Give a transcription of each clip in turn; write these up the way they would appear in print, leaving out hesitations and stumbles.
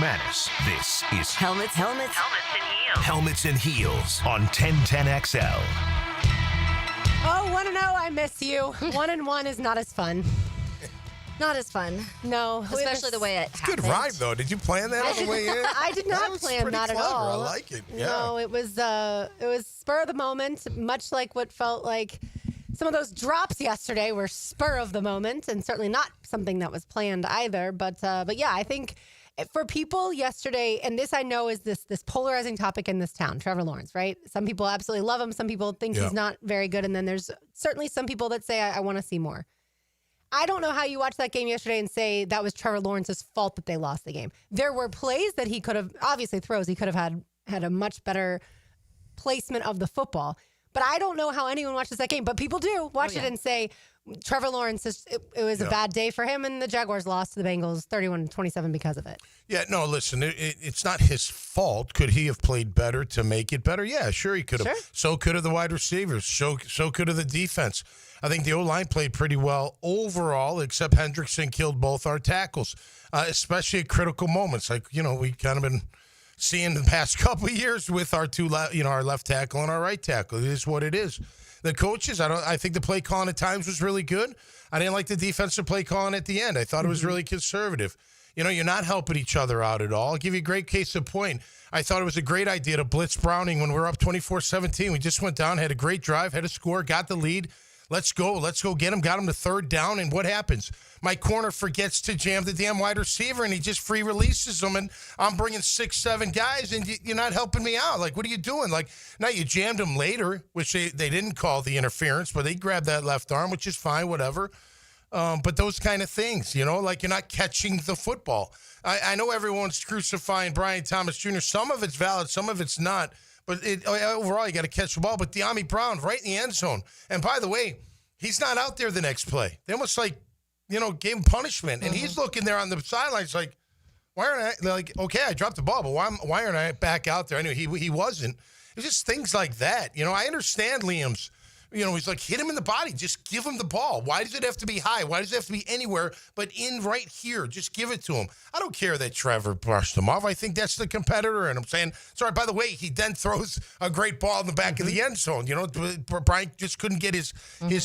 McManus. This is Helmets, and Heels. Helmets and Heels on 1010XL. Oh, 1-0, I miss you. 1-1 is not as fun. Not as fun. No. Especially the way it happened. Good ride, though. Did you plan that on the way in? I did not plan that at all. I like it. Yeah. No, it was spur of the moment, much like what felt like some of those drops yesterday were spur of the moment, and certainly not something that was planned either. But yeah, I think for people yesterday, and this I know is this polarizing topic in this town, Trevor Lawrence, right? Some people absolutely love him. Some people think he's not very good. And then there's certainly some people that say, I want to see more. I don't know how you watched that game yesterday and say that was Trevor Lawrence's fault that they lost the game. There were plays that he could have, obviously throws, he could have had a much better placement of the football. But I don't know how anyone watches that game. But people do watch it and say, Trevor Lawrence, it was a bad day for him, and the Jaguars lost to the Bengals 31-27 because of it. Yeah, no, listen, it's not his fault. Could he have played better to make it better? Yeah, sure he could have. Sure. So could have the wide receivers. So could have the defense. I think the O-line played pretty well overall, except Hendrickson killed both our tackles, especially at critical moments. Like, we kind of been seeing the past couple of years with our our left tackle and our right tackle. It is what it is. The coaches, I think the play calling at times was really good. I didn't like the defensive play calling at the end. I thought it was really conservative. You're not helping each other out at all. I'll give you a great case in point. I thought it was a great idea to blitz Browning when we were up 24-17. We just went down, had a great drive, had a score, got the lead. Let's go get him. Got him to third down, and what happens? My corner forgets to jam the damn wide receiver, and he just free releases them, and I'm bringing 6-7 guys, and you're not helping me out. Like, what are you doing? Like, now you jammed him later, which they didn't call the interference, but they grabbed that left arm, which is fine, whatever. But those kind of things, like you're not catching the football. I know everyone's crucifying Brian Thomas Jr. Some of it's valid, some of it's not. But overall, you got to catch the ball. But De'Ami Brown right in the end zone. And by the way, he's not out there the next play. They almost gave him punishment. And he's looking there on the sidelines like, why aren't I? Like, okay, I dropped the ball, but why aren't I back out there? I knew he wasn't. It's just things like that. I understand Liam's. He's like, hit him in the body. Just give him the ball. Why does it have to be high? Why does it have to be anywhere but in right here? Just give it to him. I don't care that Trevor brushed him off. I think that's the competitor. And I'm saying, sorry, by the way, he then throws a great ball in the back of the end zone. Brian just couldn't get his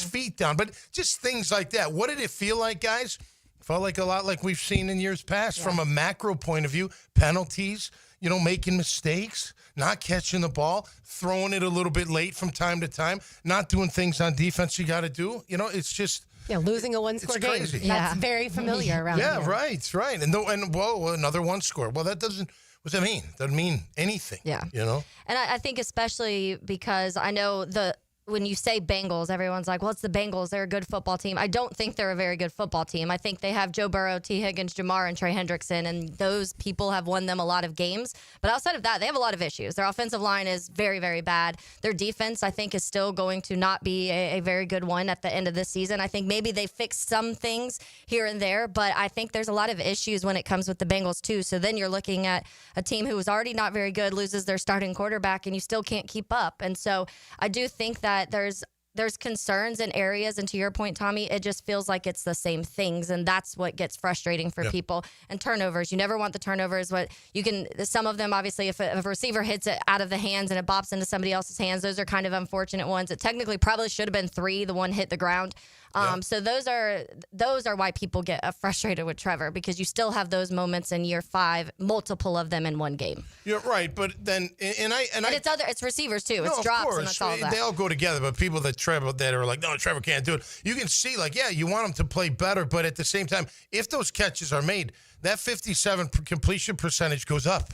feet down. But just things like that. What did it feel like, guys? Felt like a lot like we've seen in years past from a macro point of view. Penalties, making mistakes, not catching the ball, throwing it a little bit late from time to time, not doing things on defense you got to do. It's just losing a one-score game. Crazy. That's very familiar around here. Yeah, right. And another one score. Well, that doesn't. What does that mean? Doesn't mean anything. Yeah. And I think especially because I know when you say Bengals, everyone's like, well, it's the Bengals. They're a good football team. I don't think they're a very good football team. I think they have Joe Burrow, T. Higgins, Jamar, and Trey Hendrickson, and those people have won them a lot of games. But outside of that, they have a lot of issues. Their offensive line is very, very bad. Their defense, I think, is still going to not be a very good one at the end of this season. I think maybe they fixed some things here and there, but I think there's a lot of issues when it comes with the Bengals, too. So then you're looking at a team who was already not very good, loses their starting quarterback, and you still can't keep up. And so I do think that there's concerns in areas, and to your point, Tommy, it just feels like it's the same things, and that's what gets frustrating for people. And turnovers, you never want the turnovers. Some of them, obviously, if a receiver hits it out of the hands and it bops into somebody else's hands, those are kind of unfortunate ones. It technically probably should have been 3. The one hit the ground. So those are why people get frustrated with Trevor, because you still have those moments in year 5, multiple of them in one game. You're right, but then it's receivers too. It's drops, and that's all that. They all go together. But people that are like, no, Trevor can't do it. You can see, you want him to play better, but at the same time, if those catches are made, that 57 completion percentage goes up.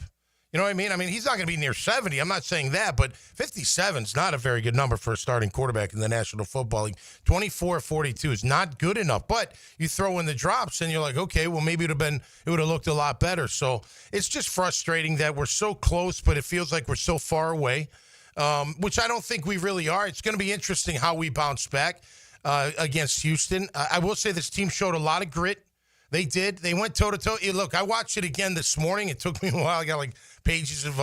You know what I mean? I mean, he's not going to be near 70. I'm not saying that, but 57 is not a very good number for a starting quarterback in the National Football League. 24-42 is not good enough, but you throw in the drops and you're like, okay, well, maybe it would have looked a lot better. So it's just frustrating that we're so close, but it feels like we're so far away, which I don't think we really are. It's going to be interesting how we bounce back against Houston. I will say this team showed a lot of grit. They did. They went toe-to-toe. Look, I watched it again this morning. It took me a while. I got pages of,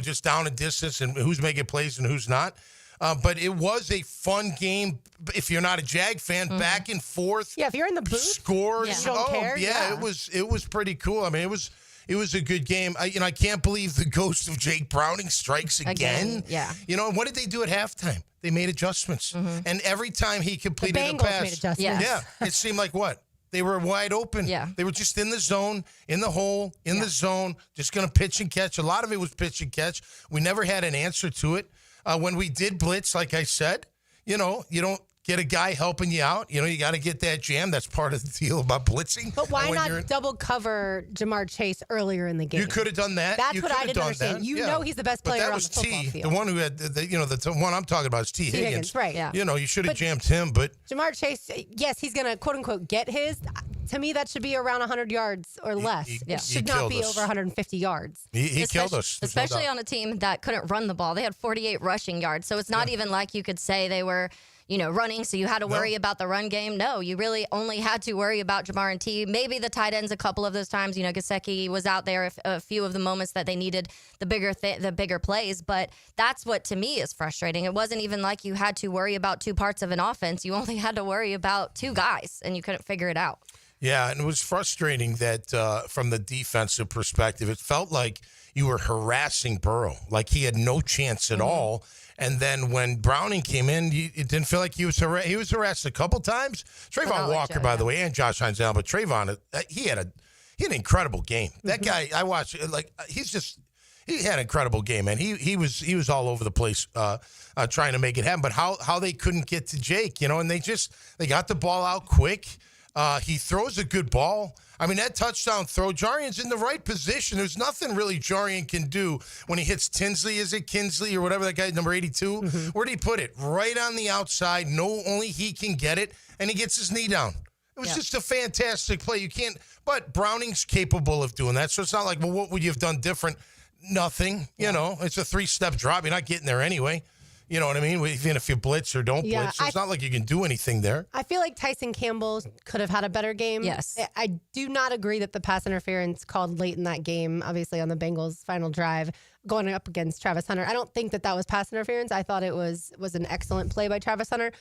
just down and distance and who's making plays and who's not. But it was a fun game. If you're not a Jag fan, back and forth. Yeah, if you're in the booth, scores. You don't care. Yeah, it was pretty cool. I mean, it It was a good game. I can't believe the ghost of Jake Browning strikes again. Yeah. And what did they do at halftime? They made adjustments. And every time he completed The a Bengals pass. made adjustments. Yes. Yeah. It seemed like what? They were wide open. Yeah. They were just in the zone, in the hole, in the zone, just going to pitch and catch. A lot of it was pitch and catch. We never had an answer to it. When we did blitz, like I said, you don't get a guy helping you out. You got to get that jam. That's part of the deal about blitzing. But why When not double cover Jamar Chase earlier in the game? You could have done that. That's You what could I have didn't done understand. that. You know he's the best player but that on was the football T. field. The one who had the one I'm talking about is T. Higgins. Right. Yeah. You should have But- jammed him, but Jamar Chase, yes, he's going to quote unquote get his. To me, that should be around 100 yards or less. he It should not killed be us. over 150 yards. he killed us. There's no Especially doubt. on a team that couldn't run the ball. They had 48 rushing yards. So it's not even like you could say they were, running, so you had to worry about the run game. No, you really only had to worry about Jamar and T. Maybe the tight ends a couple of those times. Gesicki was out there a few of the moments that they needed the bigger plays. But that's what, to me, is frustrating. It wasn't even like you had to worry about two parts of an offense. You only had to worry about two guys, and you couldn't figure it out. Yeah, and it was frustrating that from the defensive perspective, it felt like you were harassing Burrow, like he had no chance at all. And then when Browning came in, it didn't feel like he was harassed. He was harassed a couple times. Trayvon Walker, by the way, and Josh Hines Allen, but Trayvon, he had an incredible game. That guy, I watched, he had an incredible game, man. He was all over the place trying to make it happen. But how they couldn't get to Jake, and they got the ball out quick. He throws a good ball. I mean, that touchdown throw, Jarian's in the right position. There's nothing really Jarian can do when he hits Tinsley. Is it Kinsley or whatever that guy, number 82? Where did he put it? Right on the outside. Only he can get it, and he gets his knee down. It was just a fantastic play. You can't, but Browning's capable of doing that. So it's not like, well, what would you have done different? Nothing. It's a 3-step drop. You're not getting there anyway. You know what I mean? Even if you blitz or don't blitz. So it's not like you can do anything there. I feel like Tyson Campbell could have had a better game. Yes. I do not agree that the pass interference called late in that game, obviously on the Bengals' final drive, going up against Travis Hunter. I don't think that was pass interference. I thought it was an excellent play by Travis Hunter.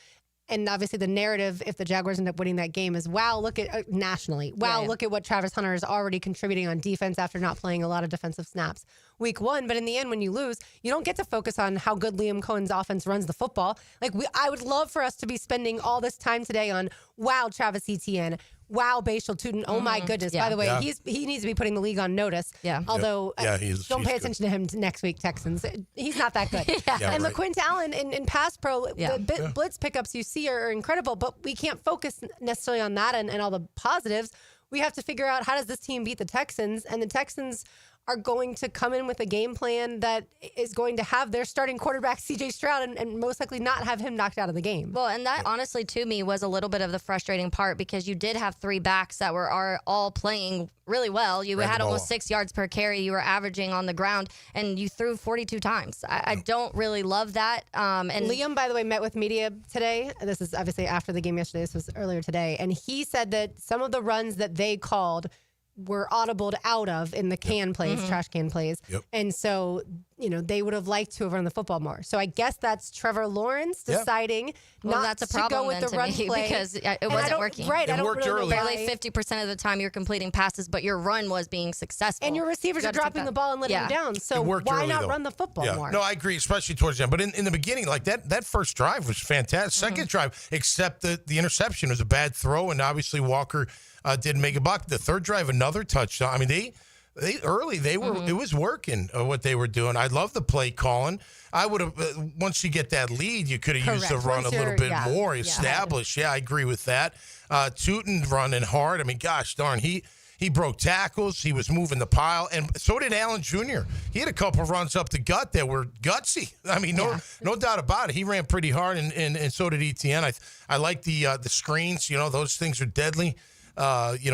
And obviously the narrative, if the Jaguars end up winning that game, is, wow, look at nationally. Wow, look at what Travis Hunter is already contributing on defense after not playing a lot of defensive snaps week one. But in the end, when you lose, you don't get to focus on how good Liam Coen's offense runs the football. I would love for us to be spending all this time today on, wow, Travis Etienne. Wow, Bashal Tootin. Oh, my goodness. Yeah. By the way, Yeah. he needs to be putting the league on notice. Yeah. Although, he's don't pay good. attention to him next week, Texans. He's not that good. Yeah, And right. LaQuint Allen in pass pro, Yeah. the blitz pickups you see are incredible, but we can't focus necessarily on that and all the positives. We have to figure out, how does this team beat the Texans? And the Texans are going to come in with a game plan that is going to have their starting quarterback, C.J. Stroud, and most likely not have him knocked out of the game. Well, and that honestly, to me, was a little bit of the frustrating part, because you did have three backs that are all playing really well. You Ran had the ball almost well. 6 yards per carry. You were averaging on the ground, and you threw 42 times. I don't really love that. And Liam, by the way, met with media today. This is obviously after the game yesterday. This was earlier today. And he said that some of the runs that they called were audibled out of in the can plays, trash can plays. Yep. And so, they would have liked to have run the football more. So I guess that's Trevor Lawrence deciding well, not that's a to problem go with then the run to me, play. because it And I wasn't don't- working. Right. It I don't worked really know early. why. Barely 50% of the time you're completing passes, but your run was being successful. And your receivers You are gotta take dropping that. the ball and letting them down. So It worked why early, not though. run the football more? No, I agree, especially towards the end. But in the beginning, like that first drive was fantastic. Second drive, except the interception was a bad throw, and obviously Walker didn't make a buck. The third drive, another touchdown. I mean, they early, they were it was working what they were doing. I love the play calling. I would have once you get that lead, you could have used the Correct. run Once a little you're- bit yeah. more Yeah. established. Yeah, I agree with that. Tootin running hard. I mean, gosh darn, he broke tackles. He was moving the pile, and so did Allen Jr. He had a couple of runs up the gut that were gutsy. I mean, no doubt about it. He ran pretty hard, and so did Etienne. I like the screens. Those things are deadly.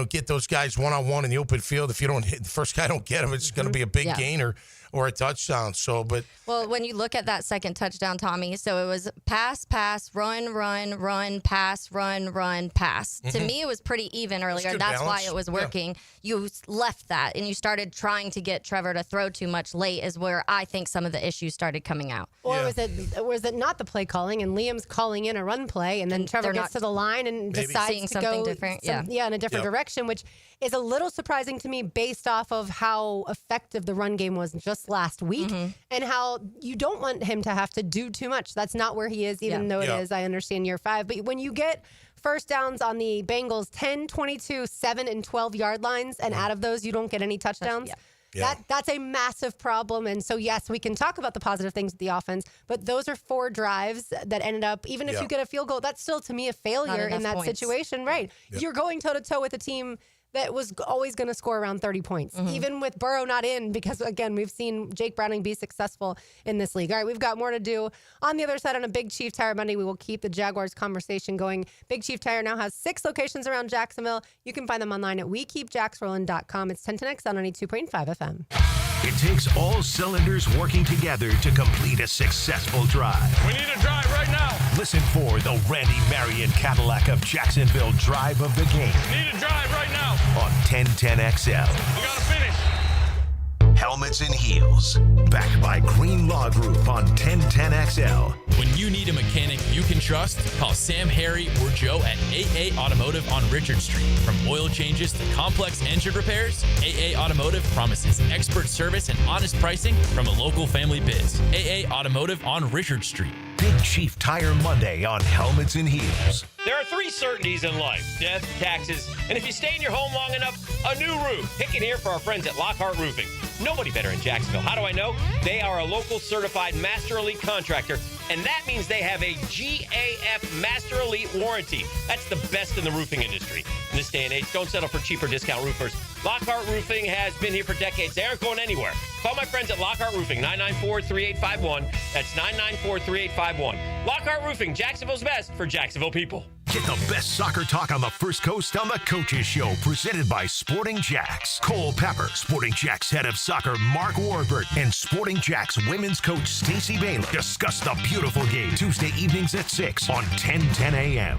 Get those guys one-on-one in the open field. If you don't hit the first guy, don't get him. It's going to be a big gainer or a touchdown. So, but Well, when you look at that second touchdown, Tommy, so it was pass, pass, run, run, run, pass, run, run, pass. To me, it was pretty even earlier. good That's why balance. it was working. You left that, and you started trying to get Trevor to throw too much late is where I think some of the issues started coming out. Or was it not the play calling and Liam's calling in a run play and then And Trevor they're gets not to the line and decides seeing to something go different? in a different direction, which is a little surprising to me based off of how effective the run game was just last week and how you don't want him to have to do too much. That's not where he is, even though it is, I understand, year 5. But when you get first downs on the Bengals 10, 22, 7, and 12 yard lines, and out of those you don't get any touchdowns, that's a massive problem. And so, yes, we can talk about the positive things with the offense, but those are 4 drives that ended up, even if you get a field goal, that's still, to me, a failure in that situation. Right. You're going toe-to-toe with a team that was always going to score around 30 points, even with Burrow not in, because, again, we've seen Jake Browning be successful in this league. All right, we've got more to do. On the other side, on a Big Chief Tire Monday, we will keep the Jaguars conversation going. Big Chief Tire now has 6 locations around Jacksonville. You can find them online at wekeepjacksrollin.com. It's 1010X on 92.5 FM. It takes all cylinders working together to complete a successful drive. We need a drive right now. Listen for the Randy Marion Cadillac of Jacksonville drive of the game Need a drive right now. on 1010XL. We gotta finish. Helmets and heels. Backed by Green Law Group on 1010XL. When you need a mechanic you can trust, call Sam, Harry, or Joe at AA Automotive on Richard Street. From oil changes to complex engine repairs, AA Automotive promises expert service and honest pricing from a local family biz. AA Automotive on Richard Street. Big Chief Tire Monday on Helmets and Heels. There are 3 certainties in life: death, taxes, and if you stay in your home long enough, a new roof. Pick it here for our friends at Lockhart Roofing. Nobody better in Jacksonville. How do I know? They are a local certified Master Elite contractor, and that means they have a GAF Master Elite warranty. That's the best in the roofing industry. In this day and age, don't settle for cheaper discount roofers. Lockhart Roofing has been here for decades. They aren't going anywhere. Call my friends at Lockhart Roofing, 994-3851. That's 994-3851. Lockhart Roofing, Jacksonville's best for Jacksonville people. Get the best soccer talk on the First Coast on the Coaches Show, presented by Sporting Jacks. Cole Pepper, Sporting Jacks head of soccer Mark Warburton, and Sporting Jacks women's coach Stacey Baylor discuss the beautiful game Tuesday evenings at 6 on 1010 a.m.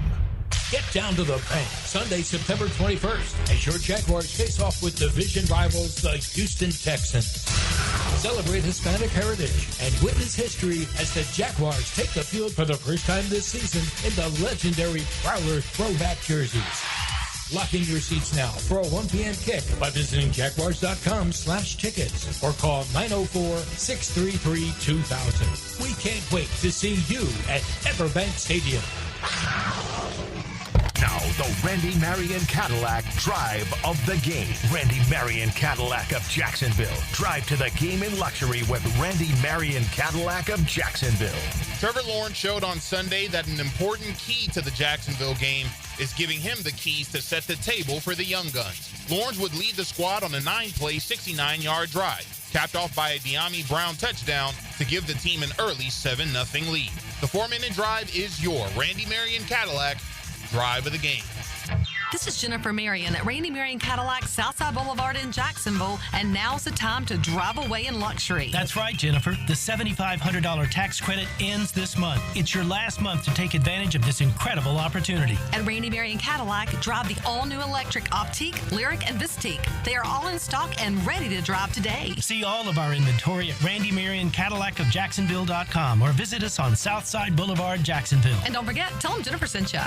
Get down to the bank Sunday, September 21st, as your Jaguars face off with division rivals, the Houston Texans. Celebrate Hispanic heritage and witness history as the Jaguars take the field for the first time this season in the legendary Prowler throwback jerseys. Lock in your seats now for a 1 p.m. kick by visiting jaguars.com/tickets or call 904-633-2000. We can't wait to see you at Everbank Stadium. Now, the Randy Marion Cadillac Drive of the Game. Randy Marion Cadillac of Jacksonville. Drive to the game in luxury with Randy Marion Cadillac of Jacksonville. Trevor Lawrence showed on Sunday that an important key to the Jacksonville game is giving him the keys to set the table for the Young Guns. Lawrence would lead the squad on a 9-play, 69-yard drive, capped off by a De'Ami Brown touchdown to give the team an early 7-0 lead. The 4-minute drive is your Randy Marion Cadillac Drive of the Game. This is Jennifer Marion at Randy Marion Cadillac, Southside Boulevard in Jacksonville, and now's the time to drive away in luxury. That's right, Jennifer. The $7,500 tax credit ends this month. It's your last month to take advantage of this incredible opportunity. At Randy Marion Cadillac, drive the all-new electric Optique, Lyric, and Vistique. They are all in stock and ready to drive today. See all of our inventory at Randy Marion Cadillac of Jacksonville.com or visit us on Southside Boulevard, Jacksonville. And don't forget, tell them Jennifer sent you.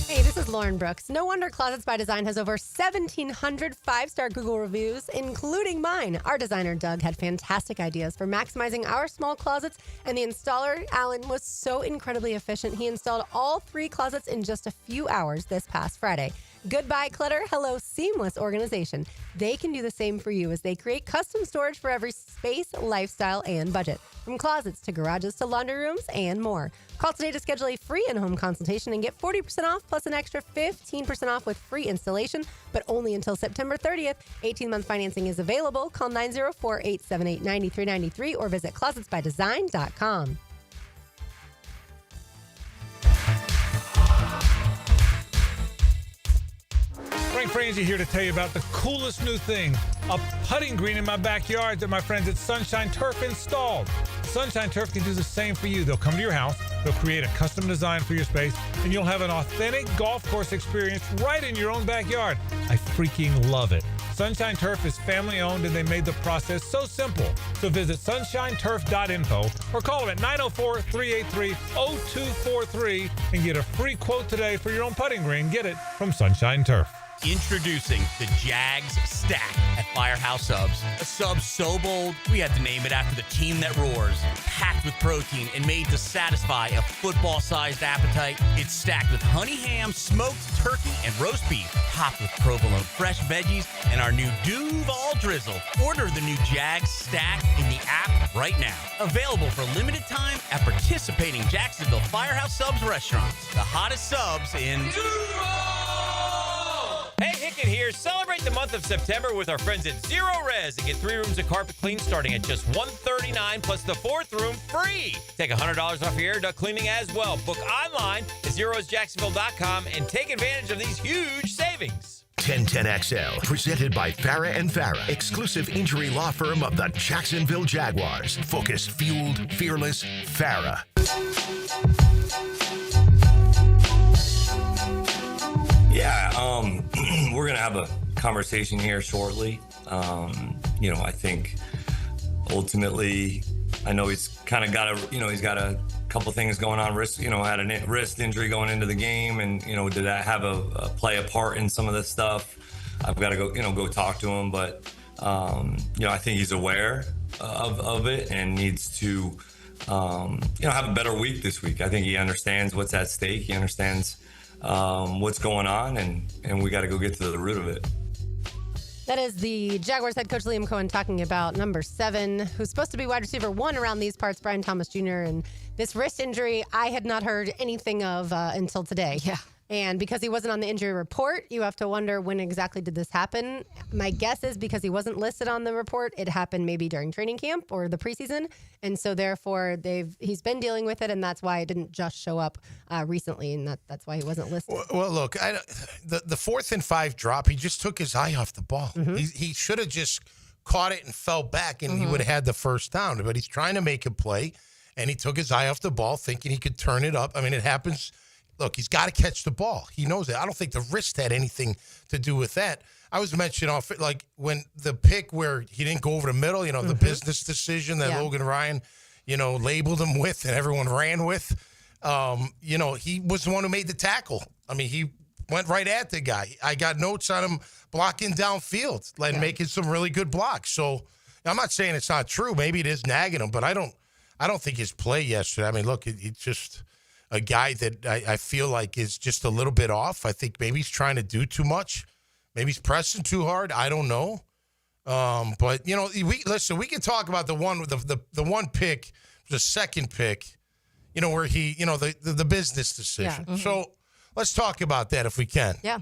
Hey, this is Lauren Brooks. No wonder Closets by Design has over 1,700 5-star Google reviews, including mine. Our designer, Doug, had fantastic ideas for maximizing our small closets, and the installer, Alan, was so incredibly efficient. He installed all 3 closets in just a few hours this past Friday. Goodbye clutter, hello seamless organization. They can do the same for you as they create custom storage for every space, lifestyle, and budget. From closets to garages to laundry rooms and more. Call today to schedule a free in-home consultation and get 40% off plus an extra 15% off with free installation, but only until September 30th. 18-month financing is available. Call 904-878-9393 or visit closetsbydesign.com. Bring Frangie here to tell you about the coolest new thing, a putting green in my backyard that my friends at Sunshine Turf installed. Sunshine Turf can do the same for you. They'll come to your house, they'll create a custom design for your space, and you'll have an authentic golf course experience right in your own backyard. I freaking love it. Sunshine Turf is family owned and they made the process so simple. So visit sunshineturf.info or call them at 904-383-0243 and get a free quote today for your own putting green. Get it from Sunshine Turf. Introducing the Jags Stack at Firehouse Subs. A sub so bold, we had to name it after the team that roars. Packed with protein and made to satisfy a football-sized appetite. It's stacked with honey ham, smoked turkey, and roast beef. Topped with provolone fresh veggies and our new Duval drizzle. Order the new Jags Stack in the app right now. Available for limited time at participating Jacksonville Firehouse Subs restaurants. The hottest subs in Duval! Hey, Hicken here. Celebrate the month of September with our friends at Zero Res and get 3 rooms of carpet clean starting at just $139 plus the 4th room free. Take $100 off your air duct cleaning as well. Book online at ZeroResJacksonville.com and take advantage of these huge savings. 1010XL, presented by Farah and Farah, exclusive injury law firm of the Jacksonville Jaguars. Focused, fueled, fearless, Farah. Yeah, we're going to have a conversation here shortly. I think ultimately, I know he's kind of got he's got a couple things going on, had a wrist injury going into the game. And, did that have play a part in some of this stuff? I've got to go talk to him. But, I think he's aware of it and needs to, have a better week this week. I think he understands what's at stake. He understands what's going on, and we got to go get to the root of it. That is the Jaguars head coach Liam Coen talking about number 7, who's supposed to be wide receiver 1 around these parts, Brian Thomas Jr. And this wrist injury, I had not heard anything of until today. Yeah. And because he wasn't on the injury report, you have to wonder when exactly did this happen. My guess is because he wasn't listed on the report, it happened maybe during training camp or the preseason. And so therefore he's been dealing with it, and that's why it didn't just show up recently, and that's why he wasn't listed. Well, look, the 4th and 5 drop, he just took his eye off the ball. Mm-hmm. He should have just caught it and fell back, and he would have had the first down. But he's trying to make a play, and he took his eye off the ball thinking he could turn it up. I mean, it happens. Look, he's got to catch the ball. He knows it. I don't think the wrist had anything to do with that. I was mentioning like when the pick where he didn't go over the middle, the business decision that Logan Ryan, labeled him with and everyone ran with. He was the one who made the tackle. I mean, he went right at the guy. I got notes on him blocking downfield and making some really good blocks. So I'm not saying it's not true. Maybe it is nagging him, but I don't think his play yesterday. I mean, look, it's just a guy that I feel like is just a little bit off. I think maybe he's trying to do too much. Maybe he's pressing too hard. I don't know. But, we can talk about the one pick, the second pick, where he, the business decision. Yeah. Mm-hmm. So let's talk about that if we can. Yeah.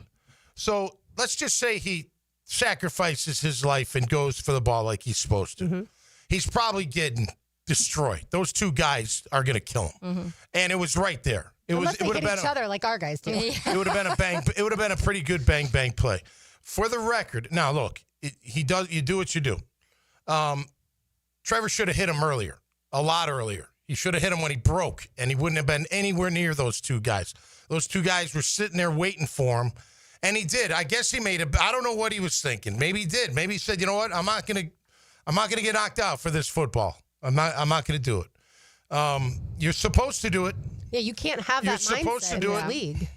So let's just say he sacrifices his life and goes for the ball like he's supposed to. Mm-hmm. He's probably getting destroyed. Those two guys are going to kill him. Mm-hmm. And it was right there. It would have been each other like our guys do. It would have been a bang. It would have been a pretty good bang play. For the record, now look, you do what you do. Trevor should have hit him earlier, a lot earlier. He should have hit him when he broke, and he wouldn't have been anywhere near those two guys. Those two guys were sitting there waiting for him, and he did. I guess he made I don't know what he was thinking. Maybe he did. Maybe he said, "You know what? I'm not gonna get knocked out for this football. I'm not gonna do it." You're supposed to do it. Yeah, you can't have that mindset. You're supposed to do it. League.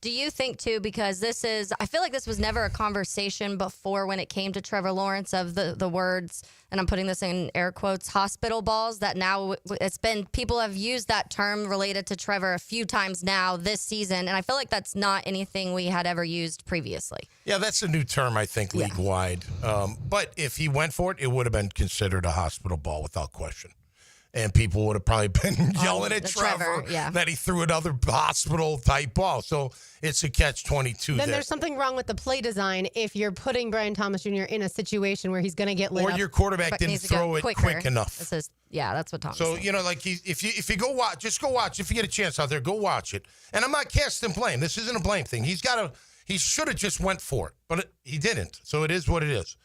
Do you think, too, because I feel like this was never a conversation before when it came to Trevor Lawrence of the words, and I'm putting this in air quotes, hospital balls, that now people have used that term related to Trevor a few times now this season, and I feel like that's not anything we had ever used previously. Yeah, that's a new term, I think, league-wide. But if he went for it, it would have been considered a hospital ball without question. And people would have probably been yelling at Trevor that he threw another hospital-type ball. So it's a catch-22 Then there's something wrong with the play desigin if you're putting Brian Thomas Jr. in a situation where he's going to get lit up. Or your quarterback didn't throw it quick enough. That's what Thomas So, said. like if you go watch, just go watch. If you get a chance out there, go watch it. And I'm not casting blame. This isn't a blame thing. He's got He should have just went for it, but he didn't. So it is what it is.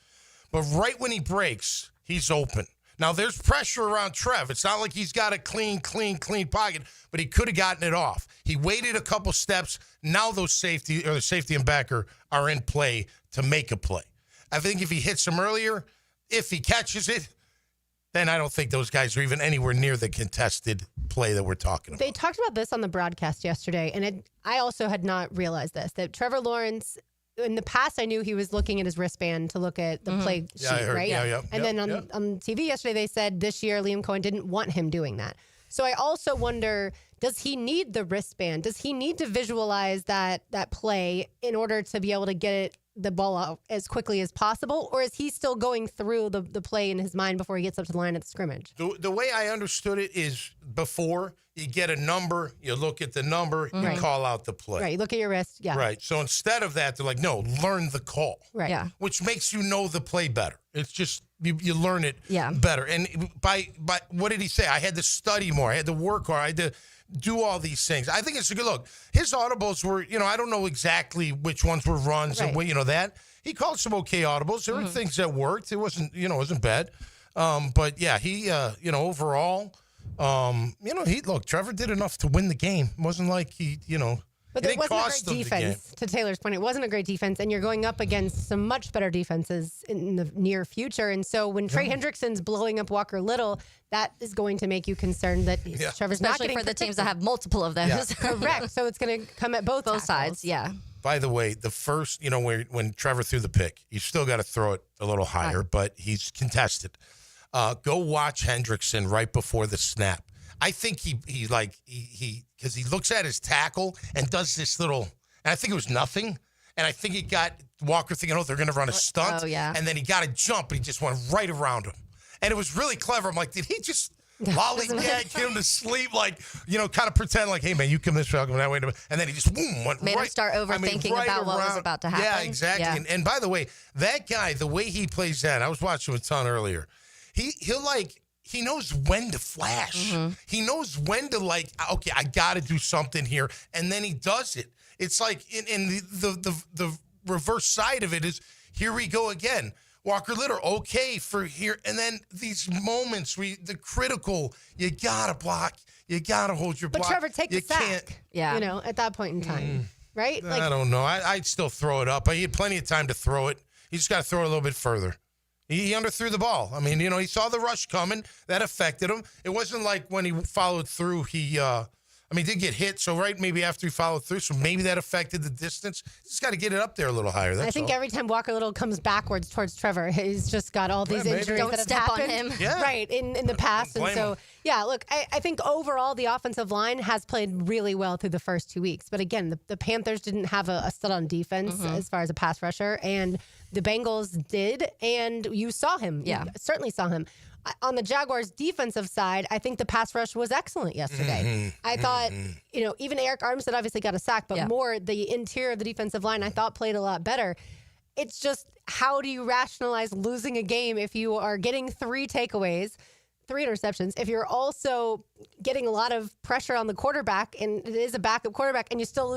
But right when he breaks, he's open. Now, there's pressure around Trev. It's not like he's got a clean pocket, but he could have gotten it off. He waited a couple steps. Now the safety and backer are in play to make a play. I think if he hits him earlier, if he catches it, then I don't think those guys are even anywhere near the contested play that we're talking about. They talked about this on the broadcast yesterday, and I also had not realized this, that Trevor Lawrence, in the past, I knew he was looking at his wristband to look at the play sheet, I heard, right? And then on TV yesterday, they said this year Liam Coen didn't want him doing that. So I also wonder, does he need the wristband? Does he need to visualize that play in order to be able to get the ball out as quickly as possible? Or is he still going through the play in his mind before he gets up to the line at the scrimmage? The way I understood it is before you get a number, you look at the number, you call out the play. Right, you look at your wrist, yeah. Right, so instead of that, they're like, no, learn the call. Right. Yeah. Which makes you know the play better. It's just, you learn it Yeah. better. And by what did he say? I had to study more. I had to work hard. I had to do all these things. I think it's a good look. His audibles were, I don't know exactly which ones were runs and that. He called some okay audibles. There were things that worked. It wasn't, wasn't bad. But yeah, he, overall, Trevor did enough to win the game. It wasn't like he, But it it wasn't a cost great him the game. defense, to Taylor's point. It wasn't a great defense, and you're going up against some much better defenses in the near future. And so when Trey Hendrickson's blowing up Walker Little, that is going to make you concerned that Trevor's not Especially getting for the teams that have multiple of those. Yeah. correct. So it's going to come at both sides. Yeah. By the way, the first, when Trevor threw the pick, you still got to throw it a little higher, but he's contested. Go watch Hendrickson right before the snap. I think he because he looks at his tackle and does this little, and I think it was nothing. And I think he got Walker thinking, they're going to run a stunt. Oh, yeah. And then he got a jump, and he just went right around him. And it was really clever. I'm like, did he just lollygag him to sleep? Like, kind of pretend like, hey, man, you come this way, I'll come that way. And then he just, went Made right. him start overthinking about what was about to happen. Yeah, exactly. Yeah. And by the way, that guy, the way he plays that, I was watching with Ton earlier. He knows when to flash. Mm-hmm. He knows when to okay, I got to do something here, and then he does it. It's like in the reverse side of it is here we go again. Walker Little, okay for here, and then these moments the critical, you gotta block, you gotta hold your block. But Trevor, take the sack. Can't. Yeah. At that point in time, right? I don't know. I'd still throw it up. He had plenty of time to throw it. He just got to throw it a little bit further. He underthrew the ball. I mean, he saw the rush coming. That affected him. It wasn't like when he followed through, he did get hit. So, maybe after he followed through, so maybe that affected the distance. Just got to get it up there a little higher. That's I think all. every time Walker Little comes backwards towards Trevor, he's just got all these injuries Don't that have step on happened. him. Yeah. Right, in the past. And Blame so, him. look, I think overall the offensive line has played really well through the first 2 weeks. But again, the Panthers didn't have a stud on defense as far as a pass rusher. And the Bengals did, and you saw him. Yeah. You certainly saw him. On the Jaguars' defensive side, I think the pass rush was excellent yesterday. I thought, even Eric Armstead obviously got a sack, but more the interior of the defensive line I thought played a lot better. It's just, how do you rationalize losing a game if you are getting 3 takeaways, 3 interceptions, if you're also getting a lot of pressure on the quarterback, and it is a backup quarterback, and you still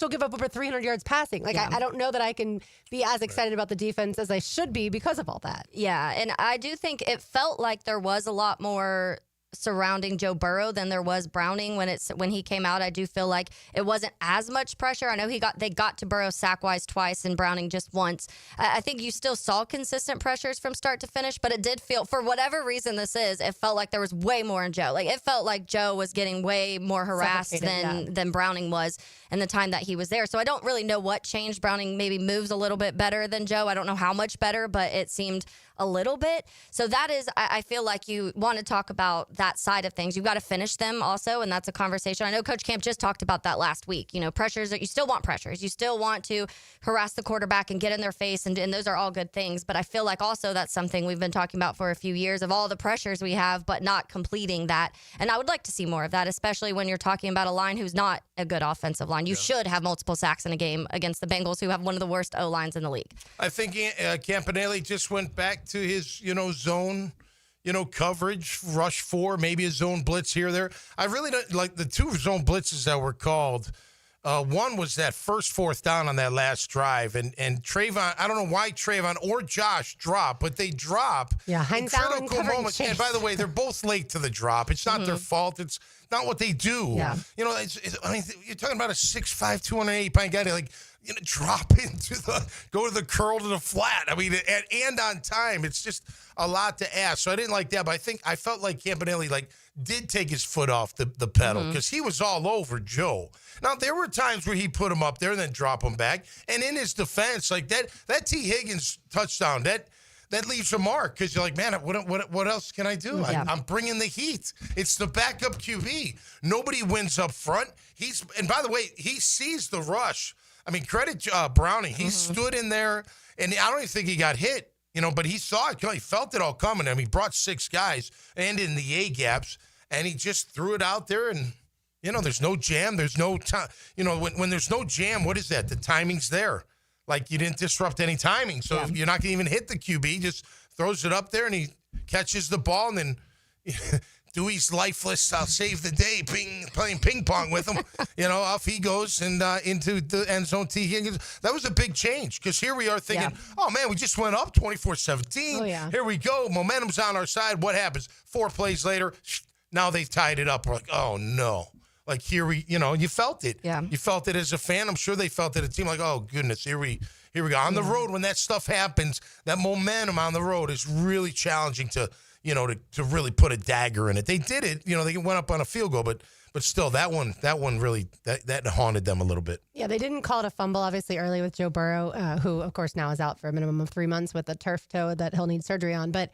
give up over 300 yards passing. I don't know that I can be as excited about the defense as I should be because of all that. Yeah, and I do think it felt like there was a lot more surrounding Joe Burrow than there was Browning when he came out. I do feel like it wasn't as much pressure. I know they got to Burrow sack-wise twice and Browning just once. I think you still saw consistent pressures from start to finish, but it did feel, for whatever reason this is, it felt like there was way more in Joe. It felt like Joe was getting way more harassed than Browning was in the time that he was there. So I don't really know what changed. Browning maybe moves a little bit better than Joe. I don't know how much better, but it seemed a little bit. So that is, I feel like you want to talk about that side of things. You've got to finish them also, and that's a conversation. I know Coach Camp just talked about that last week. Pressures, you still want pressures. You still want to harass the quarterback and get in their face, and those are all good things. But I feel like also that's something we've been talking about for a few years, of all the pressures we have, but not completing that. And I would like to see more of that, especially when you're talking about a line who's not a good offensive line. You should have multiple sacks in a game against the Bengals, who have one of the worst O-lines in the league. I think Campanelli just went back to his, zone, coverage, rush 4, maybe a zone blitz here or there. I really don't like the 2 zone blitzes that were called. One was that first fourth down on that last drive, and Trayvon, I don't know why Trayvon or Josh drop, but they drop. Yeah, Hines Allen covering moments. Chase. And by the way, they're both late to the drop. It's not their fault. It's not what they do. Yeah. You know, I mean, you're talking about a 6'5", 280-pound guy, like, you know, drop go to the curl to the flat. I mean, and on time. It's just a lot to ask. So I didn't like that, but I felt like Campanelli, like, did take his foot off the pedal because he was all over Joe. Now, there were times where he put him up there and then drop him back. And in his defense, like that T. Higgins touchdown, that leaves a mark because you're like, man, what else can I do? Yeah. I'm bringing the heat. It's the backup QB. Nobody wins up front. And by the way, he sees the rush. I mean, credit Browning. He stood in there, and I don't even think he got hit, you know, but he saw it. He felt it all coming. I mean, he brought 6 guys and in the A-gaps, and he just threw it out there, and, you know, there's no jam. There's no time. You know, when there's no jam, what is that? The timing's there. Like, you didn't disrupt any timing. So if you're not going to even hit the QB. He just throws it up there, and he catches the ball, and then Dewey's lifeless. I'll save the day playing ping pong with him. You know, off he goes and into the end zone. T. Higgins. That was a big change because here we are thinking, oh, man, we just went up 24-17. Oh, yeah. Here we go. Momentum's on our side. What happens? 4 plays later, now they've tied it up. We're like, oh, no. Like, here you felt it. Yeah. You felt it as a fan. I'm sure they felt it as a team. Like, oh, goodness, here we go. On the road, when that stuff happens, that momentum on the road is really challenging to really put a dagger in it. They did it. You know, they went up on a field goal, but still, that one really, that haunted them a little bit. Yeah, they didn't call it a fumble, obviously, early with Joe Burrow, who, of course, now is out for a minimum of 3 months with a turf toe that he'll need surgery on. But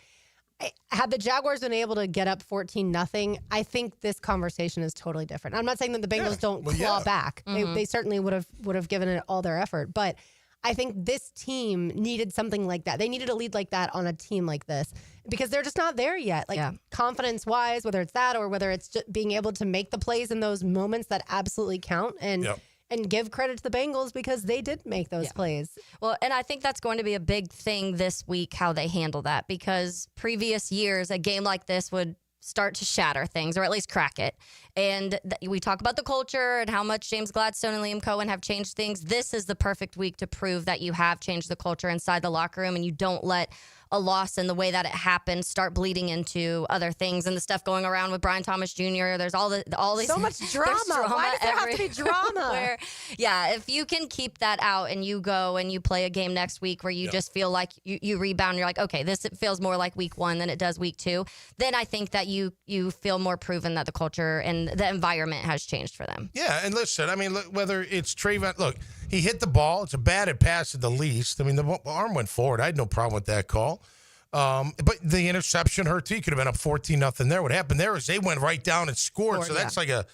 had the Jaguars been able to get up 14-0, I think this conversation is totally different. I'm not saying that the Bengals don't claw back. They certainly would have given it all their effort. But I think this team needed something like that. They needed a lead like that on a team like this because they're just not there yet. Like confidence-wise, whether it's that or whether it's just being able to make the plays in those moments that absolutely count. And give credit to the Bengals because they did make those plays. Well, and I think that's going to be a big thing this week, how they handle that, because previous years, a game like this would start to shatter things or at least crack it. And we talk about the culture and how much James Gladstone and Liam Coen have changed things. This is the perfect week to prove that you have changed the culture inside the locker room and you don't let a loss in the way that it happened start bleeding into other things and the stuff going around with Brian Thomas Jr. There's all these so much drama. Why does there have to be drama? If you can keep that out and you go and you play a game next week where you just feel like you rebound, and you're like, okay, this feels more like week 1 than it does week 2. Then I think that you feel more proven that the culture and the environment has changed for them. Yeah, and listen, I mean, look, whether it's Trayvon, look, he hit the ball. It's a batted pass at the least. I mean, the arm went forward. I had no problem with that call. But the interception hurt too. He could have been up 14-0 there. What happened there is they went right down and scored. So that's like a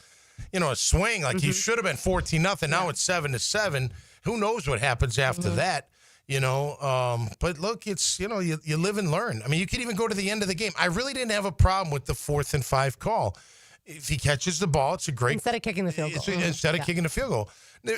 swing. Like he should have been 14-0. Now it's 7-7. Who knows what happens after that? You know, but look, it's, you live and learn. I mean, you could even go to the end of the game. I really didn't have a problem with the 4th and 5 call. If he catches the ball, it's a great... Instead of kicking the field goal. Instead of kicking the field goal.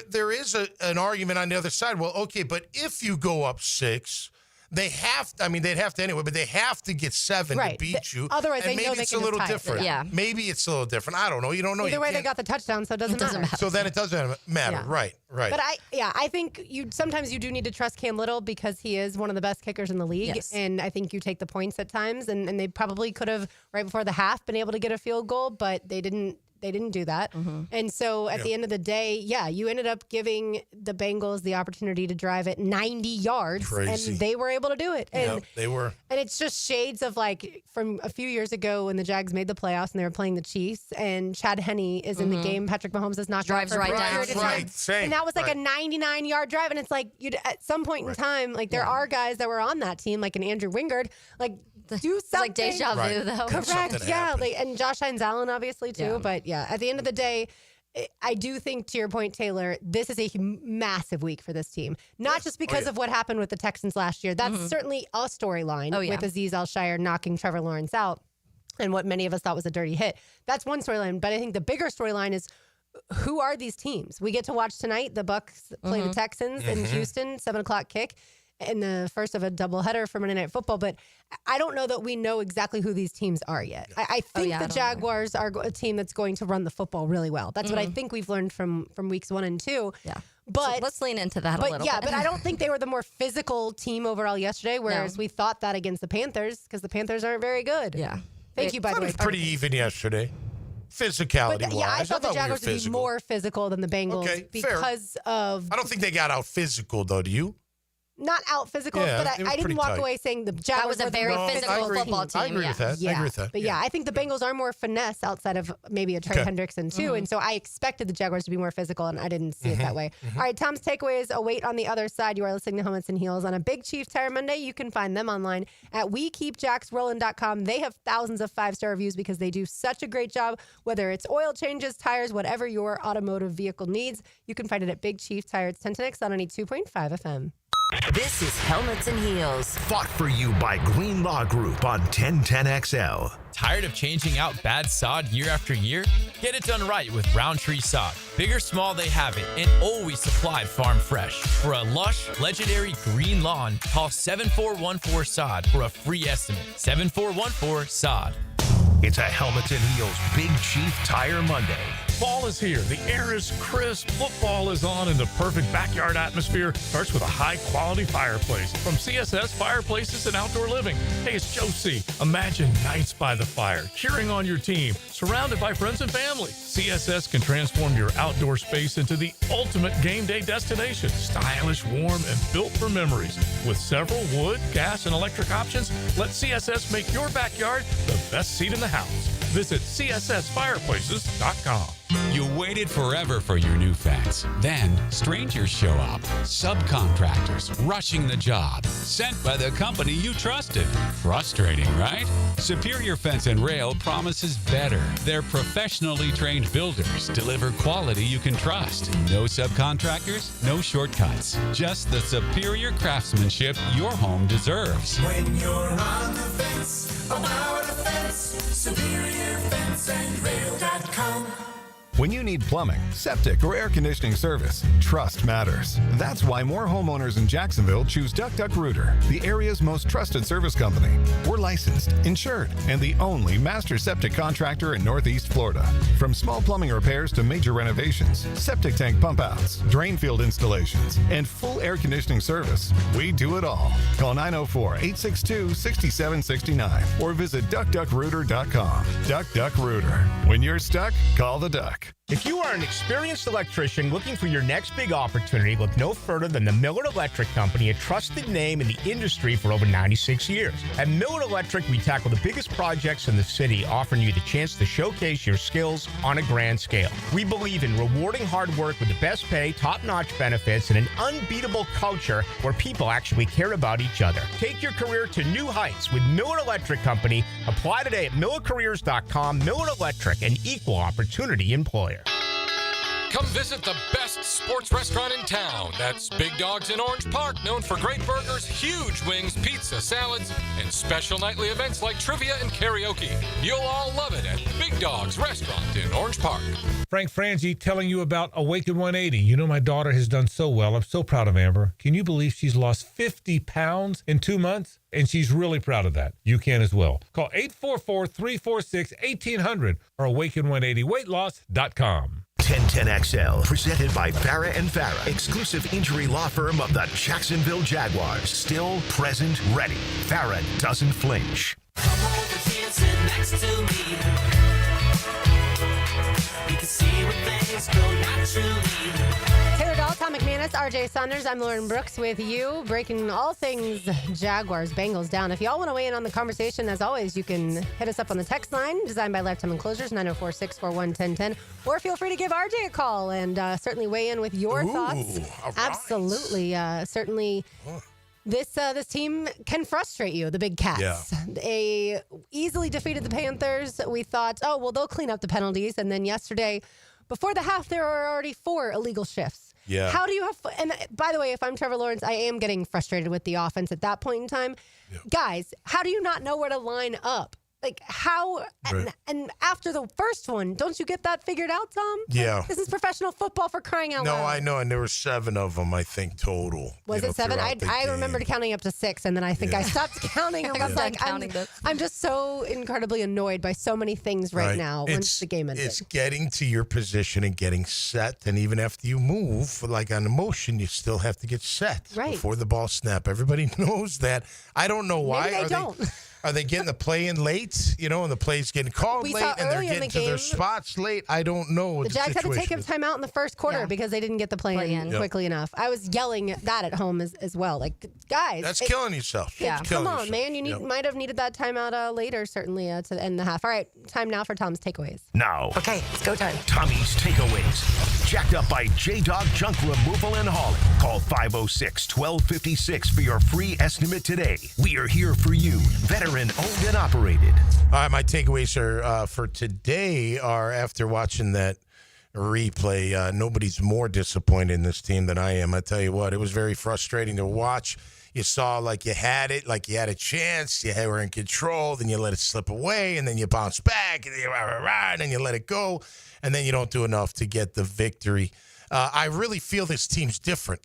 There is an argument on the other side. Well, okay, but if you go up 6... they'd have to anyway, but they have to get 7 to beat you. Otherwise, and they know maybe they it's a can little just tie it. different. Yeah. Maybe it's a little different. I don't know. You don't know. Either way, they got the touchdown, so it doesn't matter. So then it doesn't matter. Yeah. Right. But I think sometimes you do need to trust Cam Little because he is one of the best kickers in the league. Yes. And I think you take the points at times, and they probably could have, right before the half, been able to get a field goal, but they didn't do that. And so at the end of the day, you ended up giving the Bengals the opportunity to drive it 90 yards. Crazy. And they were able to do it. And they were. And it's just shades of like from a few years ago when the Jags made the playoffs and they were playing the Chiefs and Chad Henne is in the game. Patrick Mahomes is not drives right down. Same. And that was like a 99-yard drive. And it's like at some point in time, like there are guys that were on that team, like an Andrew Wingard, like do something. It's like deja vu, though. Correct. Yeah. And Josh Hines Allen, obviously, too. Yeah. But at the end of the day, I do think, to your point, Taylor, this is a massive week for this team. Not just because of what happened with the Texans last year. That's certainly a storyline with Azeez Al-Shire knocking Trevor Lawrence out and what many of us thought was a dirty hit. That's one storyline. But I think the bigger storyline is, who are these teams? We get to watch tonight. The Bucs play the Texans in Houston, 7 o'clock kick. in the first of a doubleheader for Monday Night Football, but I don't know that we know exactly who these teams are yet. I think the Jaguars are a team that's going to run the football really well. That's what I think we've learned from weeks 1 and 2. Yeah. But so let's lean into that a little bit. But I don't think they were the more physical team overall yesterday, whereas we thought that against the Panthers because the Panthers aren't very good. Yeah. Thank you, by the way. Pretty even yesterday. Physicality-wise. Yeah, I thought the Jaguars would be more physical than the Bengals because of... I don't think they got out physical, though, do you? Not out physical, but I didn't walk away saying the Jaguars was a very physical football team. I agree with that. I agree with that. But I think the Bengals are more finesse outside of maybe a Trey Hendrickson too. And so I expected the Jaguars to be more physical, and I didn't see it that way. All right, Tom's takeaways await on the other side. You are listening to Helmets and Heels on a Big Chief Tire Monday. You can find them online at WeKeepJacksRollin.com. They have thousands of 5-star reviews because they do such a great job, whether it's oil changes, tires, whatever your automotive vehicle needs. You can find it at Big Chief Tire. It's 1010X on 92.5 FM. This is Helmets and Heels. Fought for you by Green Law Group on 1010XL. Tired of changing out bad sod year after year? Get it done right with Roundtree Sod. Big or small, they have it, and always supplied farm fresh. For a lush, legendary green lawn, call 7414-SOD for a free estimate. 7414-SOD. It's a Helmets and Heels Big Chief Tire Monday. Fall is here. The air is crisp. Football is on, and the perfect backyard atmosphere starts with a high-quality fireplace from CSS Fireplaces and Outdoor Living. Hey, it's Joe C. Imagine nights by the fire, cheering on your team, surrounded by friends and family. CSS can transform your outdoor space into the ultimate game day destination. Stylish, warm, and built for memories. With several wood, gas, and electric options, let CSS make your backyard the best seat in the house. Visit CSSFireplaces.com. You waited forever for your new fence. Then strangers show up. Subcontractors rushing the job. Sent by the company you trusted. Frustrating, right? Superior Fence and Rail promises better. They're professionally trained builders. Deliver quality you can trust. No subcontractors, no shortcuts. Just the superior craftsmanship your home deserves. When you're on the fence, about a fence, SuperiorFenceandRail.com. When you need plumbing, septic, or air conditioning service, trust matters. That's why more homeowners in Jacksonville choose Duck Duck Rooter, the area's most trusted service company. We're licensed, insured, and the only master septic contractor in Northeast Florida. From small plumbing repairs to major renovations, septic tank pump outs, drain field installations, and full air conditioning service, we do it all. Call 904-862-6769 or visit DuckDuckRooter.com. Duck Duck Rooter. When you're stuck, call the Duck. If you are an experienced electrician looking for your next big opportunity, look no further than the Miller Electric Company, a trusted name in the industry for over 96 years. At Miller Electric, we tackle the biggest projects in the city, offering you the chance to showcase your skills on a grand scale. We believe in rewarding hard work with the best pay, top-notch benefits, and an unbeatable culture where people actually care about each other. Take your career to new heights with Miller Electric Company. Apply today at millercareers.com. Miller Electric, an equal opportunity employer. Come visit the best sports restaurant in town. That's Big Dogs in Orange Park, known for great burgers, huge wings, pizza, salads, and special nightly events like trivia and karaoke. You'll all love it at Big Dogs Restaurant in Orange Park. Frank Frangie telling you about Awaken 180. You know my daughter has done so well. I'm so proud of Amber. Can you believe she's lost 50 pounds in 2 months? And she's really proud of that. You can as well. Call 844-346-1800 or awaken180weightloss.com. 1010XL, presented by Farah and Farah, exclusive injury law firm of the Jacksonville Jaguars. Still, present, ready. Farah doesn't flinch. Come over here, sit next to me. We can see where things go naturally. Taylor Dahl, Tom McManus, RJ Saunders. I'm Lauren Brooks with you, breaking all things Jaguars, Bengals down. If y'all want to weigh in on the conversation, as always, you can hit us up on the text line, designed by Lifetime Enclosures, 904-641-1010. Or feel free to give RJ a call and certainly weigh in with your thoughts. Right. Absolutely. Certainly. This team can frustrate you, the Big Cats. Yeah. They easily defeated the Panthers. We thought, oh, well, they'll clean up the penalties. And then yesterday, before the half, there were already 4 illegal shifts. Yeah. How do you have and by the way, if I'm Trevor Lawrence, I am getting frustrated with the offense at that point in time. Yeah. Guys, how do you not know where to line up? Like how, and after the first one, don't you get that figured out, Tom? Yeah. Like, this is professional football for crying out loud. No, I know, and there were 7 of them, I think, total. Was it 7? I remembered counting up to 6, and then I think I stopped counting. I was like, I'm just so incredibly annoyed by so many things right now once the game ended. It's getting to your position and getting set, and even after you move, like on motion, you still have to get set before the ball snap. Everybody knows that. I don't know why. Maybe they don't. Are they getting the play in late, and the play's getting called late, and they're getting to their spots late? I don't know. The Jags had to take a timeout in the first quarter because they didn't get the play in quickly enough. I was yelling at that at home as well. Like, guys. That's killing yourself. Yeah. Come on, man. You might have needed that timeout later, certainly, to end the half. All right, time now for Tom's takeaways. Now. Okay, it's go time. Tommy's takeaways. Jacked up by J-Dog Junk Removal and Hauling. Call 506-1256 for your free estimate today. We are here for you. Veteran owned and operated. All right, my takeaways are for today are after watching that replay. Nobody's more disappointed in this team than I am. I tell you what, it was very frustrating to watch. You saw like you had it, like you had a chance, you were in control, then you let it slip away, and then you bounce back, and then you let it go, and then you don't do enough to get the victory. I really feel this team's different.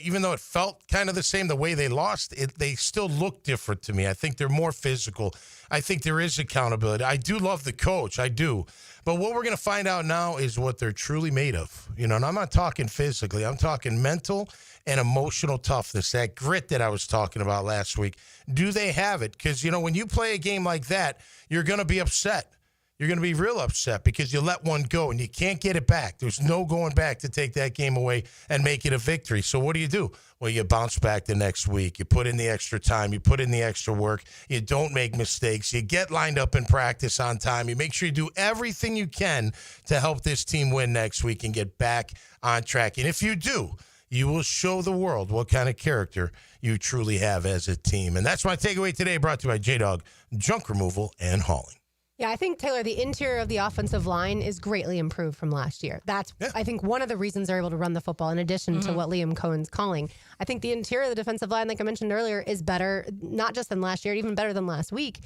Even though it felt kind of the same the way they lost, they still look different to me. I think they're more physical. I think there is accountability. I do love the coach. I do. But what we're going to find out now is what they're truly made of. And I'm not talking physically. I'm talking mental and emotional toughness, that grit that I was talking about last week. Do they have it? Because, when you play a game like that, you're going to be upset. You're going to be real upset because you let one go and you can't get it back. There's no going back to take that game away and make it a victory. So what do? Well, you bounce back the next week. You put in the extra time. You put in the extra work. You don't make mistakes. You get lined up in practice on time. You make sure you do everything you can to help this team win next week and get back on track. And if you do, you will show the world what kind of character you truly have as a team. And that's my takeaway today, brought to you by J-Dog Junk Removal and Hauling. Yeah, I think, Taylor, the interior of the offensive line is greatly improved from last year. That's, I think, one of the reasons they're able to run the football, in addition to what Liam Coen's calling. I think the interior of the defensive line, like I mentioned earlier, is better, not just than last year, even better than last week.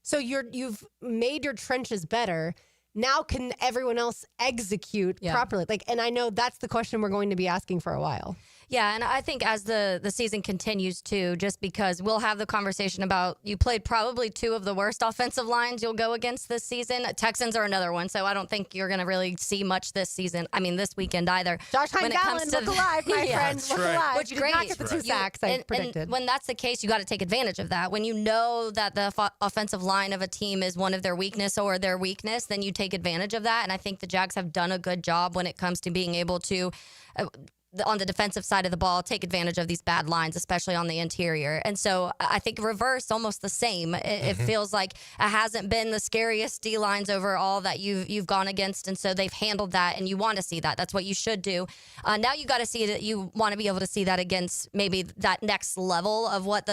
So you've made your trenches better. Now can everyone else execute properly? And I know that's the question we're going to be asking for a while. Yeah, and I think as the season continues too, just because we'll have the conversation about you played probably 2 of the worst offensive lines you'll go against this season. Texans are another one, so I don't think you're going to really see much this season. I mean, this weekend either. Josh Hines-Allen, look alive, my friend. Look alive. Which did not get the 2 sacks I predicted. And when that's the case, you got to take advantage of that. When you know that the offensive line of a team is one of their weakness or their weakness, then you take advantage of that. And I think the Jags have done a good job when it comes to being able to on the defensive side of the ball, take advantage of these bad lines, especially on the interior. And so I think reverse, almost the same. It feels like it hasn't been the scariest D lines overall that you've gone against. And so they've handled that, and you want to see that. That's what you should do. Now you got to see that you want to be able to see that against maybe that next level of what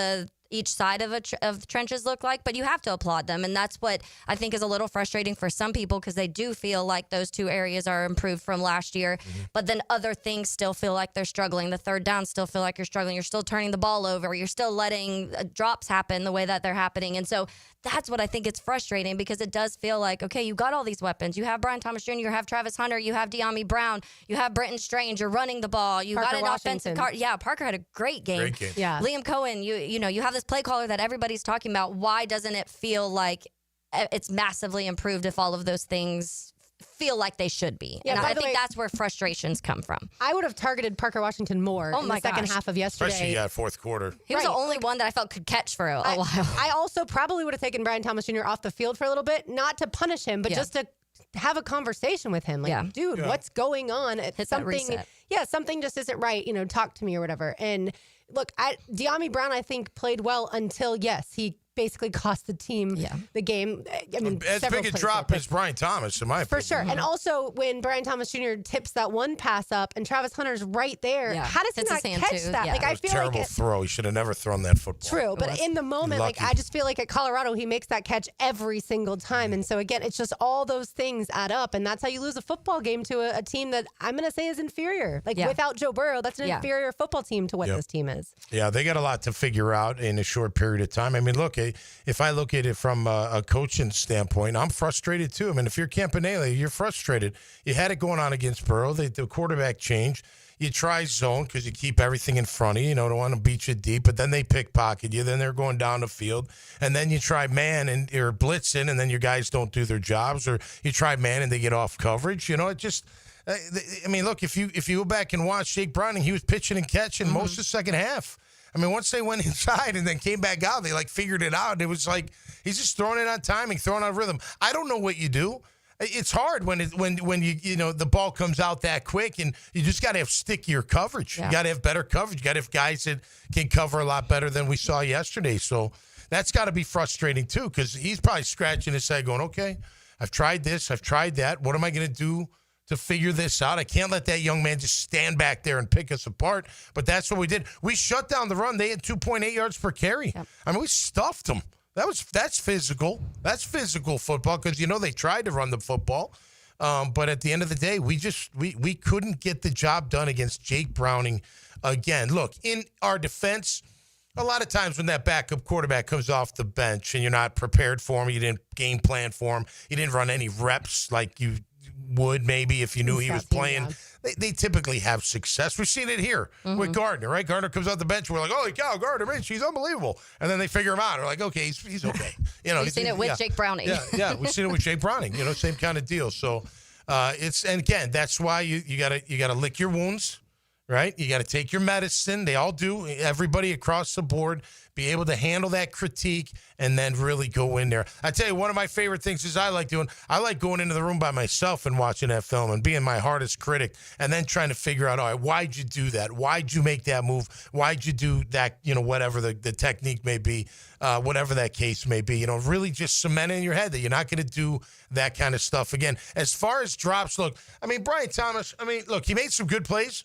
each side of the trenches look like, but you have to applaud them. And that's what I think is a little frustrating for some people, because they do feel like those 2 areas are improved from last year, but then other things still feel like they're struggling. The third down still feel like you're struggling. You're still turning the ball over. You're still letting drops happen the way that they're happening. And so that's what I think it's frustrating, because it does feel like, okay, you got all these weapons. You have Brian Thomas Jr., you have Travis Hunter, you have De'Ami Brown, you have Brenton Strange, you're running the ball. You got an offensive card. Yeah, Parker had a great game. Yeah. Liam Coen, you have this play caller that everybody's talking about. Why doesn't it feel like it's massively improved if all of those things feel like they should be? Yeah, and I think that's where frustrations come from. I would have targeted Parker Washington more in the second half of yesterday. Especially fourth quarter. He was the only one that I felt could catch for a while. I also probably would have taken Brian Thomas Jr. off the field for a little bit, not to punish him, but just to have a conversation with him. Dude, what's going on? Something just isn't right. Talk to me or whatever. And look, De'Ami Brown, I think, played well until, he basically cost the team the game. I mean, as big a drop as Brian Thomas, in my opinion. For sure. And also, when Brian Thomas Jr. tips that one pass up and Travis Hunter's right there, how does he not catch that? It was a terrible throw. He should have never thrown that football. True, but in the moment, I just feel like at Colorado, he makes that catch every single time. And so, again, it's just all those things add up. And that's how you lose a football game to a team that I'm going to say is inferior. Without Joe Burrow, that's an inferior football team to what this team is. Yeah, they got a lot to figure out in a short period of time. I mean, look, okay, if I look at it from a coaching standpoint, I'm frustrated too. I mean, if you're Campanile, you're frustrated. You had it going on against Burrow. The quarterback changed. You try zone because you keep everything in front of you. You don't want to beat you deep, but then they pickpocket you. Then they're going down the field. And then you try man and you're blitzing, and then your guys don't do their jobs. Or you try man and they get off coverage. It just – I mean, look, if you go back and watch Jake Browning, he was pitching and catching most of the second half. I mean, once they went inside and then came back out, they, figured it out. It was like he's just throwing it on timing, throwing on rhythm. I don't know what you do. It's hard when the ball comes out that quick, and you just got to have stickier coverage. Yeah. You got to have better coverage. You got to have guys that can cover a lot better than we saw yesterday. So that's got to be frustrating too, because he's probably scratching his head going, okay, I've tried this, I've tried that. What am I going to do to figure this out? I can't let that young man just stand back there and pick us apart. But that's what we did. We shut down the run. They had 2.8 yards per carry. Yep. I mean, we stuffed them. That's physical. That's physical football because, they tried to run the football. But at the end of the day, we couldn't get the job done against Jake Browning again. Look, in our defense, a lot of times when that backup quarterback comes off the bench and you're not prepared for him, you didn't game plan for him, you didn't run any reps like you would maybe if you knew he was playing. They typically have success. We've seen it here with Gardner, right? Gardner comes off the bench. We're like, holy cow, Gardner, man, she's unbelievable. And then they figure him out. We're like, okay, he's okay. We've seen it with Jake Browning. Yeah, we've seen it with Jake Browning. Same kind of deal. So and again, that's why you gotta lick your wounds, right? You got to take your medicine. They all do. Everybody across the board be able to handle that critique and then really go in there. I tell you, one of my favorite things is I like going into the room by myself and watching that film and being my hardest critic and then trying to figure out, all right, why'd you do that? Why'd you make that move? Why'd you do that? Whatever the technique may be, whatever that case may be, really just cement in your head that you're not going to do that kind of stuff again. As far as drops, look, I mean, Brian Thomas, he made some good plays.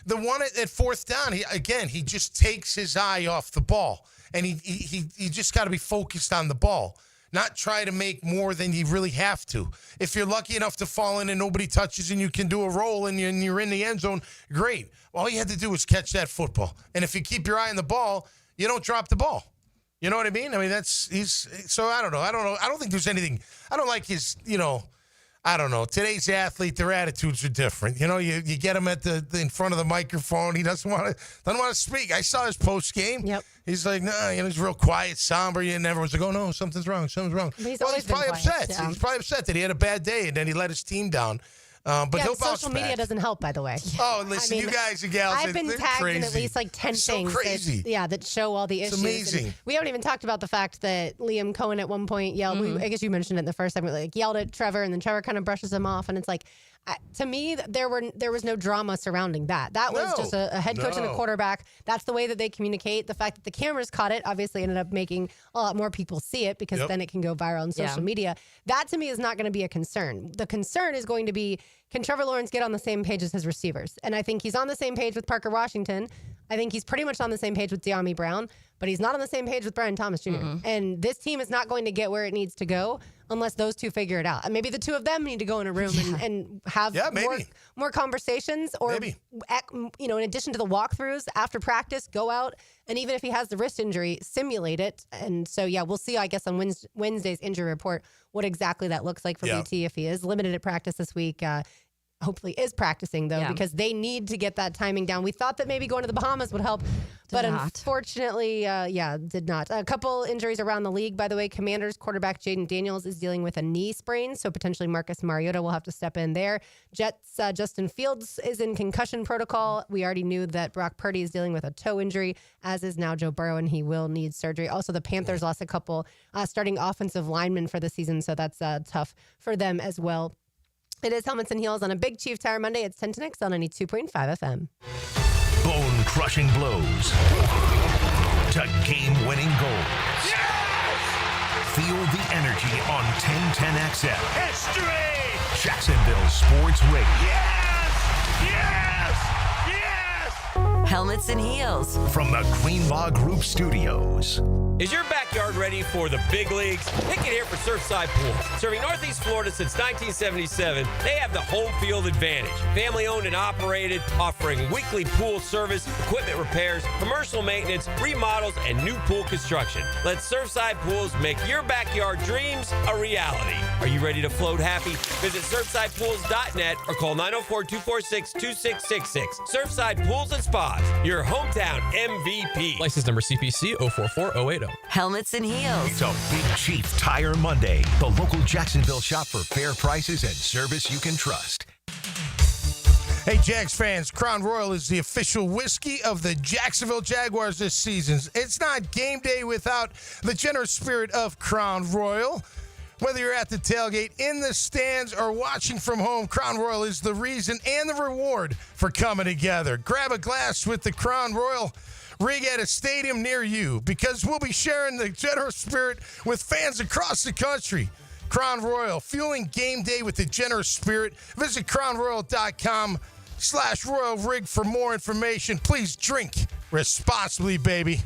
The one at fourth down, he just takes his eye off the ball. And he just got to be focused on the ball, not try to make more than you really have to. If you're lucky enough to fall in and nobody touches and you can do a roll and you're in the end zone, great. All you had to do was catch that football. And if you keep your eye on the ball, you don't drop the ball. You know what I mean? I mean, so I don't know. I don't think there's anything. I don't like his, I don't know. Today's athlete, their attitudes are different. You get him at in front of the microphone. He doesn't want to speak. I saw his post game. Yep. He's like, nah, he's real quiet, somber. And everyone's like, oh no, something's wrong. He's probably upset. Yeah. He's probably upset that he had a bad day and then he let his team down. But he'll bounce social media back. doesn't help, by the way. Oh, listen, you guys and gals, I've been tagged crazy. in at least 10 things. Crazy. That show all the issues. It's amazing. And we haven't even talked about the fact that Liam Coen at one point yelled. I guess you mentioned it in the first segment, yelled at Trevor, and then Trevor kind of brushes him off, and it's like. To me, there was no drama surrounding that. That was just a head coach and a quarterback. That's the way that they communicate. The fact that the cameras caught it obviously ended up making a lot more people see it because then it can go viral on social media. That to me is not going to be a concern. The concern is going to be, can Trevor Lawrence get on the same page as his receivers? And I think he's on the same page with Parker Washington. I think he's pretty much on the same page with De'Ami Brown, but he's not on the same page with Brian Thomas Jr. And this team is not going to get where it needs to go unless those two figure it out. And maybe the two of them need to go in a room and have more conversations or, in addition to the walkthroughs after practice, go out and even if he has the wrist injury, simulate it. And so, we'll see, I guess, on Wednesday's injury report what exactly that looks like for BT if he is limited at practice this week. Hopefully is practicing, though, because they need to get that timing down. We thought that maybe going to the Bahamas would help, but unfortunately, did not. A couple injuries around the league, by the way. Commanders quarterback Jaden Daniels is dealing with a knee sprain, so potentially Marcus Mariota will have to step in there. Jets Justin Fields is in concussion protocol. We already knew that Brock Purdy is dealing with a toe injury, as is now Joe Burrow, and he will need surgery. Also, the Panthers lost a couple starting offensive linemen for the season, so that's tough for them as well. It is Helmets and Heels on a Big Chief Tire Monday. It's 10 to Next on 92.5 FM. Bone-crushing blows to game-winning goals. Yes! Feel the energy on 1010XL. History! Jacksonville Sports Radio. Yes! Yes! Yes! Helmets and Heels. From the Greenlaw Group Studios. Is your backyard ready for the big leagues? Pick it here for Surfside Pools. Serving Northeast Florida since 1977, they have the home field advantage. Family owned and operated, offering weekly pool service, equipment repairs, commercial maintenance, remodels, and new pool construction. Let Surfside Pools make your backyard dreams a reality. Are you ready to float happy? Visit SurfsidePools.net or call 904-246-2666. Surfside Pools and Spas, your hometown MVP. License number CPC 044080. Helmets and heels. It's a Big Chief Tire Monday. The local Jacksonville shop for fair prices and service you can trust. Hey, Jags fans, Crown Royal is the official whiskey of the Jacksonville Jaguars this season. It's not game day without the generous spirit of Crown Royal. Whether you're at the tailgate, in the stands, or watching from home, Crown Royal is the reason and the reward for coming together. Grab a glass with the Crown Royal rig at a stadium near you, because we'll be sharing the generous spirit with fans across the country. Crown Royal, fueling game day with the generous spirit. Visit crownroyal.com/Royal Rig for more information. Please drink responsibly, baby.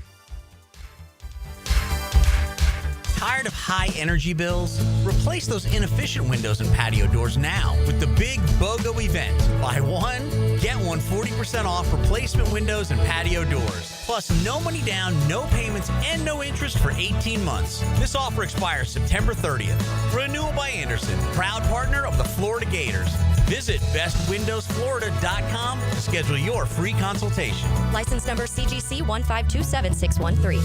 Tired of high energy bills? Replace those inefficient windows and patio doors now with the big BOGO event. Buy one, get one 40% off replacement windows and patio doors. Plus, no money down, no payments, and no interest for 18 months. This offer expires September 30th. Renewal by Anderson, proud partner of the Florida Gators. Visit bestwindowsflorida.com to schedule your free consultation. License number CGC 1527613.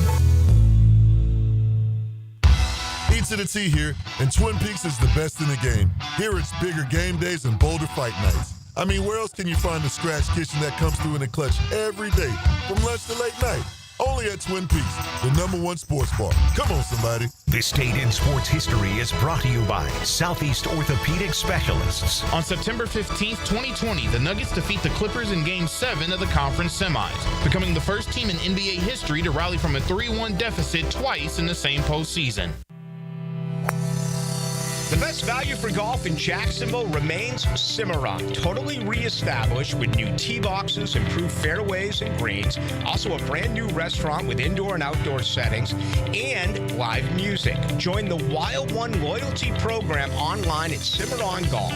E to the T here, and Twin Peaks is the best in the game. Here it's bigger game days and bolder fight nights. I mean, where else can you find the scratch kitchen that comes through in the clutch every day, from lunch to late night? Only at Twin Peaks, the #1 sports bar. Come on, somebody. This Day in Sports History is brought to you by Southeast Orthopedic Specialists. On September 15th, 2020, the Nuggets defeat the Clippers in Game 7 of the conference semis, becoming the first team in NBA history to rally from a 3-1 deficit twice in the same postseason. The best value for golf in Jacksonville remains Cimarron, totally reestablished with new tee boxes, improved fairways and greens, also a brand new restaurant with indoor and outdoor settings, and live music. Join the Wild One loyalty program online at Cimarron Golf.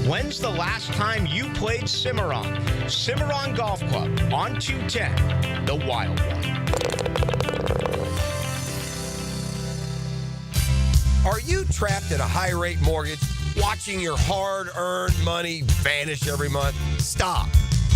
When's the last time you played Cimarron? Cimarron Golf Club on 210, the Wild One. Are you trapped in a high-rate mortgage, watching your hard-earned money vanish every month? Stop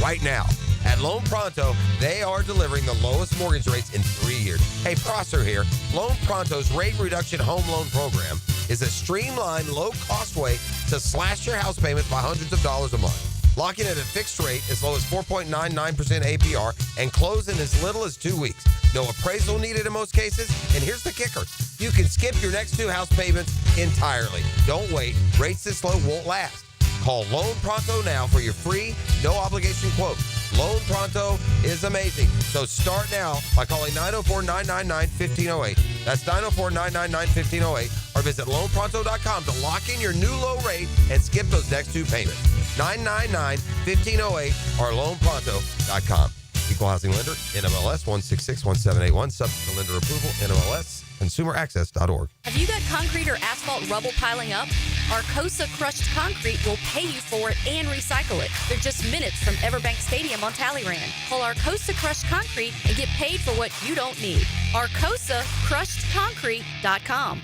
right now. At Loan Pronto, they are delivering the lowest mortgage rates in 3 years. Hey, Prosser here. Loan Pronto's rate reduction home loan program is a streamlined, low-cost way to slash your house payments by hundreds of dollars a month. Lock in at a fixed rate as low as 4.99% APR and close in as little as 2 weeks. No appraisal needed in most cases. And here's the kicker. You can skip your next 2 house payments entirely. Don't wait. Rates this low won't last. Call Loan Pronto now for your free, no-obligation quote. Loan Pronto is amazing. So start now by calling 904-999-1508. That's 904-999-1508. Or visit loanpronto.com to lock in your new low rate and skip those next 2 payments. 999-1508 or loanpronto.com. Equal housing lender, NMLS 1661781, subject to lender approval, NMLS, consumeraccess.org. Have you got concrete or asphalt rubble piling up? Arcosa Crushed Concrete will pay you for it and recycle it. They're just minutes from Everbank Stadium on Talleyrand. Call Arcosa Crushed Concrete and get paid for what you don't need. ArcosaCrushedConcrete.com.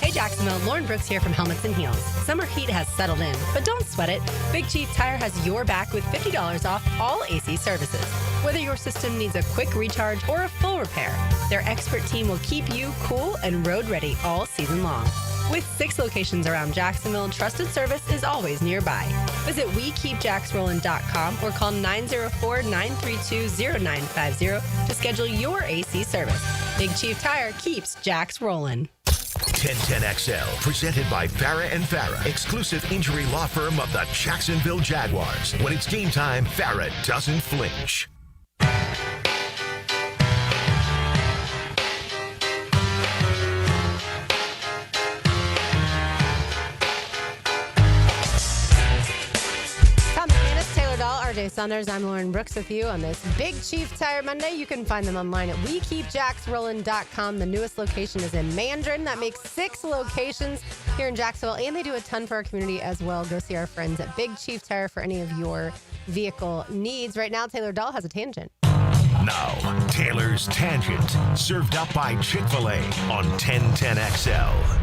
Hey Jacksonville, Lauren Brooks here from Helmets and Heels. Summer heat has settled in, but don't sweat it. Big Chief Tire has your back with $50 off all AC services. Whether your system needs a quick recharge or a full repair, their expert team will keep you cool and road ready all season long. With 6 locations around Jacksonville, trusted service is always nearby. Visit WeKeepJacksRollin.com or call 904-932-0950 to schedule your AC service. Big Chief Tire keeps Jacks rollin'. 1010XL, presented by Farah & Farah, exclusive injury law firm of the Jacksonville Jaguars. When it's game time, Farah doesn't flinch. Jay Saunders. I'm Lauren Brooks with you on this Big Chief Tire Monday. You can find them online at WeKeepJacksRollin.com. The newest location is in Mandarin. That makes 6 locations here in Jacksonville, and they do a ton for our community as well. Go see our friends at Big Chief Tire for any of your vehicle needs. Right now, Taylor Dahl has a tangent. Now, Taylor's Tangent, served up by Chick-fil-A on 1010XL.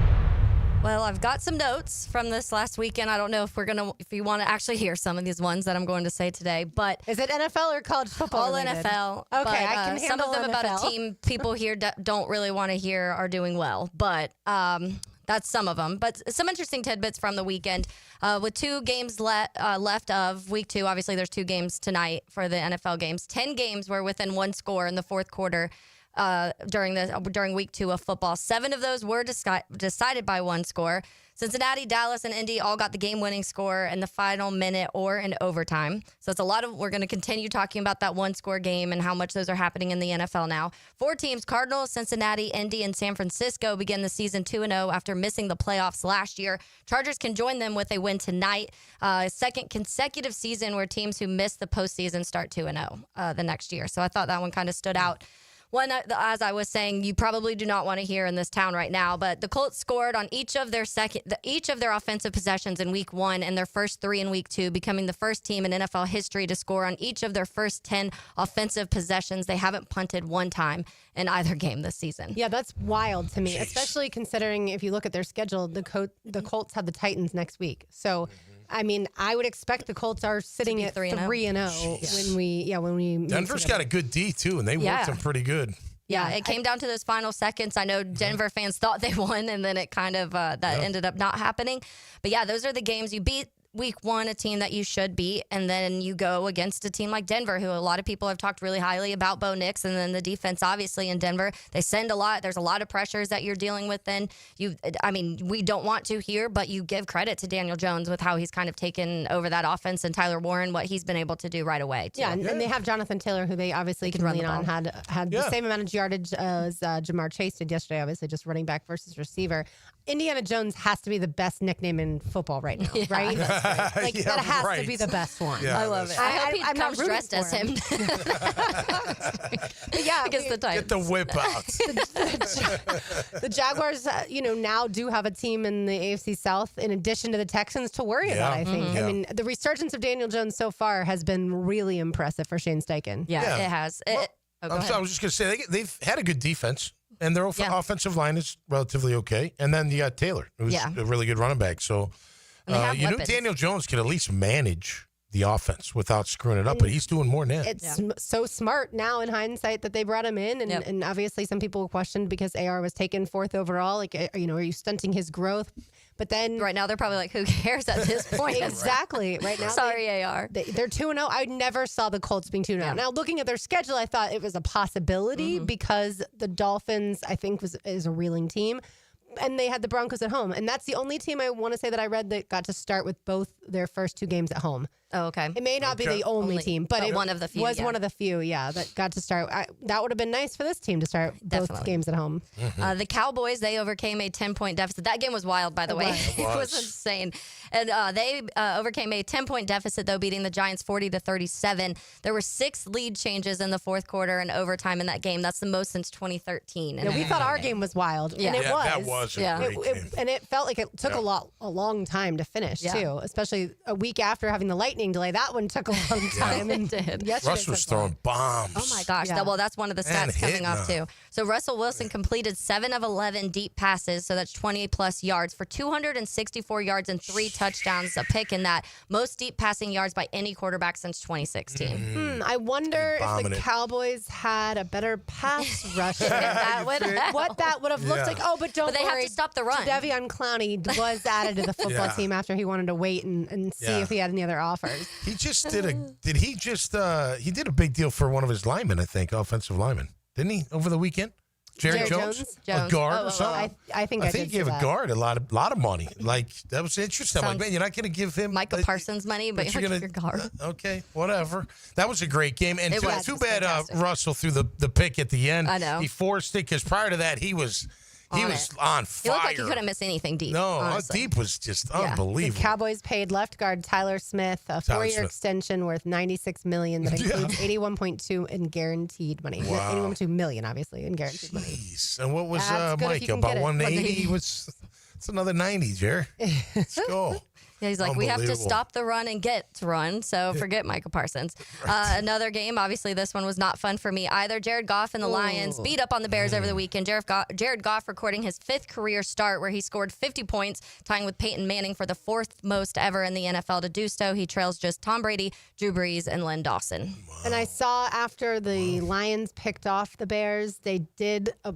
Well, I've got some notes from this last weekend. I don't know if you want to actually hear some of these ones that I'm going to say today, but is it NFL or college football? All related? NFL. Okay, but, I can handle some of them NFL. about a team people here don't really want to hear are doing well, but that's some of them. But some interesting tidbits from the weekend. With 2 games left of week 2, obviously there's 2 games tonight for the NFL games. 10 games were within 1 score in the fourth quarter. During week 2 of football. 7 of those were decided by 1 score. Cincinnati, Dallas, and Indy all got the game-winning score in the final minute or in overtime. So it's a lot of, we're going to continue talking about that 1-score game and how much those are happening in the NFL now. 4 teams, Cardinals, Cincinnati, Indy, and San Francisco begin the season 2-0 after missing the playoffs last year. Chargers can join them with a win tonight. Second consecutive season where teams who missed the postseason start 2-0 the next year. So I thought that one kind of stood out. One, as I was saying, you probably do not want to hear in this town right now, but the Colts scored on each of their offensive possessions in week 1 and their first 3 in week 2, becoming the first team in NFL history to score on each of their first 10 offensive possessions. They haven't punted 1 time in either game this season. Yeah, that's wild to me, especially considering if you look at their schedule, the Colts have the Titans next week. So, I mean, I would expect the Colts are sitting at 3-0 when we. Denver's got a good D too, and they worked them pretty good. Yeah, it came down to those final seconds. I know Denver fans thought they won, and then it kind of ended up not happening. But yeah, those are the games you beat. Week 1, a team that you should beat, and then you go against a team like Denver, who a lot of people have talked really highly about. Bo Nix, and then the defense, obviously, in Denver. They send a lot. There's a lot of pressures that you're dealing with. Then we don't want to here, but you give credit to Daniel Jones with how he's kind of taken over that offense, and Tyler Warren, what he's been able to do right away. Too. Yeah, and they have Jonathan Taylor, who they obviously can lean on. Had the same amount of yardage as Jamar Chase did yesterday, obviously, just running back versus receiver. Indiana Jones has to be the best nickname in football right now, right? That has to be the best one. Yeah, I love it. I hope he comes dressed as him. But yeah, against the Titans. Get the whip out. The Jaguars, now do have a team in the AFC South in addition to the Texans to worry about, I think. I mean, the resurgence of Daniel Jones so far has been really impressive for Shane Steichen. Yeah. It has. I was just going to say, they've had a good defense, and their offensive line is relatively okay. And then you got Taylor, who's a really good running back. So you knew Daniel Jones could at least manage the offense without screwing it up, but he's doing more than that. It's so smart now in hindsight that they brought him in, and obviously some people questioned because AR was taken 4th overall. Like, are you stunting his growth? But then right now they're probably like, who cares at this point? Exactly. Right now, sorry, AR. They're 2-0. I never saw the Colts being 2-0. Yeah. Now, looking at their schedule, I thought it was a possibility because the Dolphins, I think, is a reeling team. And they had the Broncos at home. And that's the only team I want to say that I read that got to start with both their first 2 games at home. Oh, okay. It may not be the only team, but it one of the few, was one of the few, that got to start. That would have been nice for this team to start both games at home. The Cowboys, they overcame a 10-point deficit. That game was wild, by the way. It was insane. And they overcame a 10-point deficit, though, beating the Giants 40-37. There were 6 lead changes in the fourth quarter and overtime in that game. That's the most since 2013. Yeah, we thought our game was wild, and it was. That was a great game. And it felt like it took a long time to finish, too, especially a week after having the Lightning delay. That one took a long time. It did. Russ was throwing bombs. Oh, my gosh. Well, that's one of the stats coming up, too. So Russell Wilson completed 7 of 11 deep passes, so that's 20-plus yards for 264 yards and 3 touchdowns, a pick in that. Most deep passing yards by any quarterback since 2016. I wonder if the Cowboys had a better pass rush. What that would have looked like. Oh, but don't worry. They have to stop the run. Jadeveon Clowney was added to the football team after he wanted to wait and see if he had any other offers. He just did he did a big deal for one of his linemen, I think, offensive lineman. Didn't he, over the weekend? Jerry Jones? A guard or something? I think he gave a guard a lot of money. Like, that was interesting. I'm like, man, you're not going to give him Micah Parsons money, but you're going to give your guard. Okay, whatever. That was a great game. And too bad Russell threw the pick at the end. I know. He forced it because prior to that, he was He was on fire. He looked like he couldn't miss anything deep. No, honestly. deep was just The unbelievable. Cowboys paid left guard Tyler Smith a Tyler 4-year Smith. extension worth $96 million that includes $81.2 in guaranteed money. Wow. $81.2 million, obviously, in guaranteed money. Jeez. And what was That's good if Mike? you can About get it. 180? It's another 90, Jer. Let's go. Yeah, he's like, we have to Unbelievable. stop the run and get to run, so forget Micah Parsons. Another game, obviously this one was not fun for me either. Jared Goff and the Lions beat up on the Bears over the weekend. Jared Goff recording his 5th career start where he scored 50 points, tying with Peyton Manning for the 4th most ever in the NFL to do so. He trails just Tom Brady, Drew Brees, and Len Dawson. And I saw after the Lions picked off the Bears, they did a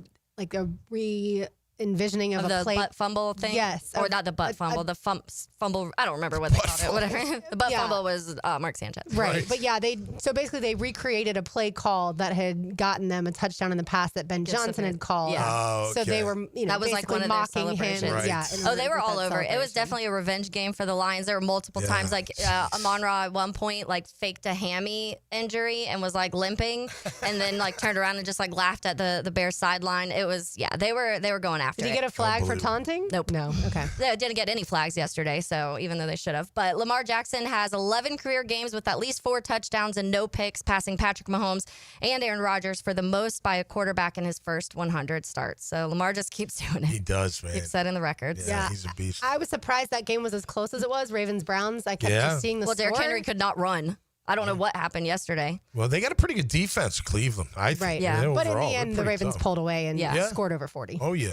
re-envisioning of a the play. butt fumble thing? Yes. Or not the butt fumble, the fumble. I don't remember what they called it. Whatever. The butt fumble was Mark Sanchez. Right. But yeah, so basically they recreated a play call that had gotten them a touchdown in the past that Ben Johnson had called. Yeah. Oh, So they were, that was like one of their mocking him. celebrations. Right. Yeah. Oh, they were all over. It was definitely a revenge game for the Lions. There were multiple times, like Amon-Ra at one point, like faked a hammy injury and was like limping, and then like turned around and just like laughed at the Bears sideline. It was they were going after. Did he get a flag for taunting? Nope. No. Okay. They didn't get any flags yesterday, so even though they should have. But Lamar Jackson has 11 career games with at least 4 touchdowns and no picks, passing Patrick Mahomes and Aaron Rodgers for the most by a quarterback in his first 100 starts. So Lamar just keeps doing it. He does, man. Keeps setting the records. Yeah, he's a beast. I was surprised that game was as close as it was. Ravens-Browns. I kept just seeing the Well, Derrick score. Henry could not run. I don't know what happened yesterday. Well, they got a pretty good defense, Cleveland. I think. Right. Yeah. But in overall, the they're end, the pretty Ravens tough. pulled away and Yeah. scored over 40. Oh, yeah.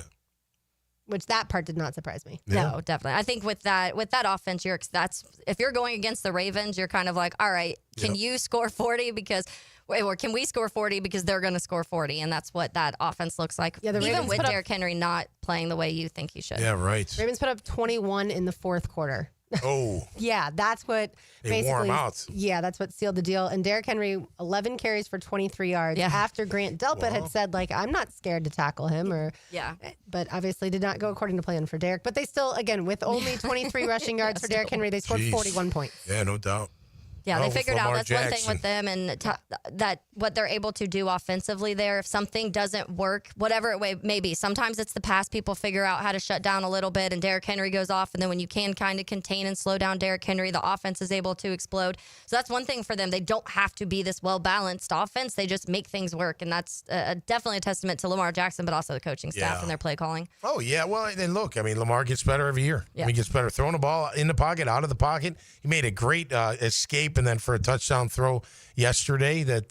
Which that part did not surprise me. No, definitely. I think with that offense, if you're going against the Ravens, you're kind of like, all right, can you score 40 or can we score 40 because they're going to score 40, and that's what that offense looks like. Yeah, the even Ravens with put up- Derrick Henry not playing the way you think he should. Yeah, right. Ravens put up 21 in the fourth quarter. Oh. Yeah, that's what They basically. wore 'em out. Yeah, that's what sealed the deal. And Derrick Henry, 11 carries for 23 yards. Yeah. After Grant Delpit had said, like, I'm not scared to tackle him, but obviously did not go according to plan for Derrick. But they still, again, with only 23 rushing yards for Derrick Henry, they scored Jeez. 41 points. Yeah, no doubt. Yeah, Oh, they with figured out Lamar that's one thing Jackson. with them, and that what they're able to do offensively there. If something doesn't work, whatever it may be, sometimes it's the pass. People figure out how to shut down a little bit, and Derrick Henry goes off. And then when you can kind of contain and slow down Derrick Henry, the offense is able to explode. So that's one thing for them. They don't have to be this well-balanced offense. They just make things work, and that's definitely a testament to Lamar Jackson, but also the coaching staff Yeah. and their play calling. Oh, yeah. Well, and look, I mean, Lamar gets better every year. Yeah. He gets better throwing the ball in the pocket, out of the pocket. He made a great escape and then for a touchdown throw yesterday that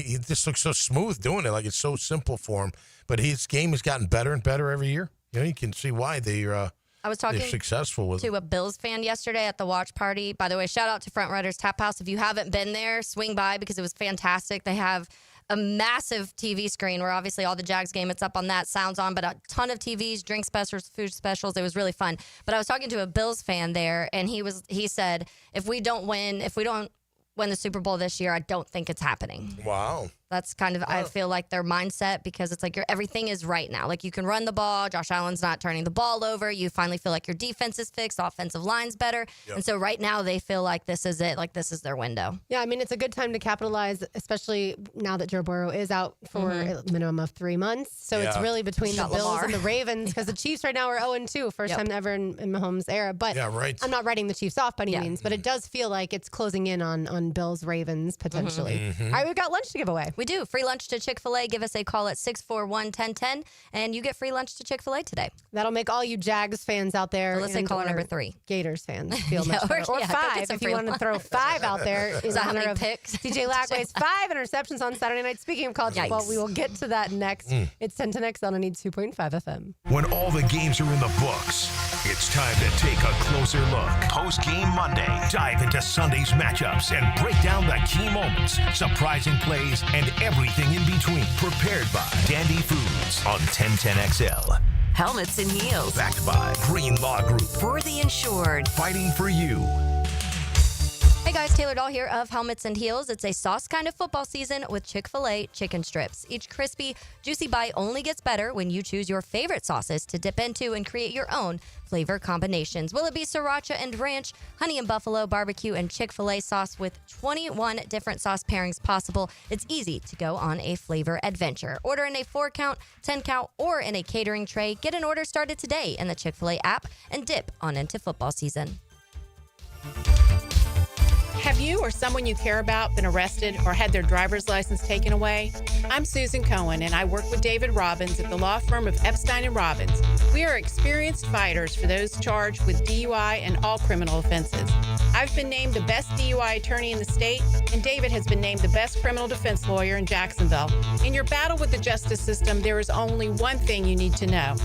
he just looks so smooth doing it. Like it's so simple for him. But his game has gotten better and better every year. You know, you can see why they're talking successful with to a Bills fan yesterday at the watch party. By the way, shout out to Front Riders Tap House. If you haven't been there, swing by because it was fantastic. They have a massive TV screen where obviously all the Jags game, it's up on that, sounds on, but a ton of TVs, drink specials, food specials. It was really fun. But I was talking to a Bills fan there, and he said, if we don't win the Super Bowl this year, I don't think it's happening. Wow. That's kind of, I feel like, their mindset because it's like everything is right now. Like you can run the ball. Josh Allen's not turning the ball over. You finally feel like your defense is fixed. Offensive line's better. Yep. And so right now they feel like this is it. Like this is their window. Yeah, I mean, it's a good time to capitalize, especially now that Joe Burrow is out for a minimum of 3 months. So it's really between the Got Bills Lamar. and the Ravens because the Chiefs right now are 0-2, first time ever in Mahomes' era. But Yeah, right. I'm not writing the Chiefs off by any means, but it does feel like it's closing in on Bills-Ravens potentially. All right, we've got lunch to give away. We do. Free lunch to Chick-fil-A. Give us a call at 641-1010, and you get free lunch to Chick-fil-A today. That'll make all you Jags fans out there. Let's say caller number 3. Gators fans feel Yeah, much better. Or go 5 get some if you free want to lunch. throw 5 out there. Is that how many honor of picks? DJ Lagway's 5 interceptions on Saturday night. Speaking of college football, we will get to that next. It's 10 to next on Need 2.5 FM. When all the games are in the books, it's time to take a closer look. Post-game Monday, dive into Sunday's matchups and break down the key moments, surprising plays, and everything in between. Prepared by Dandy Foods on 1010XL. Helmets and heels. Backed by Green Law Group. For the insured. Fighting for you. Hey, Hey guys, Taylor Dahl here of Helmets and Heels. It's a sauce kind of football season with Chick-fil-A chicken strips. Each crispy, juicy bite only gets better when you choose your favorite sauces to dip into and create your own flavor combinations. Will it be sriracha and ranch, honey and buffalo, barbecue, and Chick-fil-A sauce with 21 different sauce pairings possible? It's easy to go on a flavor adventure. Order in a 4-count, 10-count, or in a catering tray. Get an order started today in the Chick-fil-A app and dip on into football season. Have you or someone you care about been arrested or had their driver's license taken away? I'm Susan Coen, and I work with David Robbins at the law firm of Epstein & Robbins. We are experienced fighters for those charged with DUI and all criminal offenses. I've been named the best DUI attorney in the state, and David has been named the best criminal defense lawyer in Jacksonville. In your battle with the justice system, there is only one thing you need to know.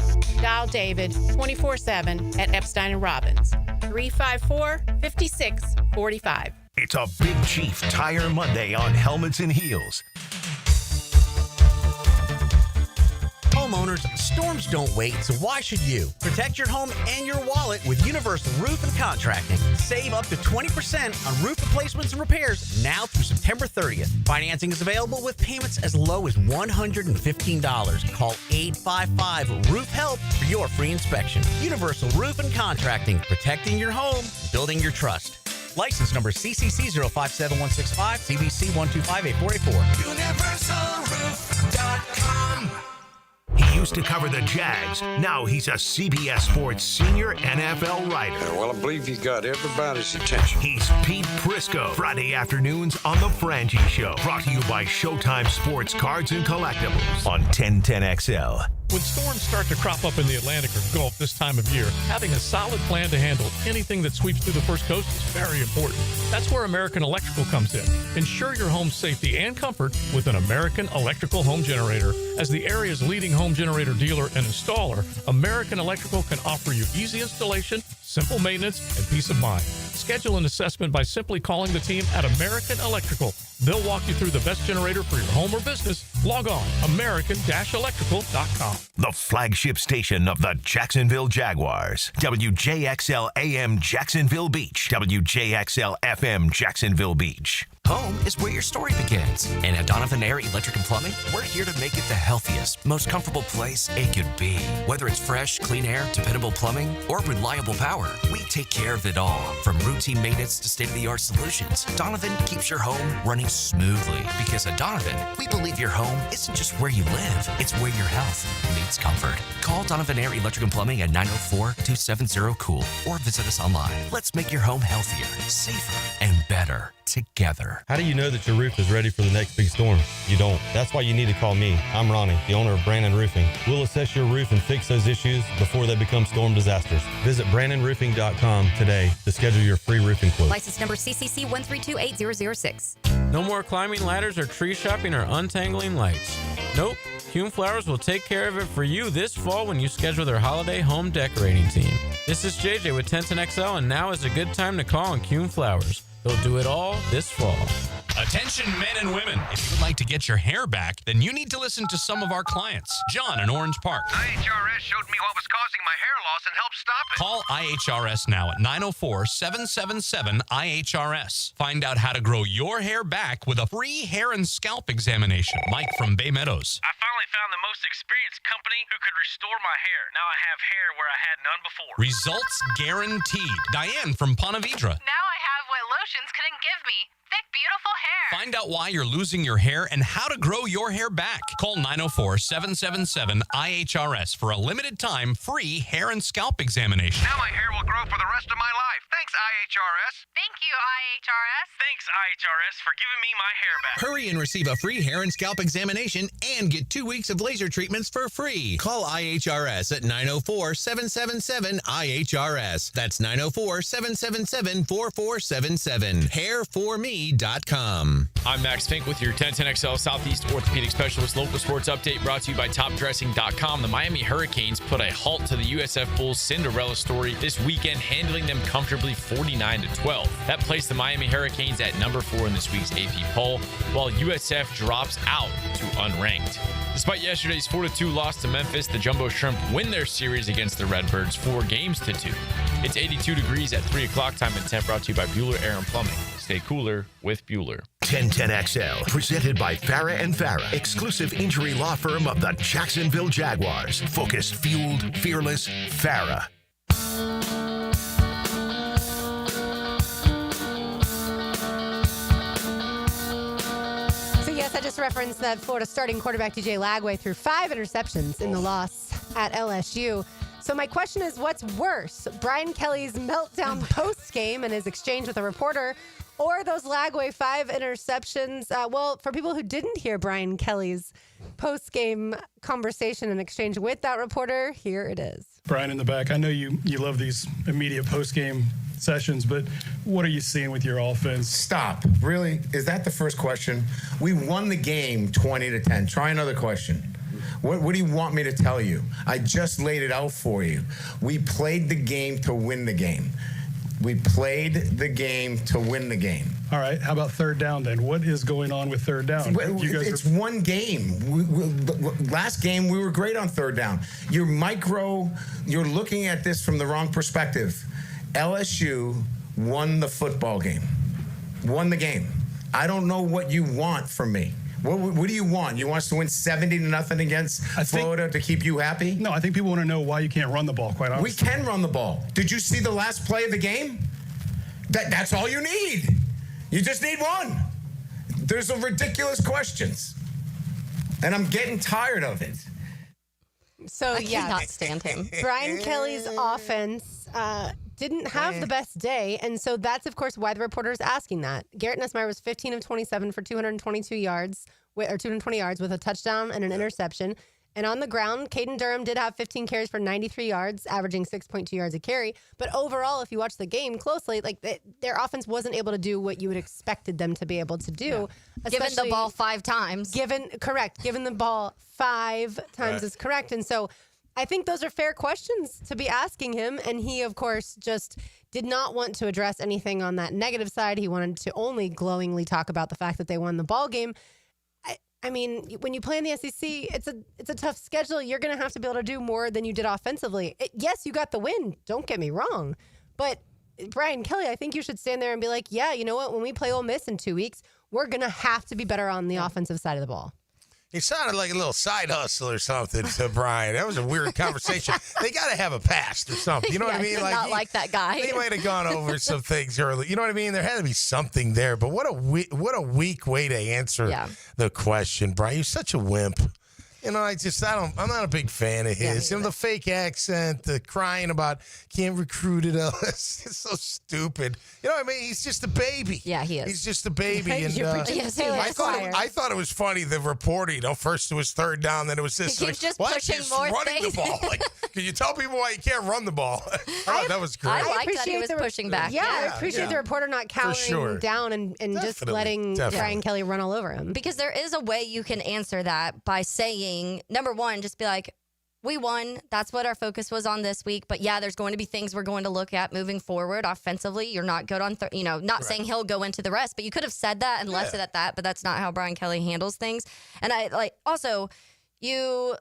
Dial David 24/7 at Epstein & Robbins, 354-5645. It's a Big Chief Tire Monday on Helmets and Heels. Homeowners, storms don't wait, so why should you? Protect your home and your wallet with Universal Roof and Contracting. Save up to 20% on roof replacements and repairs now through September 30th. Financing is available with payments as low as $115. Call 855-ROOF-HELP for your free inspection. Universal Roof and Contracting, protecting your home, building your trust. License number CCC 057165, CBC 1258484. UniversalRoof.com. He used to cover the Jags. Now he's a CBS Sports senior NFL writer. Well, I believe he's got everybody's attention. He's Pete Prisco. Friday afternoons on The Frangie Show. Brought to you by Showtime Sports Cards and Collectibles on 1010XL. When storms start to crop up in the Atlantic or Gulf this time of year, having a solid plan to handle anything that sweeps through the First Coast is very important. That's where American Electrical comes in. Ensure your home's safety and comfort with an American Electrical home generator. As the area's leading home generator dealer and installer, American Electrical can offer you easy installation, simple maintenance, and peace of mind. Schedule an assessment by simply calling the team at American Electrical. They'll walk you through the best generator for your home or business. Log on, american-electrical.com. The flagship station of the Jacksonville Jaguars. WJXL AM Jacksonville Beach. WJXL FM Jacksonville Beach. Home is where your story begins. And at Donovan Air Electric and Plumbing, we're here to make it the healthiest, most comfortable place it could be. Whether it's fresh, clean air, dependable plumbing, or reliable power, we take care of it all. From routine maintenance to state-of-the-art solutions, Donovan keeps your home running smoothly. Because at Donovan, we believe your home isn't just where you live, it's where your health meets comfort. Call Donovan Air Electric and Plumbing at 904-270-COOL or visit us online. Let's make your home healthier, safer, and better together. How do you know that your roof is ready for the next big storm? You don't. That's why you need to call me. I'm Ronnie, the owner of Brandon Roofing. We'll assess your roof and fix those issues before they become storm disasters. Visit BrandonRoofing.com today to schedule your free roofing quote. License number CCC 1328006. No more climbing ladders or tree shopping or untangling lights. Nope. Coen Flowers will take care of it for you this fall when you schedule their holiday home decorating team. This is JJ with 1010XL, and now is a good time to call on Coen Flowers. They'll do it all this fall. Attention men and women. If you would like to get your hair back, then you need to listen to some of our clients. John in Orange Park. IHRS showed me what was causing my hair loss and helped stop it. Call IHRS now at 904-777-IHRS. Find out how to grow your hair back with a free hair and scalp examination. Mike from Bay Meadows. I finally found the most experienced company who could restore my hair. Now I have hair where I had none before. Results guaranteed. Diane from Ponte Vedra. Now I have what lotions couldn't give me. Thick, beautiful hair. Find out why you're losing your hair and how to grow your hair back. Call 904-777-IHRS for a limited time free hair and scalp examination. Now my hair will grow for the rest of my life. Thanks, IHRS. Thank you, IHRS. Thanks, IHRS, for giving me my hair back. Hurry and receive a free hair and scalp examination and get 2 weeks of laser treatments for free. Call IHRS at 904-777-IHRS. That's 904-777-4477. HairForMe.com. I'm Max Fink with your 1010XL Southeast Orthopedic Specialist local sports update brought to you by TopDressing.com. The Miami Hurricanes put a halt to the USF Bulls' Cinderella story this weekend, handling them comfortably 49-12. That placed the Miami Hurricanes at number 4 in this week's AP poll, while USF drops out to unranked. Despite yesterday's 4-2 loss to Memphis, the Jumbo Shrimp win their series against the Redbirds 4-2. It's 82 degrees at 3 o'clock time and temp, brought to you by Bueller Air and Plumbing. Stay cooler with Bueller. 1010XL, presented by Farah and Farah, exclusive injury law firm of the Jacksonville Jaguars. Focused, fueled, fearless, Farah. So yes, I just referenced that Florida starting quarterback DJ Lagway threw 5 interceptions in the loss at LSU. So my question is, what's worse, Brian Kelly's meltdown post-game and his exchange with a reporter, or those Lagway 5 interceptions? Well, for people who didn't hear Brian Kelly's post-game conversation and exchange with that reporter, here it is. Brian in the back, I know you love these immediate post-game sessions, but what are you seeing with your offense? Stop. Really? Is that the first question? We won the game 20-10. Try another question. What do you want me to tell you? I just laid it out for you. We played the game to win the game. We played the game to win the game. All right. How about third down then? What is going on with third down? It's one game. Last game, we were great on third down. You're looking at this from the wrong perspective. LSU won the football game. Won the game. I don't know what you want from me. What do you want? You want us to win 70-0 against Florida to keep you happy? No, I think people want to know why you can't run the ball, quite honestly. We can run the ball. Did you see the last play of the game? That's all you need. You just need one. There's some ridiculous questions. And I'm getting tired of it. So, I cannot stand him. Brian Kelly's offense didn't have the best day, and so that's, of course, why the reporter is asking that. Garrett Nussmeier was 15 of 27 for 220 yards with a touchdown and an interception. And on the ground, Caden Durham did have 15 carries for 93 yards, averaging 6.2 yards a carry. But overall, if you watch the game closely, their offense wasn't able to do what you would expected them to be able to do. Yeah. Given the ball 5 times. Given the ball 5 times is correct. And so I think those are fair questions to be asking him. And he, of course, just did not want to address anything on that negative side. He wanted to only glowingly talk about the fact that they won the ball game. I mean, when you play in the SEC, it's a tough schedule. You're going to have to be able to do more than you did offensively. Yes, you got the win. Don't get me wrong. But Brian Kelly, I think you should stand there and be like, yeah, you know what? When we play Ole Miss in 2 weeks, we're going to have to be better on the offensive side of the ball. He sounded like a little side hustle or something to Brian. That was a weird conversation. They got to have a past or something. You know what I mean? Not like that guy. They might have gone over some things early. You know what I mean? There had to be something there. But what a weak way to answer the question, Brian. You're such a wimp. You know, I'm not a big fan of his. The fake accent, the crying about can't recruit it. It's so stupid. You know what I mean? He's just a baby. Yeah, he is. He's just a baby. And I thought it was funny, the reporting. First it was third down, then it was this. He keeps just pushing more running things. the ball. Can you tell people why you can't run the ball? That was great. I like that he was pushing back. Yeah, I appreciate the reporter not cowering down and just letting Brian Kelly run all over him. Because there is a way you can answer that by saying, number one, just be like, we won. That's what our focus was on this week. But yeah, there's going to be things we're going to look at moving forward offensively. You're not good on, not saying he'll go into the rest, but you could have said that and left it at that. But that's not how Brian Kelly handles things. And also, you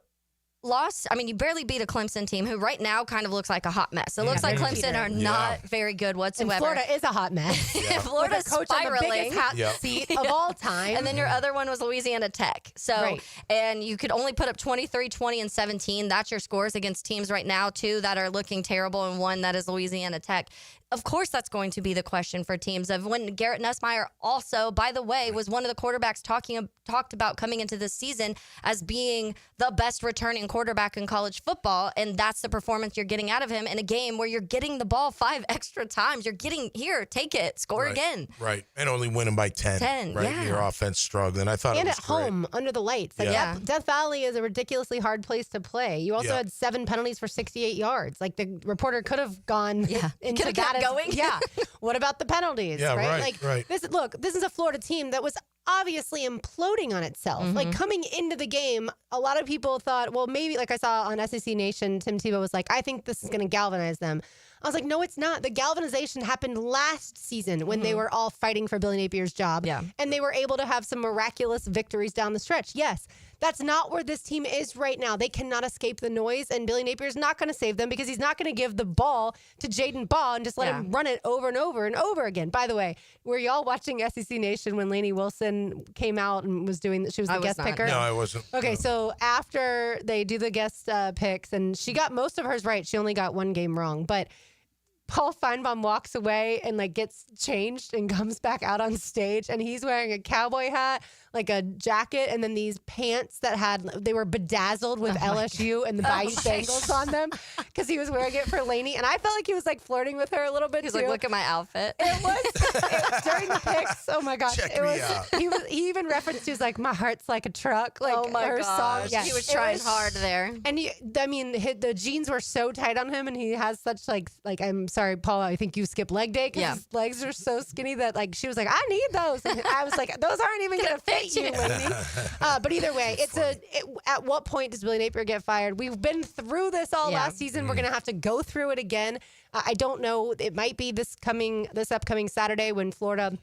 lost. I mean, you barely beat a Clemson team who right now kind of looks like a hot mess. It looks like Clemson are not very good whatsoever. And Florida is a hot mess. Florida's coach spiraling. on the biggest hot seat of all time. And then your other one was Louisiana Tech. So, and you could only put up 23, 20, and 17. That's your scores against teams right now, 2 that are looking terrible and 1 that is Louisiana Tech. Of course, that's going to be the question for teams of when Garrett Nussmeier also, by the way, was one of the quarterbacks talked about coming into this season as being the best returning quarterback in college football. And that's the performance you're getting out of him in a game where you're getting the ball 5 extra times. You're getting, here, take it, score again. Right. And only winning by 10. Right. Your offense struggling. I thought and it was at home, under the lights. Death Valley is a ridiculously hard place to play. You also had 7 penalties for 68 yards. Like, the reporter could have gone into that. Going. Yeah. What about the penalties? Yeah, right. This is a Florida team that was obviously imploding on itself. Mm-hmm. Like, coming into the game, a lot of people thought, well, maybe, like I saw on SEC Nation, Tim Tebow was like, I think this is going to galvanize them. I was like, no, it's not. The galvanization happened last season when they were all fighting for Billy Napier's job. Yeah. And they were able to have some miraculous victories down the stretch. Yes, That's not where this team is right now. They cannot escape the noise, and Billy Napier's not going to save them because he's not going to give the ball to Jaden Baugh and just let him run it over and over and over again. By the way, were y'all watching SEC Nation when Lainey Wilson came out and was doing? She was the guest picker. No, I wasn't. Okay, so after they do the guest picks, and she got most of hers right. She only got one game wrong, but Paul Feinbaum walks away and like gets changed and comes back out on stage, and he's wearing a cowboy hat, like a jacket, and then these pants they were bedazzled with LSU and the Bayou Bengals on them because he was wearing it for Lainey, and I felt like he was like flirting with her a little bit. He's too. like, look at my outfit. It was during the picks. Oh my gosh, Check it me was. out. He even referenced, he was like, my heart's like a truck. Like Oh my her gosh. song. Yeah, He was it trying hard there. And the jeans were so tight on him, and he has such like I'm sorry, Paul, I think you skipped leg day because his legs are so skinny that like she was like, I need those. And I was like, those aren't even gonna fit you, Lainey. But either way, at what point does Billy Napier get fired? We've been through this all last season. We're gonna have to go through it again. I don't know. It might be this upcoming Saturday when Florida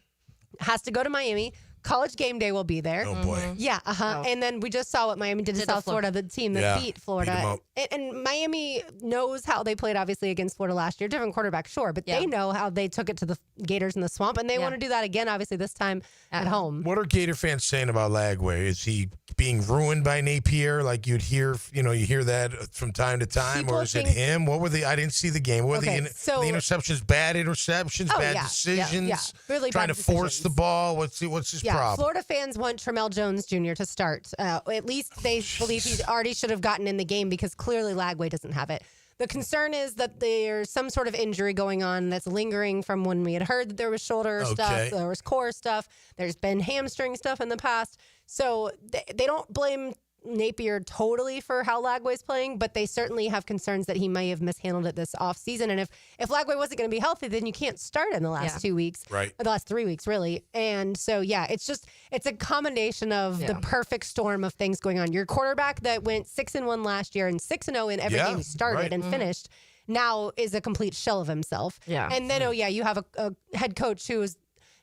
has to go to Miami. College game day will be there. Oh, boy. Yeah, And then we just saw what Miami did to South Florida, the team that beat Florida. Beat 'em up. And Miami knows how they played, obviously, against Florida last year. Different quarterback, sure, but they know how they took it to the Gators in the swamp, and they want to do that again, obviously, this time at home. What are Gator fans saying about Lagway? Is he being ruined by Napier? Like you hear that from time to time, or is it him? What were I didn't see the game. What were the interceptions? Bad interceptions, bad decisions. Yeah. Really trying bad to force the ball. What's his problem? Florida fans want Tramel Jones Jr. to start. At least they believe he already should have gotten in the game because clearly Lagway doesn't have it. The concern is that there's some sort of injury going on that's lingering from when we had heard that there was shoulder stuff, there was core stuff, there's been hamstring stuff in the past. So they don't blame Napier totally for how Lagway's playing, but they certainly have concerns that he may have mishandled it this offseason. And if Lagway wasn't going to be healthy, then you can't start in the last 2 weeks. Right. Or the last 3 weeks, really. And so, it's a combination of the perfect storm of things going on. Your quarterback that went 6-1 last year and 6-0 in every game he started and finished now is a complete shell of himself. Yeah. And then, you have a head coach who is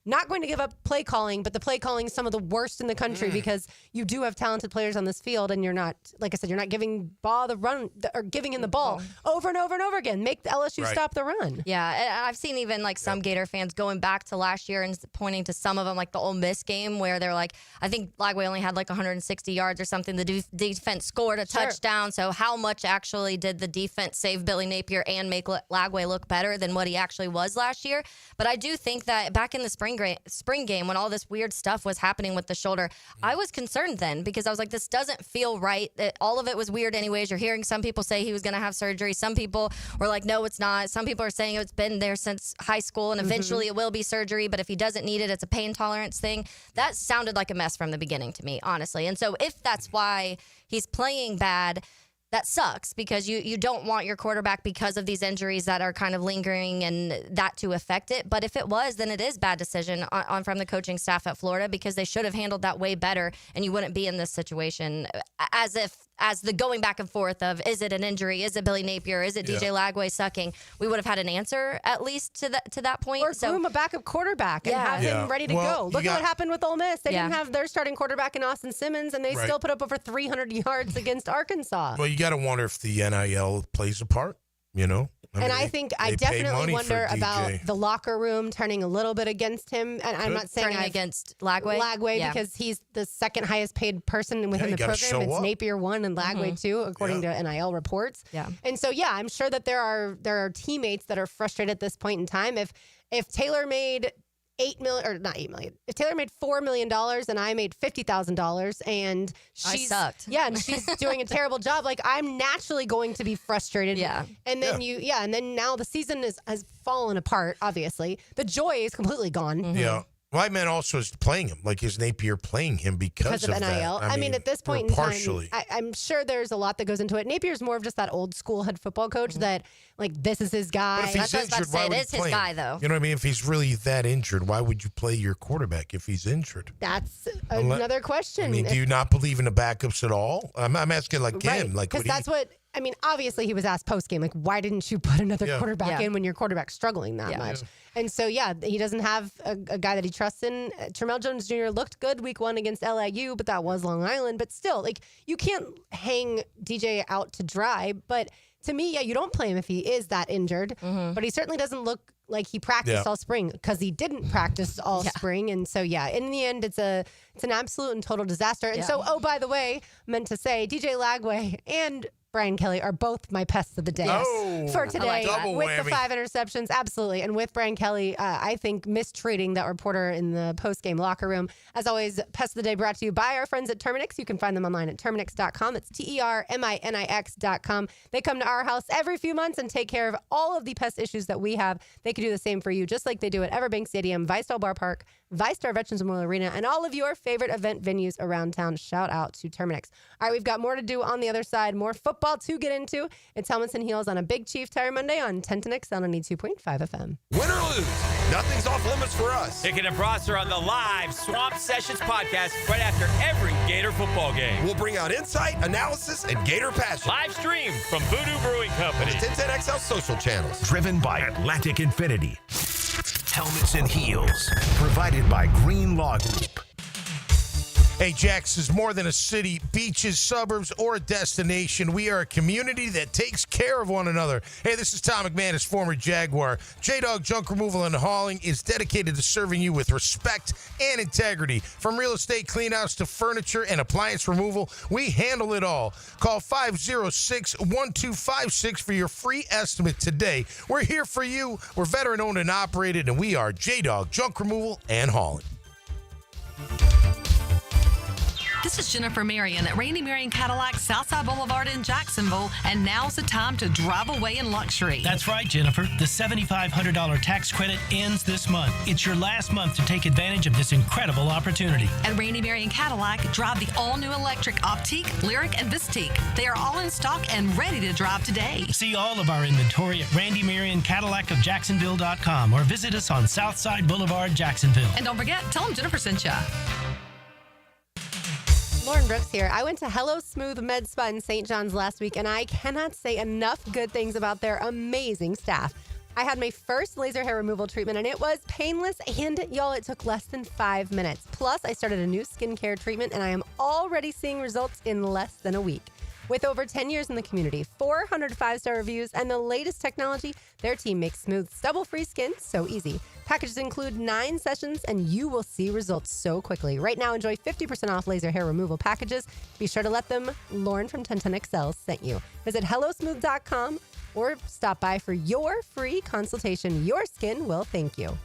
not going to give up play calling, but the play calling is some of the worst in the country because you do have talented players on this field, and you're not, like I said, you're not giving Baugh the run or giving him the ball over and over and over again. Make the LSU stop the run. Yeah, and I've seen even like some Gator fans going back to last year and pointing to some of them, like the Ole Miss game where they're like, I think Lagway only had like 160 yards or something. The defense scored a touchdown. So how much actually did the defense save Billy Napier and make Lagway look better than what he actually was last year? But I do think that back in the spring game when all this weird stuff was happening with the shoulder, I was concerned then because I was like, this doesn't feel right. All of it was weird anyways. You're hearing some people say he was going to have surgery. Some people were like, no, it's not. Some people are saying it's been there since high school and eventually it will be surgery, but if he doesn't need it, it's a pain tolerance thing. That sounded like a mess from the beginning to me, honestly. And so if that's why he's playing bad, that sucks because you don't want your quarterback because of these injuries that are kind of lingering and that to affect it. But if it was, then it is bad decision on from the coaching staff at Florida because they should have handled that way better and you wouldn't be in this situation as the going back and forth of is it an injury, is it Billy Napier, is it DJ Lagway sucking? We would have had an answer at least to that point. Or groom a backup quarterback and have him ready to go. Look at what happened with Ole Miss. They didn't have their starting quarterback in Austin Simmons, and they still put up over 300 yards against Arkansas. Well, you got to wonder if the NIL plays a part, I definitely wonder about the locker room turning a little bit against him. And I'm not saying turning against Lagway because he's the second highest paid person within the program. It's Napier 1 and Lagway 2, according to NIL reports. Yeah. And so, I'm sure that there are teammates that are frustrated at this point in time. If Taylor made $8 million, or not $8 million. If Taylor made $4 million and I made $50,000 and I sucked. Yeah, and she's doing a terrible job, like I'm naturally going to be frustrated. Yeah. And then and then now the season has fallen apart, obviously. The joy is completely gone. Mm-hmm. Yeah. Well, I meant also is playing him. Like, is Napier playing him because of NIL? that? I mean, at this point in time, I'm sure there's a lot that goes into it. Napier's more of just that old school head football coach that, like, this is his guy. But if he's injured, why would you play him? Though. You know what I mean? If he's really that injured, why would you play your quarterback if he's injured? That's another question. I mean, do you not believe in the backups at all? I'm asking like him. Like, because that's what I mean, obviously he was asked post-game, like, why didn't you put another quarterback in when your quarterback's struggling that much? And so, he doesn't have a guy that he trusts in. Terrell Jones Jr. looked good week 1 against LIU, but that was Long Island. But still, like, you can't hang DJ out to dry. But to me, you don't play him if he is that injured. But he certainly doesn't look like he practiced all spring, because he didn't practice all spring. And so, in the end, it's an absolute and total disaster. And so, oh, by the way, meant to say, DJ Lagway and Brian Kelly are both my pests of the day for today with the 5 interceptions. Absolutely. And with Brian Kelly, I think mistreating that reporter in the post-game locker room. As always, Pest of the Day brought to you by our friends at Terminix. You can find them online at Terminix.com. That's TERMINIX.com. They come to our house every few months and take care of all of the pest issues that we have. They can do the same for you, just like they do at Everbank Stadium, Vicedal Bar Park, ViStar Veterans Memorial Arena, and all of your favorite event venues around town. Shout out to Terminix. All right, we've got more to do on the other side, more football to get into. It's Helmets and Heels on a Big Chief Tire Monday on 1010X on 92.5 FM. Win or lose, nothing's off limits for us. Ticket and Prosser on the live Swamp Sessions podcast right after every Gator football game. We'll bring out insight, analysis, and Gator passion. Live stream from Voodoo Brewing Company. The 1010XL social channels. Driven by Atlantic Infinity. Helmets and Heels, provided by Green Law Group. Hey, Jax is more than a city, beaches, suburbs, or a destination. We are a community that takes care of one another. Hey, this is Tom McManus, former Jaguar. J-Dog Junk Removal and Hauling is dedicated to serving you with respect and integrity. From real estate cleanouts to furniture and appliance removal, we handle it all. Call 506-1256 for your free estimate today. We're here for you. We're veteran-owned and operated, and we are J-Dog Junk Removal and Hauling. This is Jennifer Marion at Randy Marion Cadillac, Southside Boulevard in Jacksonville, and now's the time to drive away in luxury. That's right, Jennifer. The $7,500 tax credit ends this month. It's your last month to take advantage of this incredible opportunity. At Randy Marion Cadillac, drive the all-new electric Optique, Lyric, and Vistique. They are all in stock and ready to drive today. See all of our inventory at Randy Marion Cadillac of Jacksonville.com or visit us on Southside Boulevard, Jacksonville. And don't forget, tell them Jennifer sent you. Lauren Brooks here. I went to Hello Smooth Med Spa in St. John's last week, and I cannot say enough good things about their amazing staff. I had my first laser hair removal treatment, and it was painless, and y'all, it took less than 5 minutes. Plus, I started a new skincare treatment, and I am already seeing results in less than a week. With over 10 years in the community, 400 5-star reviews, and the latest technology, their team makes smooth, stubble-free skin so easy. Packages include 9 sessions, and you will see results so quickly. Right now, enjoy 50% off laser hair removal packages. Be sure to let them Lauren from 1010XL sent you. Visit hellosmooth.com or stop by for your free consultation. Your skin will thank you.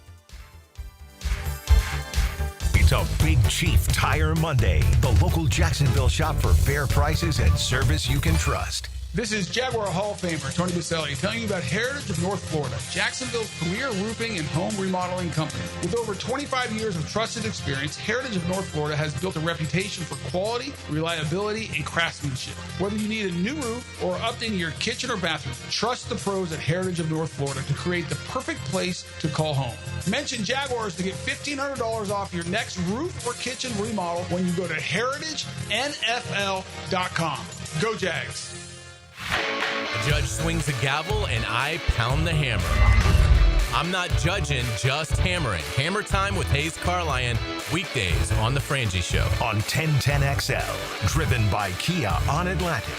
It's a Big Chief Tire Monday. The local Jacksonville shop for fair prices and service you can trust. This is Jaguar Hall of Famer Tony Baselli telling you about Heritage of North Florida, Jacksonville's premier roofing and home remodeling company. With over 25 years of trusted experience, Heritage of North Florida has built a reputation for quality, reliability, and craftsmanship. Whether you need a new roof or updating your kitchen or bathroom, trust the pros at Heritage of North Florida to create the perfect place to call home. Mention Jaguars to get $1,500 off your next roof or kitchen remodel when you go to heritagenfl.com. Go Jags! The judge swings the gavel and I pound the hammer. I'm not judging, just hammering. Hammer time with Hayes Carlyon, weekdays on The Frangie Show. On 1010XL, driven by Kia on Atlantic.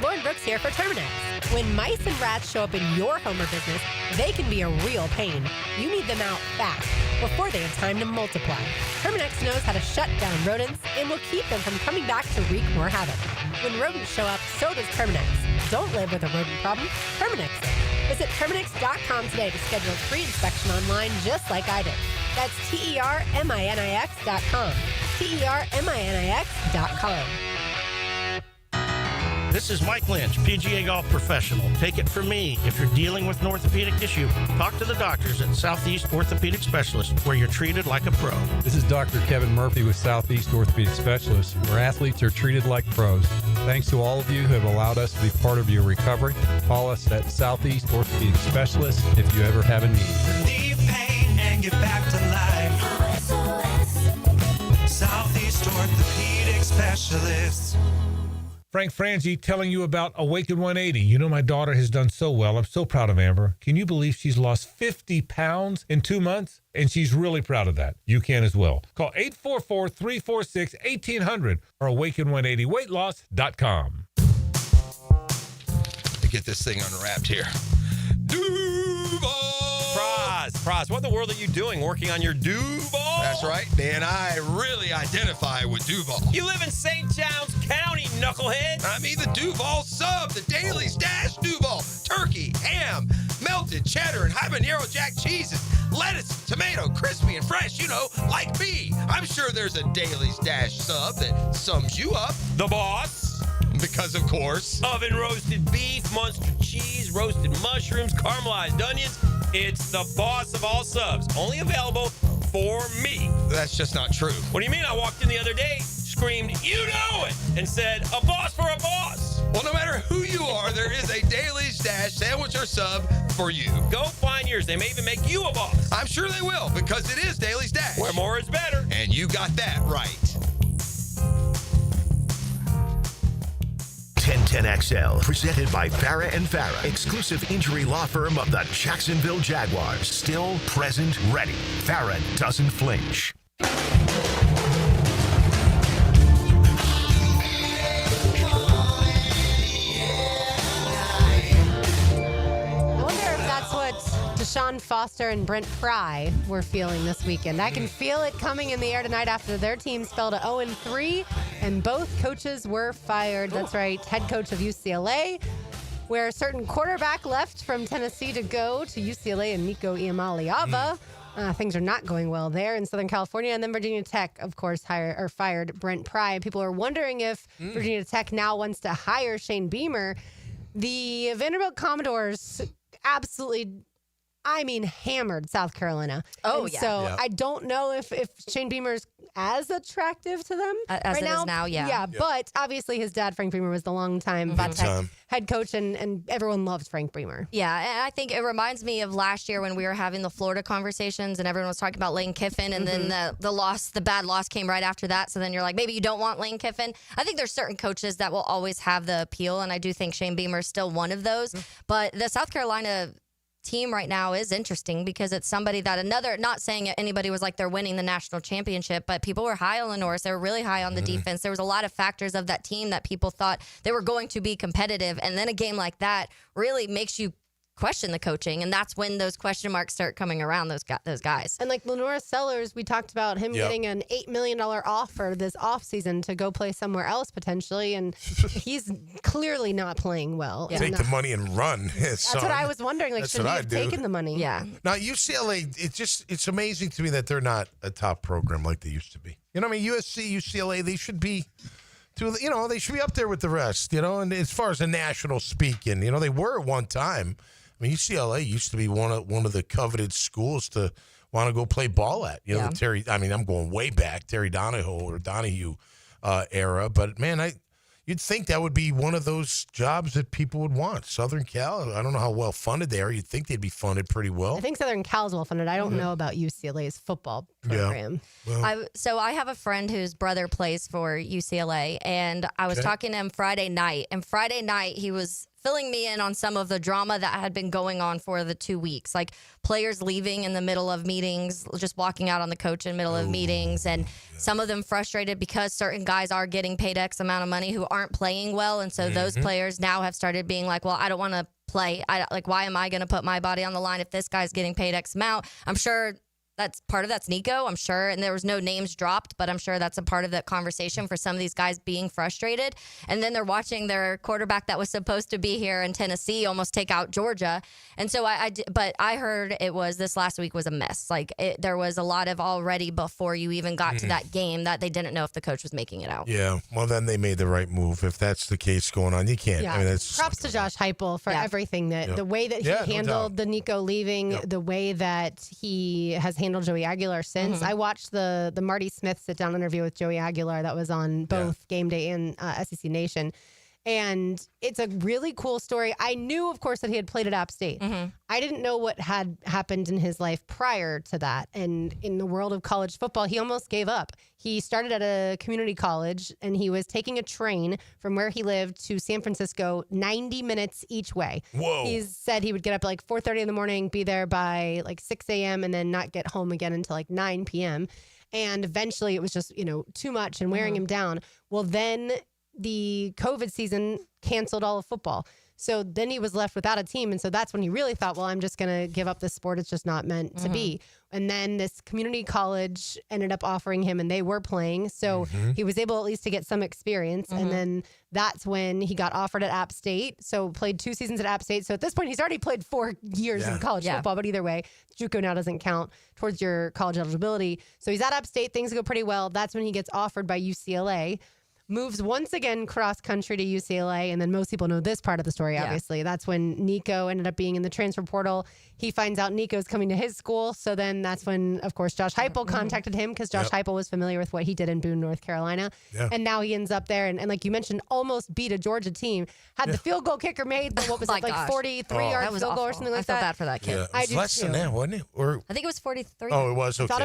Lauren Brooks here for Terminix. When mice and rats show up in your home or business, they can be a real pain. You need them out fast before they have time to multiply. Terminix knows how to shut down rodents and will keep them from coming back to wreak more havoc. When rodents show up, so does Terminix. Don't live with a rodent problem. Terminix it. Visit Terminix.com today to schedule a free inspection online just like I did. That's TERMINIX.com. TERMINIX.com. This is Mike Lynch, PGA Golf Professional. Take it from me. If you're dealing with an orthopedic issue, talk to the doctors at Southeast Orthopedic Specialists, where you're treated like a pro. This is Dr. Kevin Murphy with Southeast Orthopedic Specialists, where athletes are treated like pros. Thanks to all of you who have allowed us to be part of your recovery. Call us at Southeast Orthopedic Specialists if you ever have a need. Relieve pain and get back to life. Southeast Orthopedic Specialists. Frank Frangie telling you about Awaken 180. You know, my daughter has done so well. I'm so proud of Amber. Can you believe she's lost 50 pounds in 2 months? And she's really proud of that. You can as well. Call 844-346-1800 or awaken180weightloss.com. To get this thing unwrapped here. Duval! Praz, what in the world are you doing working on your Duval? That's right, Dan. I really identify with Duval. You live in St. John's County, knucklehead. I mean the Duval sub, the Daily Stash Duval. Turkey, ham, melted cheddar, and habanero jack cheeses. Lettuce, tomato, crispy and fresh, you know, like me. I'm sure there's a Daily Stash sub that sums you up. The boss. Because, of course. Oven roasted beef, Munster cheese, roasted mushrooms, caramelized onions. It's the boss of all subs. Only available for me. That's just not true. What do you mean? I walked in the other day, screamed, "You know it!" and said, "A boss for a boss." Well, no matter who you are, there is a Daily Stash sandwich or sub for you. Go find yours. They may even make you a boss. I'm sure they will, because it is Daily Stash. Where more is better. And you got that right. 1010XL, presented by Farah and Farah, exclusive injury law firm of the Jacksonville Jaguars. Still, present, ready. Farah doesn't flinch. Deshaun Foster and Brent Pry were feeling this weekend. I can feel it coming in the air tonight after their teams fell to 0-3, and both coaches were fired. That's right, head coach of UCLA, where a certain quarterback left from Tennessee to go to UCLA, and Nico Iamaleava. Things are not going well there in Southern California. And then Virginia Tech, of course, fired Brent Pry. People are wondering if Virginia Tech now wants to hire Shane Beamer. The Vanderbilt Commodores absolutely hammered South Carolina. So I don't know if Shane Beamer's as attractive to them as right it now. Is now. Yeah, but obviously his dad, Frank Beamer, was the longtime head coach, and everyone loves Frank Beamer. Yeah, and I think it reminds me of last year when we were having the Florida conversations and everyone was talking about Lane Kiffin, and then the bad loss came right after that. So then you're like, maybe you don't want Lane Kiffin. I think there's certain coaches that will always have the appeal, and I do think Shane Beamer is still one of those. But the South Carolina team right now is interesting because it's somebody that not saying anybody was like they're winning the national championship, but people were high on Norris. They were really high on the defense. There was a lot of factors of that team that people thought they were going to be competitive. And then a game like that really makes you question the coaching, and that's when those question marks start coming around those guys. And like Lenora Sellers, we talked about him getting an $8 million offer this offseason to go play somewhere else potentially, and he's clearly not playing well. Take the money and run. That's what I was wondering. Like, should he have taken the money? Yeah. Now UCLA, it's amazing to me that they're not a top program like they used to be. You know, I mean, USC, UCLA, they should be. They should be up there with the rest. And as far as the national speaking, they were at one time. I mean, UCLA used to be one of the coveted schools to want to go play ball at. The I'm going way back, Terry Donahue era. But man, you'd think that would be one of those jobs that people would want. Southern Cal, I don't know how well funded they are. You'd think they'd be funded pretty well. I think Southern Cal's well funded. I don't know about UCLA's football program. Yeah. Well, I have a friend whose brother plays for UCLA, and I was talking to him Friday night. And Friday night, he was filling me in on some of the drama that had been going on for the 2 weeks, like players leaving in the middle of meetings, just walking out on the coach in the middle of meetings, and some of them frustrated because certain guys are getting paid X amount of money who aren't playing well, and so those players now have started being like, well, I don't want to play. Why am I going to put my body on the line if this guy's getting paid X amount? I'm sure that's Nico, I'm sure. And there was no names dropped, but I'm sure that's a part of that conversation for some of these guys being frustrated. And then they're watching their quarterback that was supposed to be here in Tennessee almost take out Georgia. And so but I heard this last week was a mess. There was a lot of already before you even got to that game that they didn't know if the coach was making it out. Yeah. Well, then they made the right move. If that's the case going on, you can't. Yeah. I mean, that's props to Josh Heupel for everything the way that he handled the Nico leaving, the way that he has handled Joey Aguilar since. I watched the Marty Smith sit-down interview with Joey Aguilar that was on both Game Day and SEC Nation. And it's a really cool story. I knew, of course, that he had played at App State. I didn't know what had happened in his life prior to that. And in the world of college football, he almost gave up. He started at a community college, and he was taking a train from where he lived to San Francisco, 90 minutes each way. Whoa. He said he would get up at like 4:30 in the morning, be there by like 6 a.m., and then not get home again until like 9 p.m. And eventually it was just, too much and wearing him down. Well, then the COVID season canceled all of football. So then he was left without a team. And so that's when he really thought, well, I'm just going to give up this sport. It's just not meant to be. And then this community college ended up offering him, and they were playing. So he was able at least to get some experience. And then that's when he got offered at App State. So played 2 seasons at App State. So at this point, he's already played 4 years in college football. But either way, JUCO now doesn't count towards your college eligibility. So he's at App State. Things go pretty well. That's when he gets offered by UCLA. Moves once again cross country to UCLA, and then most people know this part of the story, obviously. That's when Nico ended up being in the transfer portal. He finds out Nico's coming to his school, so then that's when, of course, Josh Heupel contacted him because Josh Heupel was familiar with what he did in Boone, North Carolina. And now he ends up there, and like you mentioned, almost beat a Georgia team. Had the field goal kicker made, what was it, like 43-yard field goal or something like that? I felt bad for that kid. Yeah. It was less than that, wasn't it? Or I think it was 43. Oh, it was? Okay. I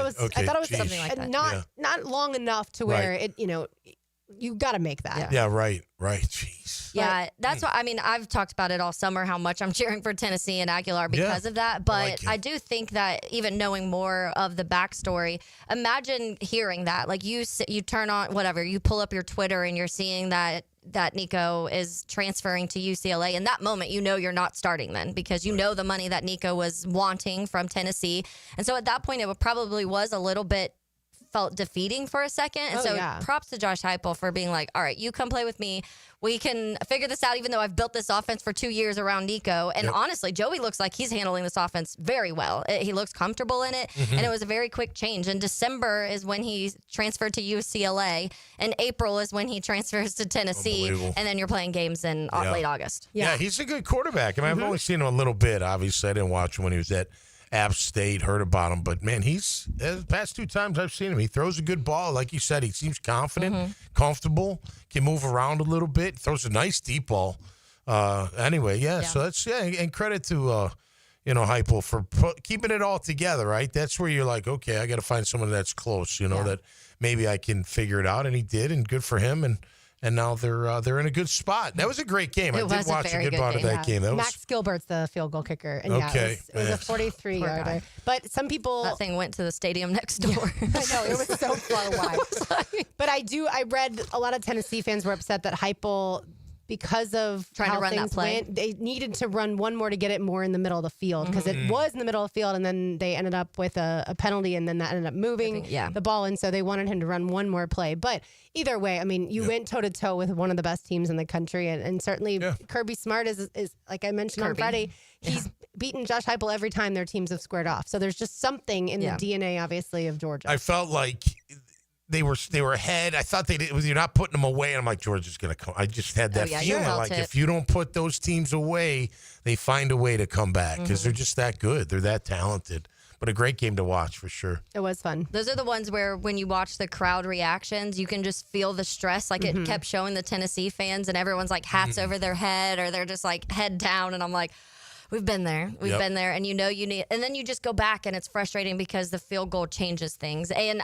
thought it was something like that. Not long enough to where it, you got to make that. Yeah, right. Jeez. Yeah, that's what, I've talked about it all summer, how much I'm cheering for Tennessee and Aguilar because of that. But I do think that even knowing more of the backstory, imagine hearing that. Like you turn on whatever, you pull up your Twitter and you're seeing that Nico is transferring to UCLA. In that moment, you're not starting then because you know the money that Nico was wanting from Tennessee. And so at that point, it probably was a little bit felt defeating for a second. And props to Josh Heupel for being like, all right, you come play with me. We can figure this out, even though I've built this offense for 2 years around Nico. And honestly, Joey looks like he's handling this offense very well. He looks comfortable in it. And it was a very quick change. And December is when he transferred to UCLA. And April is when he transfers to Tennessee. And then you're playing games in late August. Yeah, he's a good quarterback. I've only seen him a little bit. Obviously, I didn't watch him when he was at App State, heard about him. But, man, he's the past 2 times I've seen him, he throws a good ball. Like you said, he seems confident, comfortable, can move around a little bit, throws a nice deep ball. Anyway, so that's, and credit to, Heupel for keeping it all together, right? That's where you're like, okay, I got to find someone that's close, that maybe I can figure it out. And he did, and good for him. And now they're in a good spot. That was a great game. I did watch a good part of that game. Max Gilbert's the field goal kicker. And it was a 43-yarder. But some people... That thing went to the stadium next door. I know, it was so far wide. But I read a lot of Tennessee fans were upset that Heupel, because of trying to run that play, went, they needed to run one more to get it more in the middle of the field because it was in the middle of the field, and then they ended up with a penalty, and then that ended up moving the ball, and so they wanted him to run one more play. But either way, you went toe-to-toe with one of the best teams in the country, and certainly Kirby Smart is like I mentioned on Friday, he's beaten Josh Heupel every time their teams have squared off. So there's just something in the DNA, obviously, of Georgia. I felt like they were ahead. I thought you're not putting them away. And I'm like, Georgia's going to come. I just had that feeling like if you don't put those teams away, they find a way to come back because they're just that good. They're that talented. But a great game to watch for sure. It was fun. Those are the ones where when you watch the crowd reactions, you can just feel the stress. Like it kept showing the Tennessee fans and everyone's like hats over their head or they're just like head down. And I'm like, we've been there. We've been there. And you need, and then you just go back and it's frustrating because the field goal changes things. And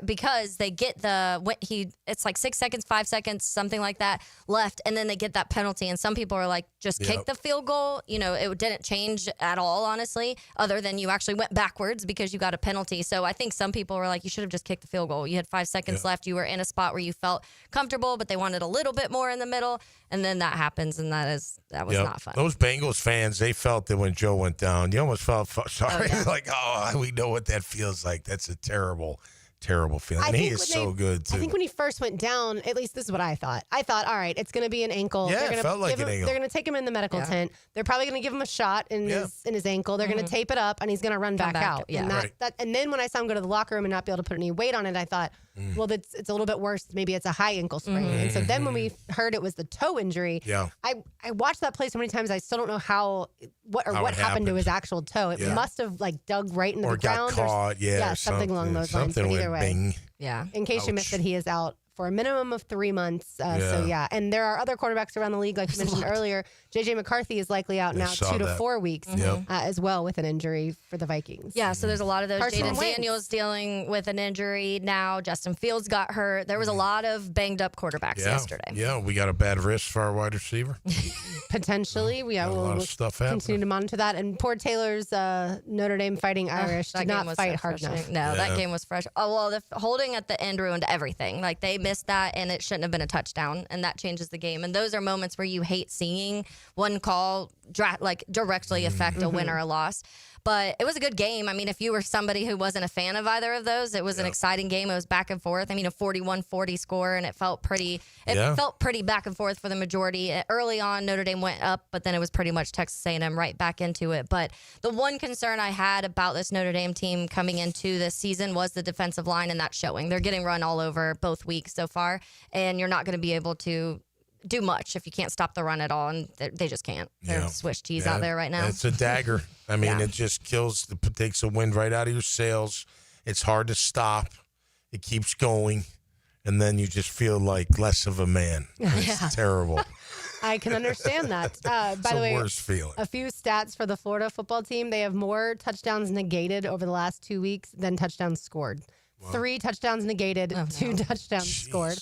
because they get it's like 6 seconds, 5 seconds, something like that left. And then they get that penalty. And some people are like, just kick the field goal. It didn't change at all, honestly, other than you actually went backwards because you got a penalty. So I think some people were like, you should have just kicked the field goal. You had 5 seconds left. You were in a spot where you felt comfortable, but they wanted a little bit more in the middle. And then that happens. And that was not fun. Those Bengals fans, they felt that when Joe went down. You almost felt sorry. Like, we know what that feels like. That's a terrible, terrible feeling. And he is so good, too. I think when he first went down, at least this is what I thought. I thought, all right, it's going to be an ankle. Yeah, it felt like an ankle. They're going to take him in the medical tent. They're probably going to give him a shot in his ankle. They're going to tape it up, and he's going to run back out. Yeah. And then when I saw him go to the locker room and not be able to put any weight on it, I thought, well, it's a little bit worse. Maybe it's a high ankle sprain. And so then when we heard it was the toe injury, I watched that play so many times. I still don't know what happened to his actual toe. It must have dug right in the ground. Or got caught. Something along those lines. But either way. Bing. Yeah. In case you missed it, he is out for a minimum of 3 months. So, yeah. And there are other quarterbacks around the league, like you mentioned earlier. J.J. McCarthy is likely out now 2 to 4 weeks as well with an injury for the Vikings. Yeah, so there's a lot of those. Carson Jaden Wentz. Daniels dealing with an injury now. Justin Fields got hurt. There was a lot of banged up quarterbacks yesterday. Yeah, we got a bad wrist for our wide receiver. Potentially. A lot of stuff happening. Continue to monitor that. And poor Taylor's Notre Dame Fighting Irish did not fight hard enough. No, that game was fresh. Oh, well, the holding at the end ruined everything. Like, they missed that, and it shouldn't have been a touchdown, and that changes the game. And those are moments where you hate seeing one call directly affect a win or a loss. But it was a good game. I mean, if you were somebody who wasn't a fan of either of those, it was an exciting game. It was back and forth. I mean, a 41-40 score, and it felt pretty back and forth for the majority. Early on, Notre Dame went up, but then it was pretty much Texas A&M right back into it. But the one concern I had about this Notre Dame team coming into this season was the defensive line, and that's showing. They're getting run all over both weeks so far, and you're not going to be able to do much if you can't stop the run at all, and they just can't. They're Swiss cheese out there right now. It's a dagger. I mean, it just takes the wind right out of your sails. It's hard to stop. It keeps going, and then you just feel like less of a man. It's terrible. I can understand that. By the way, worst feeling. A few stats for the Florida football team. They have more touchdowns negated over the last 2 weeks than touchdowns scored. Wow. 3 touchdowns negated, 2 touchdowns scored.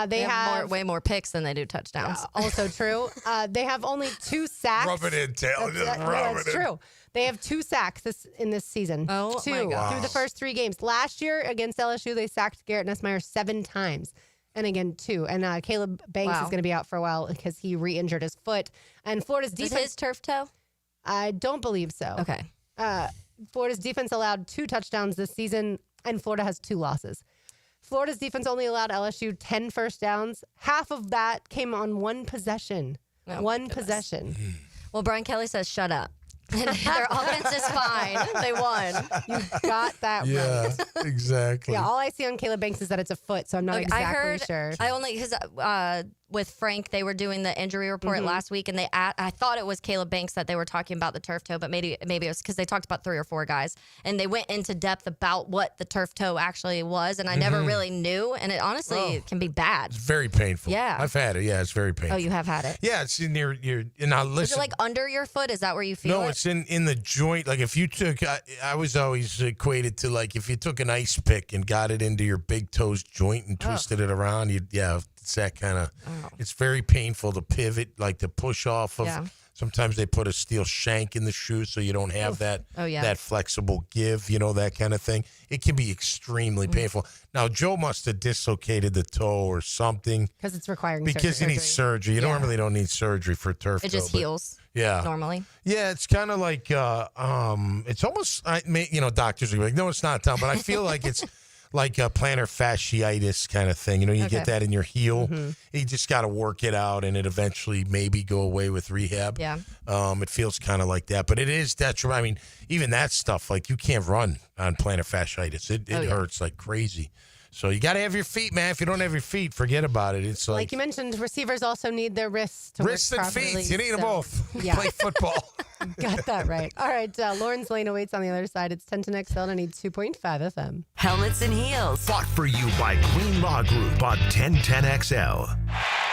They have way more picks than they do touchdowns. Also true. They have only 2 sacks. Rub it in, Taylor. That's true. They have 2 sacks in this season. Oh, 2 my God. through the first 3 games. Last year against LSU, they sacked Garrett Nussmeier 7 times. And again, 2. And Caleb Banks is going to be out for a while because he re-injured his foot. And Florida's defense. Is his turf toe? I don't believe so. Okay. Florida's defense allowed 2 touchdowns this season, and Florida has 2 losses. Florida's defense only allowed LSU 10 first downs. Half of that came on 1 possession. One possession. Well, Brian Kelly says, shut up. Their offense is fine. They won. You got that right. Exactly. Yeah, all I see on Caleb Banks is that it's a foot, so I'm not exactly sure. I only, because with Frank, they were doing the injury report last week, and I thought it was Caleb Banks that they were talking about the turf toe, but maybe it was because they talked about 3 or 4 guys, and they went into depth about what the turf toe actually was, and I never really knew, and it honestly can be bad. It's very painful. Yeah. I've had it. Yeah, it's very painful. Oh, you have had it? Yeah, it's in your now listen. Is it like under your foot? Is that where you feel it? No, it's in the joint. Like if you took, I was always equated to like if you took an ice pick and got it into your big toes joint and twisted it around, it's that kind of, it's very painful to pivot, like to push off of. Sometimes they put a steel shank in the shoe so you don't have that flexible give, that kind of thing. It can be extremely painful. Now, Joe must have dislocated the toe or something. Because it's requiring Because he needs surgery. You normally don't need surgery for turf toe. It just heals. Yeah. Normally. Yeah, it's kind of like, it's almost, doctors are like, no, it's not, Tom, but I feel like it's like a plantar fasciitis kind of thing. You get that in your heel. You just got to work it out, and it eventually maybe go away with rehab. Yeah. It feels kind of like that, but it is detrimental. I mean, even that stuff, like you can't run on plantar fasciitis. It hurts like crazy. So you got to have your feet, man. If you don't have your feet, forget about it. It's like you mentioned, receivers also need their wrists to wrists work and properly, feet. You need them both. Yeah. Play football. Got that right. All right, Lawrence Lane awaits on the other side. It's 1010 XL and I need 2.5 FM. Helmets and Heels. Brought for you by Queen Law Group on 1010XL.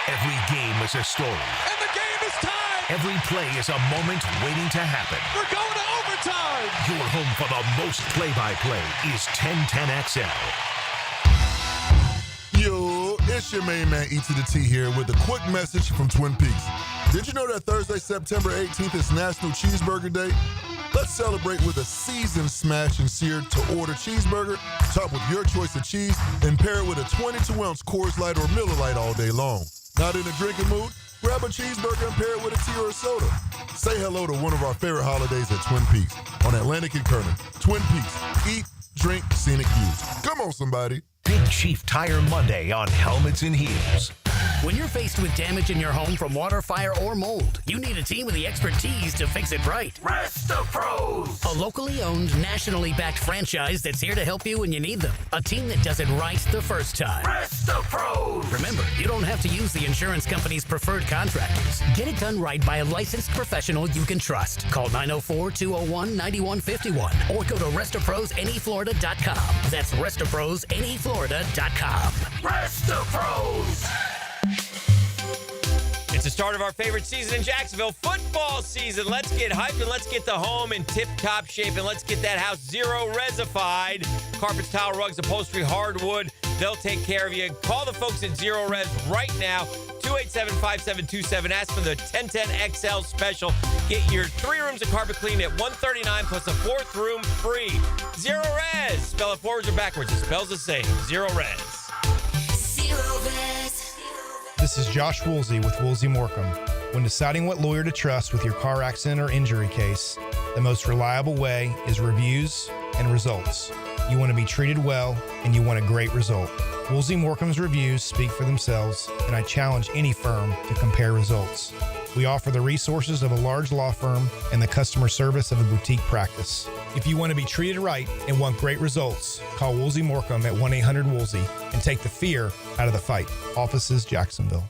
Every game is a story. And the game is tied. Every play is a moment waiting to happen. We're going to overtime. Your home for the most play-by-play is 1010XL. Yo, it's your main man, E to the T here with a quick message from Twin Peaks. Did you know that Thursday, September 18th is National Cheeseburger Day? Let's celebrate with a seasoned smash and seared to-order cheeseburger, topped with your choice of cheese, and pair it with a 22-ounce Coors Light or Miller Lite all day long. Not in a drinking mood? Grab a cheeseburger and pair it with a tea or a soda. Say hello to one of our favorite holidays at Twin Peaks on Atlantic and Kernan. Twin Peaks. Eat, drink, scenic views. Come on, somebody. Big Chief Tire Monday on Helmets and Heels. When you're faced with damage in your home from water, fire, or mold, you need a team with the expertise to fix it right. Rest-A-Pros! A locally owned, nationally backed franchise that's here to help you when you need them. A team that does it right the first time. Rest-A-Pros! Remember, you don't have to use the insurance company's preferred contractors. Get it done right by a licensed professional you can trust. Call 904-201-9151 or go to RestaProsNEFlorida.com. That's RestaProsNEFlorida.com. Rest-A-Pros! It's the start of our favorite season in Jacksonville, football season. Let's get hyped and let's get the home in tip-top shape and let's get that house zero-resified. Carpets, tile, rugs, upholstery, hardwood, they'll take care of you. Call the folks at Zero Res right now, 287-5727. Ask for the 1010 XL special. Get your 3 rooms of carpet cleaned at $139 plus a 4th room free. Zero Res. Spell it forwards or backwards. It spells the same. Zero Res. Zero Res. This is Josh Woolsey with Woolsey Morecambe. When deciding what lawyer to trust with your car accident or injury case, the most reliable way is reviews and results. You want to be treated well, and you want a great result. Woolsey Morecambe's reviews speak for themselves, and I challenge any firm to compare results. We offer the resources of a large law firm and the customer service of a boutique practice. If you want to be treated right and want great results, call Woolsey Morecambe at 1-800-WOOLSEY and take the fear out of the fight. Offices, Jacksonville.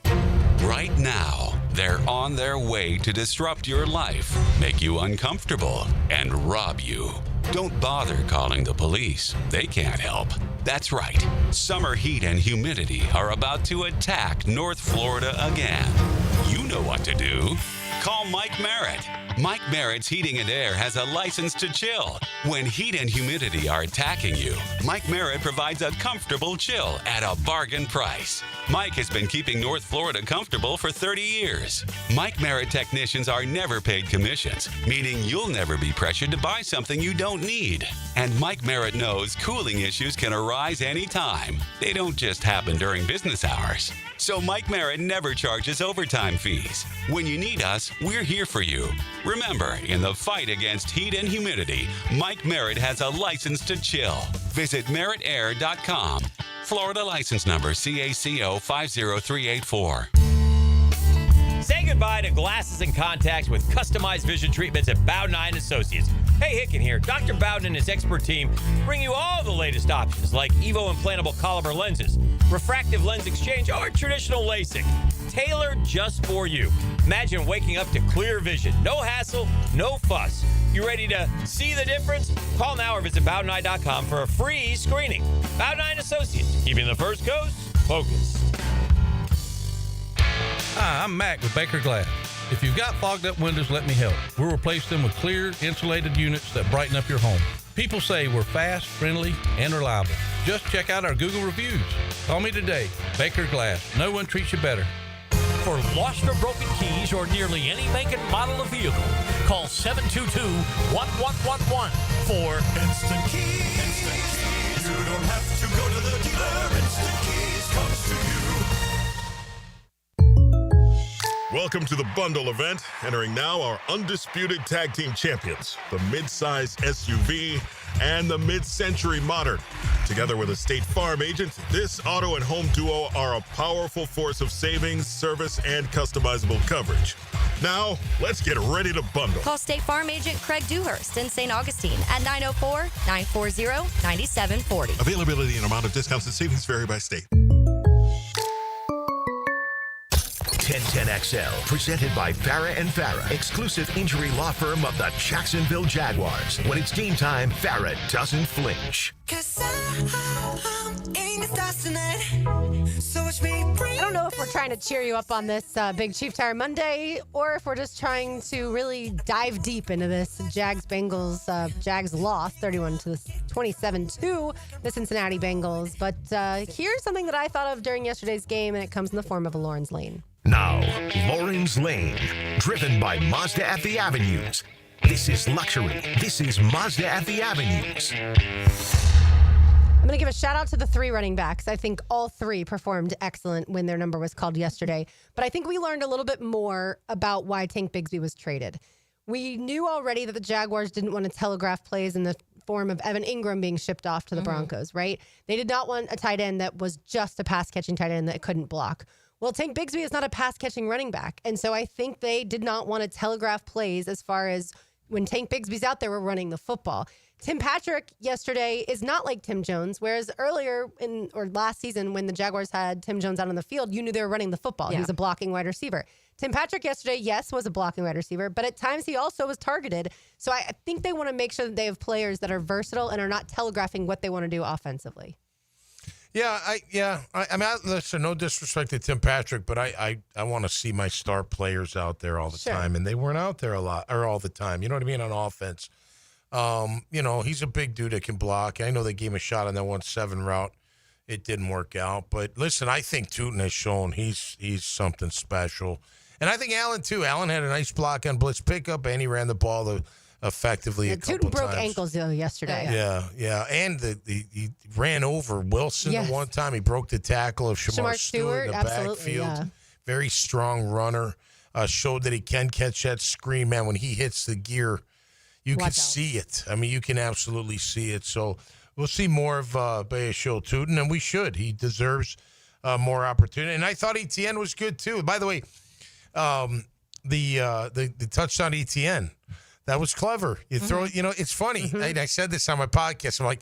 Right now, they're on their way to disrupt your life, make you uncomfortable, and rob you. Don't bother calling the police. They can't help. That's right. Summer heat and humidity are about to attack North Florida again. You know what to do. Call Mike Merritt. Mike Merritt's Heating and Air has a license to chill. When heat and humidity are attacking you, Mike Merritt provides a comfortable chill at a bargain price. Mike has been keeping North Florida comfortable for 30 years. Mike Merritt technicians are never paid commissions, meaning you'll never be pressured to buy something you don't need. And Mike Merritt knows cooling issues can arise anytime. They don't just happen during business hours. So Mike Merritt never charges overtime fees. When you need us, we're here for you. Remember, in the fight against heat and humidity, Mike Merritt has a license to chill. Visit merrittair.com. Florida license number CACO 50384. Say goodbye to glasses and contacts with customized vision treatments at Bowden Eye & Associates. Hey, Hicken here. Dr. Bowden and his expert team bring you all the latest options like Evo implantable Caliber lenses, refractive lens exchange, or traditional LASIK. Tailored just for you. Imagine waking up to clear vision. No hassle, no fuss. You ready to see the difference? Call now or visit BowdenEye.com for a free screening. Bowden Eye & Associates, keeping the First Coast focused. Hi, I'm Mac with Baker Glass. If you've got fogged up windows, let me help. We'll replace them with clear, insulated units that brighten up your home. People say we're fast, friendly, and reliable. Just check out our Google reviews. Call me today. Baker Glass. No one treats you better. For lost or broken keys or nearly any make and model of vehicle, call 722-1111 for Instant Keys. Instant Keys. You don't have to go to the dealer. Instant Keys comes to you. Welcome to the Bundle event. Entering now our undisputed tag team champions, the mid-size SUV and the mid-century modern. Together with a State Farm agent, this auto and home duo are a powerful force of savings, service, and customizable coverage. Now, let's get ready to bundle. Call State Farm agent Craig Dewhurst in St. Augustine at 904-940-9740. Availability and amount of discounts and savings vary by state. 1010XL, presented by Farah & Farah, exclusive injury law firm of the Jacksonville Jaguars. When it's game time, Farah doesn't flinch. I don't know if we're trying to cheer you up on this Big Chief Tire Monday or if we're just trying to really dive deep into this Jags-Bengals. Jags lost 31-27 to the Cincinnati Bengals. But here's something that I thought of during yesterday's game, and it comes in the form of a Lawrence Lane. Now, Lawrence Lane, driven by Mazda at the Avenues. This is luxury. This is Mazda at the Avenues. I'm going to give a shout out to the 3 running backs. I think all 3 performed excellent when their number was called yesterday. But I think we learned a little bit more about why Tank Bigsby was traded. We knew already that the Jaguars didn't want to telegraph plays in the form of Evan Ingram being shipped off to the Broncos, right? They did not want a tight end that was just a pass-catching tight end that couldn't block. Well, Tank Bigsby is not a pass-catching running back. And so I think they did not want to telegraph plays as far as when Tank Bigsby's out there, we're running the football. Tim Patrick yesterday is not like Tim Jones, whereas earlier last season when the Jaguars had Tim Jones out on the field, you knew they were running the football. Yeah. He was a blocking wide receiver. Tim Patrick yesterday, yes, was a blocking wide receiver, but at times he also was targeted. So I think they want to make sure that they have players that are versatile and are not telegraphing what they want to do offensively. I mean, listen, no disrespect to Tim Patrick, but I want to see my star players out there all the time, and they weren't out there all the time. You know what I mean, on offense. He's a big dude that can block. I know they gave him a shot on that 1-7 route. It didn't work out. But listen, I think Tootin has shown he's something special. And I think Allen, too. Allen had a nice block on blitz pickup, and he ran the ball effectively a couple Tootin broke times. ankles yesterday. Yeah. And he ran over Wilson the one time. He broke the tackle of Shamar Stewart in the backfield. Yeah. Very strong runner. Showed that he can catch that screen. Man, when he hits the gear, you can see it. I mean, you can absolutely see it. So we'll see more of Bayashil Tootin, and we should. He deserves more opportunity. And I thought ETN was good, too. By the way, the touchdown ETN, that was clever. You throw it, it's funny. I said this on my podcast. I'm like,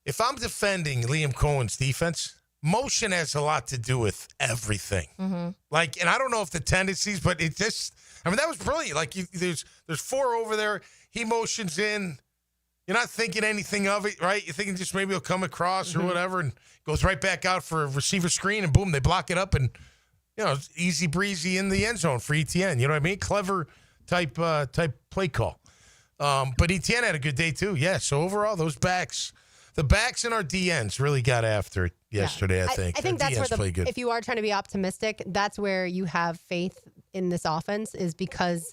if I'm defending Liam Coen's defense, motion has a lot to do with everything. And I don't know if the tendencies, but it just, that was brilliant. Like, there's 4 over there. He motions in. You're not thinking anything of it, right? You're thinking just maybe he'll come across or whatever, and goes right back out for a receiver screen, and boom, they block it up, and it's easy breezy in the end zone for ETN. You know what I mean? Clever type play call. But ETN had a good day too. Yeah. So overall, the backs and our DNs really got after it yesterday. I think. I think that's where if you are trying to be optimistic, that's where you have faith in this offense, is because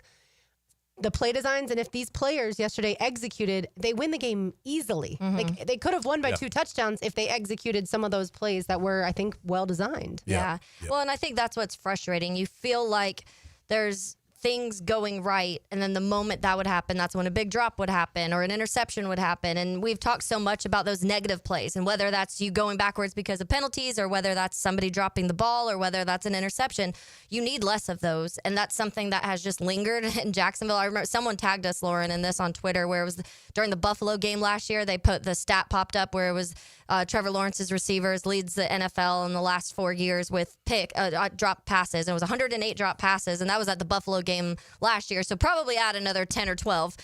the play designs, and if these players yesterday executed, they win the game easily. Like, they could have won by 2 touchdowns if they executed some of those plays that were, I think, well designed. Yeah. Well, and I think that's what's frustrating. You feel like there's things going right, and then the moment that would happen, that's when a big drop would happen or an interception would happen. And we've talked so much about those negative plays, and whether that's you going backwards because of penalties, or whether that's somebody dropping the ball, or whether that's an interception. You need less of those, and that's something that has just lingered in Jacksonville. I remember someone tagged us, Lauren, in this on Twitter, where it was during the Buffalo game last year. They put the stat popped up where it was Trevor Lawrence's receivers leads the NFL in the last 4 years with drop passes. And it was 108 drop passes, and that was at the Buffalo game last year. So probably add another 10 or 12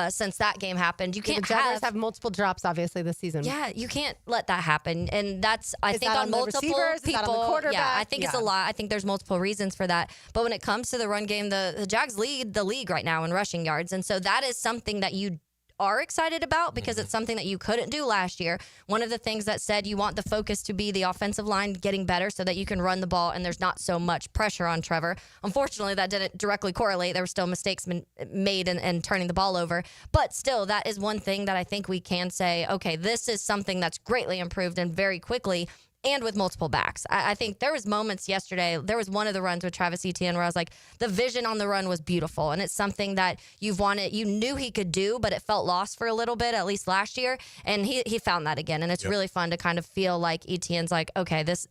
since that game happened. You can't the Jaguars have multiple drops, obviously, this season. Yeah, you can't let that happen. And that's, I think, on multiple people. Is that on the quarterback? Yeah, I think it's a lot. I think there's multiple reasons for that. But when it comes to the run game, the Jags lead the league right now in rushing yards. And so that is something that you are excited about, because it's something that you couldn't do last year. One of the things that said you want the focus to be the offensive line getting better so that you can run the ball and there's not so much pressure on Trevor. Unfortunately, that didn't directly correlate. There were still mistakes made in turning the ball over. But still, that is one thing that I think we can say, okay, this is something that's greatly improved and very quickly, and with multiple backs. I think there was moments yesterday. There was one of the runs with Travis Etienne where I was like, the vision on the run was beautiful. And it's something that you knew he could do, but it felt lost for a little bit, at least last year. And he found that again. And it's really fun to kind of feel like Etienne's like, okay, this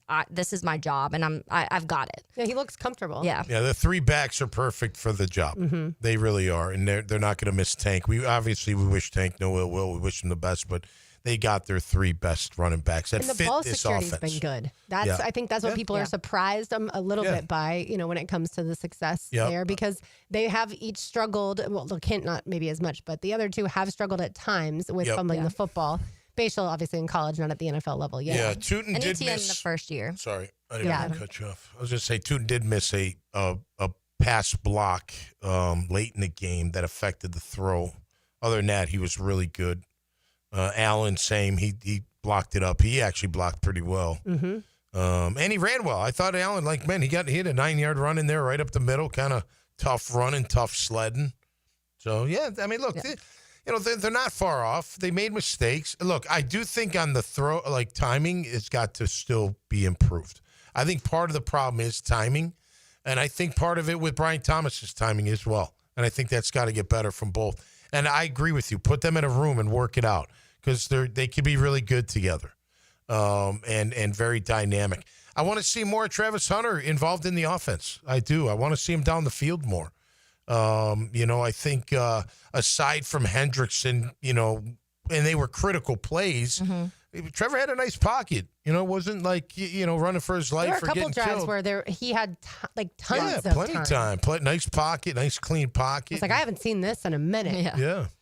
is my job, and I've got it. Yeah, he looks comfortable. Yeah. Yeah, the 3 backs are perfect for the job. They really are. And they're not going to miss Tank. We wish Tank no ill will. We wish him the best, but they got their 3 best running backs that fit this offense. And the ball security's been good. I think that's what people are surprised a little bit by, when it comes to the success there, because they have each struggled. Well, Kent not maybe as much, but the other 2 have struggled at times with fumbling the football. Bayshall, obviously, in college, not at the NFL level yet. Yeah, Tootin and did Etienne miss in the first year. Sorry, I didn't want to cut you off. I was going to say Tootin did miss a pass block late in the game that affected the throw. Other than that, he was really good. Allen, same. He blocked it up. He actually blocked pretty well. And he ran well. I thought Allen, he hit a 9-yard run in there right up the middle, kind of tough running, tough sledding. So, yeah, I mean, look, they're not far off. They made mistakes. Look, I do think on the throw, timing has got to still be improved. I think part of the problem is timing, and I think part of it with Brian Thomas's timing as well. And I think that's got to get better from both. And I agree with you. Put them in a room and work it out, because they could be really good together, and very dynamic. I want to see more Travis Hunter involved in the offense. I do. I want to see him down the field more. I think aside from Hendrickson, and they were critical plays, Trevor had a nice pocket. Wasn't like, running for his life or getting killed. There were a couple drives where he had tons of plenty of time. Nice pocket, nice clean pocket. It's like, I haven't seen this in a minute.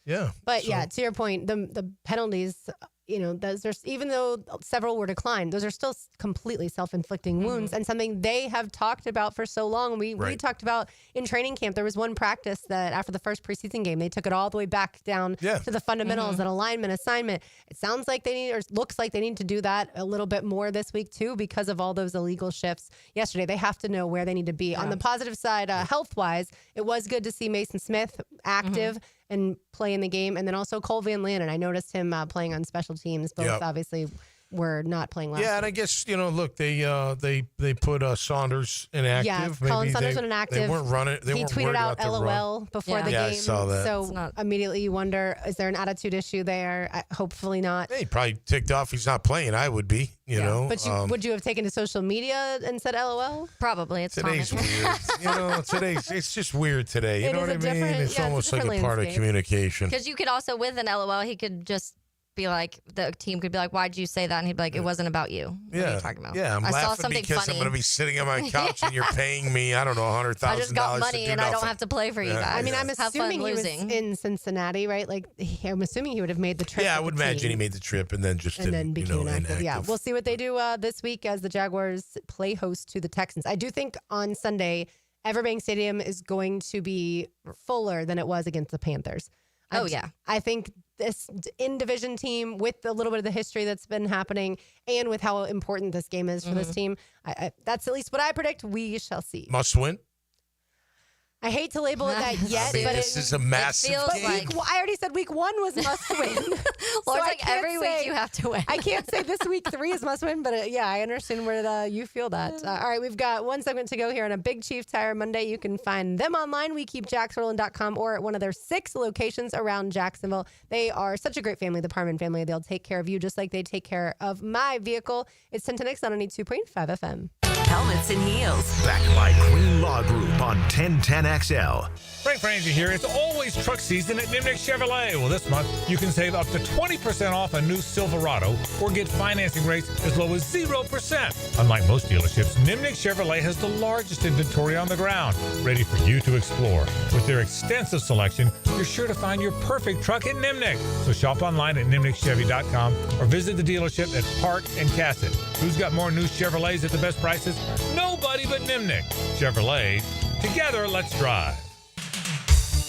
Yeah. But to your point, the penalties, there's even though several were declined, those are still completely self-inflicting wounds and something they have talked about for so long. We talked about in training camp. There was one practice that after the first preseason game, they took it all the way back down to the fundamentals and alignment, assignment. It sounds like looks like they need to do that a little bit more this week too, because of all those illegal shifts yesterday. They have to know where they need to be. Yeah. On the positive side, health-wise, it was good to see Mason Smith active and play in the game. And then also Cole Van Lanen. I noticed him playing on special teams. Both obviously were not playing last week. And I guess, look, they put Saunders inactive. Yeah, Colin Saunders was inactive. They weren't running. He tweeted out LOL before the game. I saw that. So immediately you wonder, is there an attitude issue there? Hopefully not. He probably ticked off he's not playing. I would be, But would you have taken to social media and said LOL? Probably. It's today's weird. It's just weird today. You know what I mean? It's almost like a part of communication. Because you could also, with an LOL, he could just be like, the team could be like, why'd you say that? And he'd be like, it wasn't about you. What are you talking about? Yeah, I'm laughing because I'm going to be sitting on my couch and you're paying me, I don't know, $100,000. I just got money and I don't have to play for you guys. I mean, I'm assuming he was in Cincinnati, right? Like, I'm assuming he would have made the trip. Yeah, I would imagine he made the trip and then just became inactive. Yeah, we'll see what they do this week as the Jaguars play host to the Texans. I do think on Sunday, Everbank Stadium is going to be fuller than it was against the Panthers. I think this in-division team, with a little bit of the history that's been happening and with how important this game is for this team, that's at least what I predict. We shall see. Must win? I hate to label it that yet, but this is a massive game. I already said week 1 was must win. Well, it's like every week you have to win. I can't say this week 3 is must win, but I understand where you feel that. All right, we've got one segment to go here on a Big Chief Tire Monday. You can find them online, wekeepjacksrolling.com, or at one of their 6 locations around Jacksonville. They are such a great family, the Parman family. They'll take care of you just like they take care of my vehicle. It's 10 to Next on 92.5 FM. Helmets and heels. Backed by Green Law Group on 1010XL. Frank Frangie here. It's always truck season at Nimnick Chevrolet. Well, this month, you can save up to 20% off a new Silverado or get financing rates as low as 0%. Unlike most dealerships, Nimnick Chevrolet has the largest inventory on the ground, ready for you to explore. With their extensive selection, you're sure to find your perfect truck at Nimnick. So shop online at nimnickchevy.com or visit the dealership at Park and Cassett. Who's got more new Chevrolets at the best prices? Nobody but Nimnick. Chevrolet. Together, let's drive.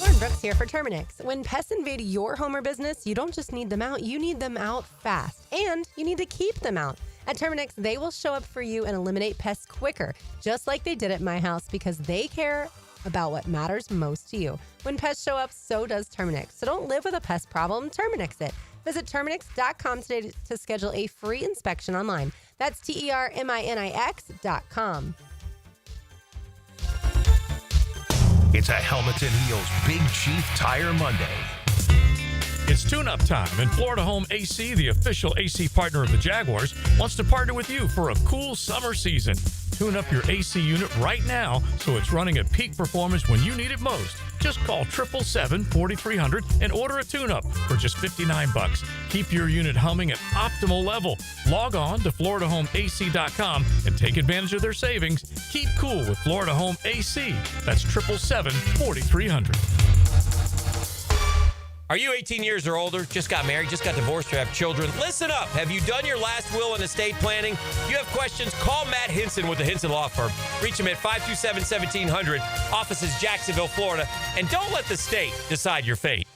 Lauren Brooks here for Terminix. When pests invade your home or business, you don't just need them out, you need them out fast. And you need to keep them out. At Terminix, they will show up for you and eliminate pests quicker, just like they did at my house, because they care about what matters most to you. When pests show up, so does Terminix. So don't live with a pest problem, Terminix it. Visit Terminix.com today to schedule a free inspection online. That's TERMINIX.com. It's a Helmets and Heels Big Chief Tire Monday. It's tune-up time, and Florida Home AC, the official AC partner of the Jaguars, wants to partner with you for a cool summer season. Tune up your AC unit right now so it's running at peak performance when you need it most. Just call 777-4300 and order a tune-up for just $59. Keep your unit humming at optimal level. Log on to FloridaHomeAC.com and take advantage of their savings. Keep cool with Florida Home AC. That's 777-4300. Are you 18 years or older, just got married, just got divorced, or have children? Listen up. Have you done your last will and estate planning? If you have questions, call Matt Hinson with the Hinson Law Firm. Reach him at 527-1700. Office is Jacksonville, Florida. And don't let the state decide your fate.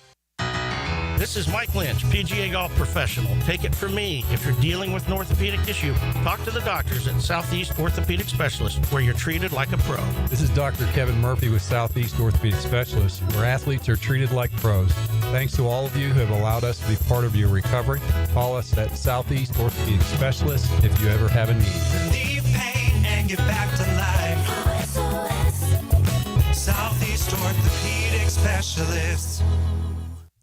This is Mike Lynch, PGA Golf Professional. Take it from me. If you're dealing with an orthopedic issue, talk to the doctors at Southeast Orthopedic Specialists, where you're treated like a pro. This is Dr. Kevin Murphy with Southeast Orthopedic Specialists, where athletes are treated like pros. Thanks to all of you who have allowed us to be part of your recovery. Call us at Southeast Orthopedic Specialists if you ever have a need. Relieve pain and get back to life. Southeast Orthopedic Specialists.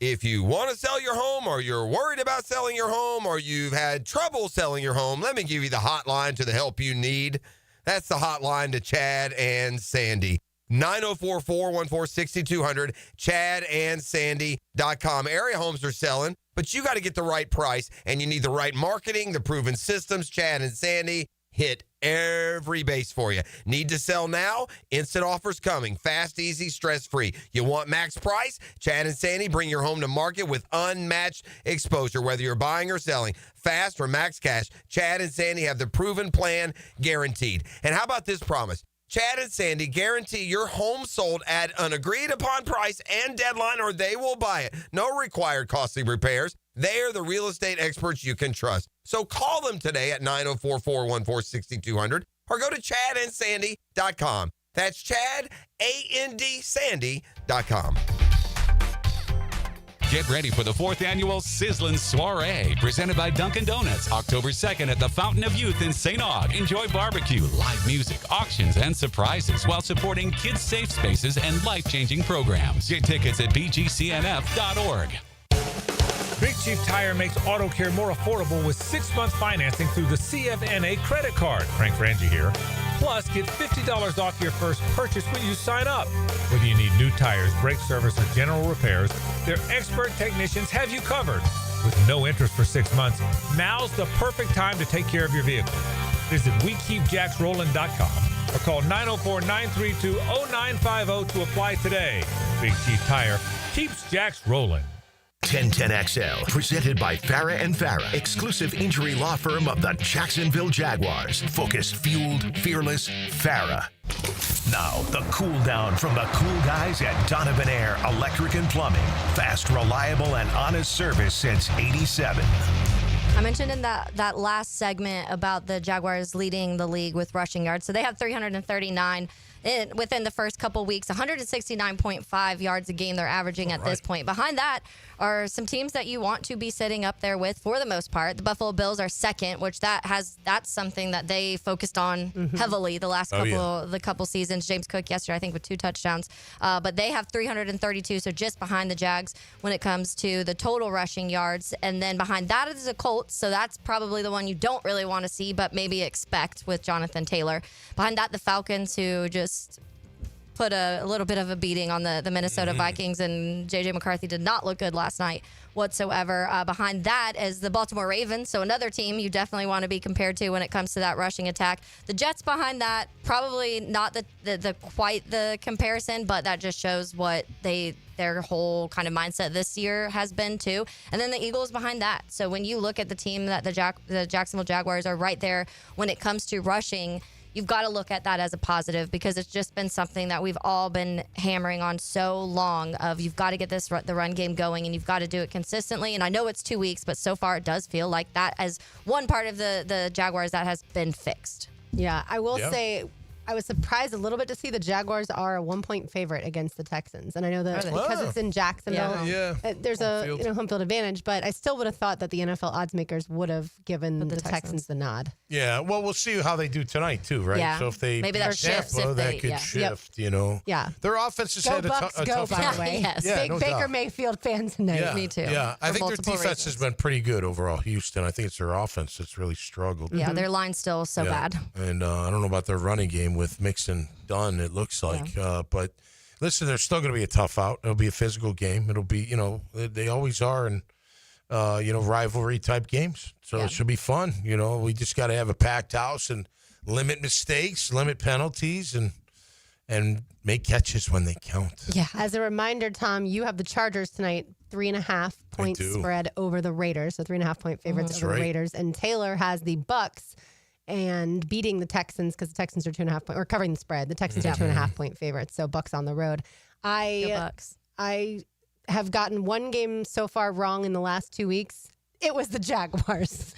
If you want to sell your home, or you're worried about selling your home, or you've had trouble selling your home, let me give you the hotline to the help you need. That's the hotline to Chad and Sandy. 904-414-6200, chadandsandy.com. Area homes are selling, but you got to get the right price, and you need the right marketing, the proven systems. Chad and Sandy hit every base for you. Need to sell now? Instant offers coming. Fast, easy, stress-free. You want max price? Chad and Sandy bring your home to market with unmatched exposure, whether you're buying or selling. Fast or max cash, Chad and Sandy have the proven plan guaranteed. And how about this promise? Chad and Sandy guarantee your home sold at an agreed-upon price and deadline, or they will buy it. No required costly repairs. They are the real estate experts you can trust. So call them today at 904-414-6200 or go to chadandsandy.com. That's Chad, A-N-D, Sandy.com. Get ready for the 4th annual Sizzlin' Soiree, presented by Dunkin' Donuts, October 2nd at the Fountain of Youth in St. Aug. Enjoy barbecue, live music, auctions, and surprises while supporting kids-safe spaces and life-changing programs. Get tickets at bgcnf.org. Big Chief Tire makes auto care more affordable with 6-month financing through the CFNA credit card. Frank Frangie here. Plus, get $50 off your first purchase when you sign up. Whether you need new tires, brake service, or general repairs, their expert technicians have you covered. With no interest for 6 months, now's the perfect time to take care of your vehicle. Visit WeKeepJacksRollin.com or call 904-932-0950 to apply today. Big Chief Tire keeps Jacks rolling. 1010XL, presented by Farah and Farah, exclusive injury law firm of the Jacksonville Jaguars. Focused, fueled, fearless, Farah. Now, the cool down from the cool guys at Donovan Air Electric and Plumbing. Fast, reliable, and honest service since '87. I mentioned in that last segment about the Jaguars leading the league with rushing yards. So they have 339 within the first couple weeks, 169.5 yards a game they're averaging at this point. Behind that are some teams that you want to be sitting up there with for the most part. The Buffalo Bills are second, which that's something that they focused on heavily the last couple seasons. James Cook yesterday, I think, with 2 touchdowns. But they have 332, so just behind the Jags when it comes to the total rushing yards. And then behind that is the Colts, so that's probably the one you don't really want to see, but maybe expect with Jonathan Taylor. Behind that, the Falcons, who just put a little bit of a beating on the Minnesota Vikings, and J.J. McCarthy did not look good last night whatsoever. Behind that is the Baltimore Ravens, so another team you definitely want to be compared to when it comes to that rushing attack. The Jets behind that, probably not the quite the comparison, but that just shows what their whole kind of mindset this year has been too. And then the Eagles behind that. So when you look at the team that the Jacksonville Jaguars are right there when it comes to rushing, you've got to look at that as a positive, because it's just been something that we've all been hammering on so long of you've got to get the run game going, and you've got to do it consistently. And I know it's 2 weeks, but so far it does feel like that as one part of the Jaguars that has been fixed. Yeah, I will say I was surprised a little bit to see the Jaguars are a 1-point favorite against the Texans. And I know that because it's in Jacksonville, there's a home field advantage, but I still would have thought that the NFL odds makers would have given the Texans the nod. Yeah, well, we'll see how they do tonight, too, right? Yeah. So if they maybe that shifts, that could shift, you know. Yeah. Their offense has had a tough by the way. Yes. Yeah, no Baker doubt. Mayfield fans tonight. Yeah. Me too. Yeah, I think their defense has been pretty good overall, Houston. I think it's their offense that's really struggled. Yeah, their line's still so bad. And I don't know about their running game with Mixon done, it looks like. But listen, they're still going to be a tough out. It'll be a physical game. It'll be, they always are in, rivalry type games. So it should be fun. We just got to have a packed house and limit mistakes, limit penalties, and make catches when they count. Yeah. As a reminder, Tom, you have the Chargers tonight, 3.5 point spread over the Raiders. So 3.5 point favorites over the Raiders. And Taylor has the Bucks and beating the Texans, because the Texans are 2.5 point, or covering the spread. The Texans are 2.5 point favorites. So Bucks on the road. Go Bucks. I have gotten one game so far wrong in the last 2 weeks. It was the Jaguars.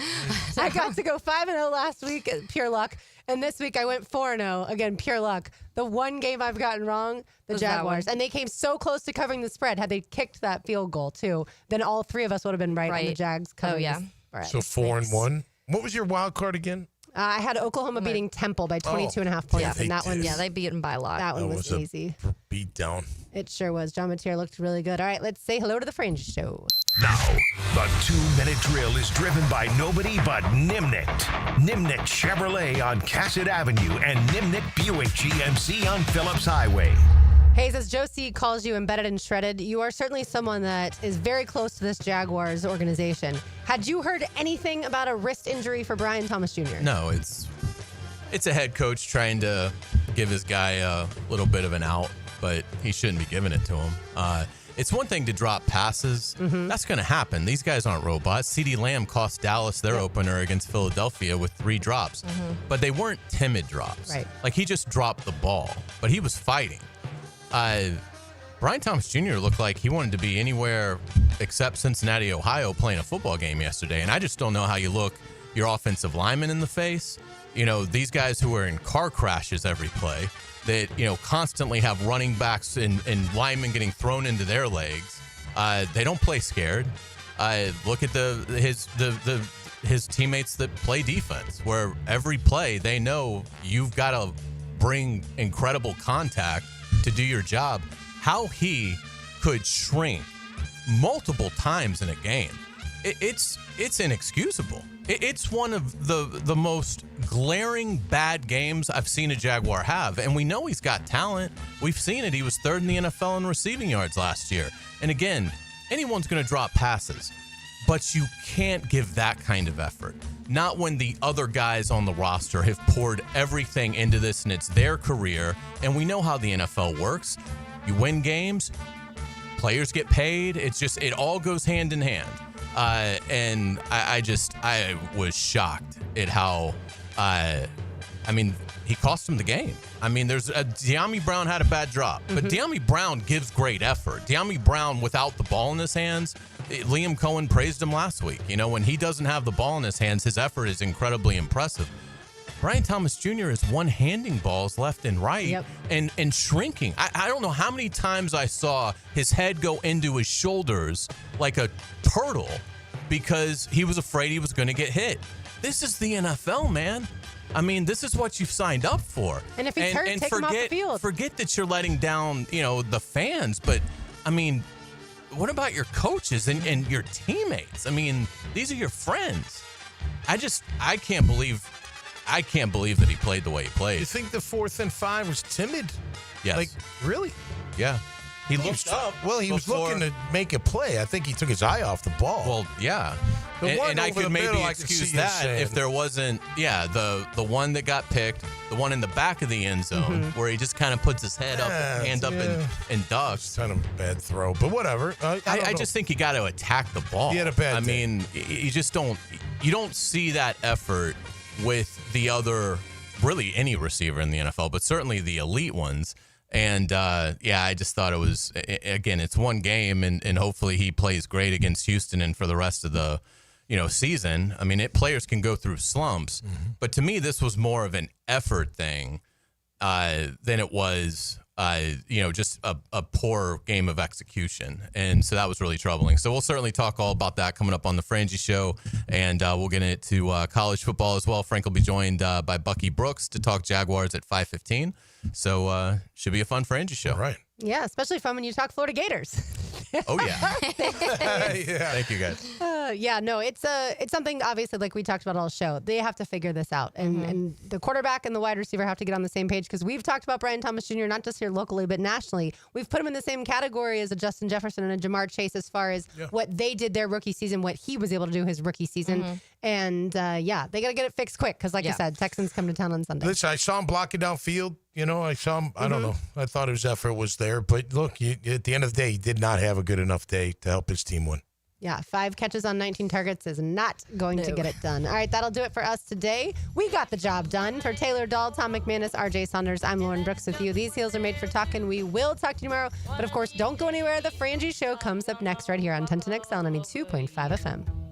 I got to go 5-0 last week, pure luck. And this week I went 4-0, again, pure luck. The one game I've gotten wrong, the Jaguars. And they came so close to covering the spread. Had they kicked that field goal, too, then all three of us would have been right on the Jags covering the spread. So 4-1. What was your wild card again? I had Oklahoma beating Temple by 22.5 points. And that one, they beat them by a lot. That one was easy. Beat down. It sure was. John Mateer looked really good. All right, let's say hello to the Fringe Show. Now, the 2-minute drill is driven by nobody but Nimnik. Nimnik Chevrolet on Cassett Avenue and Nimnik Buick GMC on Phillips Highway. Hayes, as Josie calls you embedded and shredded, you are certainly someone that is very close to this Jaguars organization. Had you heard anything about a wrist injury for Brian Thomas Jr.? No, it's a head coach trying to give his guy a little bit of an out, but he shouldn't be giving it to him. It's one thing to drop passes. That's going to happen. These guys aren't robots. CeeDee Lamb cost Dallas their opener against Philadelphia with 3 drops, but they weren't timid drops. Right. Like, he just dropped the ball, but he was fighting. Brian Thomas Jr. looked like he wanted to be anywhere except Cincinnati, Ohio, playing a football game yesterday. And I just don't know how you look your offensive lineman in the face. You know, these guys who are in car crashes every play that, you know, constantly have running backs and linemen getting thrown into their legs. They don't play scared. Look at his teammates that play defense, where every play they know you've got to bring incredible contact to do your job. How he could shrink multiple times in a game, it's inexcusable. It's one of the most glaring bad games I've seen a Jaguar have, and we know he's got talent. We've seen it. He was 3rd in the NFL in receiving yards last year. And again, anyone's going to drop passes, but you can't give that kind of effort. Not when the other guys on the roster have poured everything into this and it's their career. And we know how the NFL works. You win games, players get paid. It all goes hand in hand. And I was shocked at how, he cost him the game. De'Ami Brown had a bad drop, but De'Ami Brown gives great effort. De'Ami Brown, without the ball in his hands, Liam Coen praised him last week. You know, when he doesn't have the ball in his hands, his effort is incredibly impressive. Brian Thomas Jr. is one-handing balls left and right and shrinking. I don't know how many times I saw his head go into his shoulders like a turtle because he was afraid he was going to get hit. This is the NFL, man. This is what you've signed up for. And if he's hurt, take him off the field. Forget that you're letting down, the fans, but, what about your coaches and your teammates? These are your friends. I can't believe that he played the way he played. You think the 4th and 5 was timid? Yes. Like, really? Yeah. He looked up. Well, he was looking to make a play. I think he took his eye off the ball. Well, yeah. And I could maybe excuse that if there wasn't, the one that got picked, the one in the back of the end zone, where he just kind of puts his head up, hand up, and ducks. Kind of a bad throw, but whatever. I just think you got to attack the ball. He had a bad day. You just don't see that effort with the other, really any receiver in the NFL, but certainly the elite ones. And, I just thought it was, again, it's one game, and hopefully he plays great against Houston and for the rest of the, season. Players can go through slumps, but to me, this was more of an effort thing than it was, just a poor game of execution. And so that was really troubling. So we'll certainly talk all about that coming up on the Frangie Show, and we'll get into college football as well. Frank will be joined by Bucky Brooks to talk Jaguars at 5:15. So should be a fun Frangie Show. All right. Yeah, especially fun when you talk Florida Gators. Oh, yeah. Thank you, guys. It's something, obviously, like we talked about all show. They have to figure this out. And the quarterback and the wide receiver have to get on the same page, because we've talked about Brian Thomas Jr., not just here locally, but nationally. We've put him in the same category as a Justin Jefferson and a Jamar Chase as far as what they did their rookie season, what he was able to do his rookie season. And, they got to get it fixed quick, because, like you said, Texans come to town on Sunday. Listen, I saw him blocking downfield. I saw him. I don't know. I thought his effort was there. But look, at the end of the day, he did not have a good enough day to help his team win. Yeah, 5 catches on 19 targets is not going to get it done. All right, that'll do it for us today. We got the job done. For Taylor Dahl, Tom McManus, RJ Saunders, I'm Lauren Brooks with you. These heels are made for talking. We will talk to you tomorrow. But, of course, don't go anywhere. The Frangie Show comes up next right here on 1010XL 92.5 FM.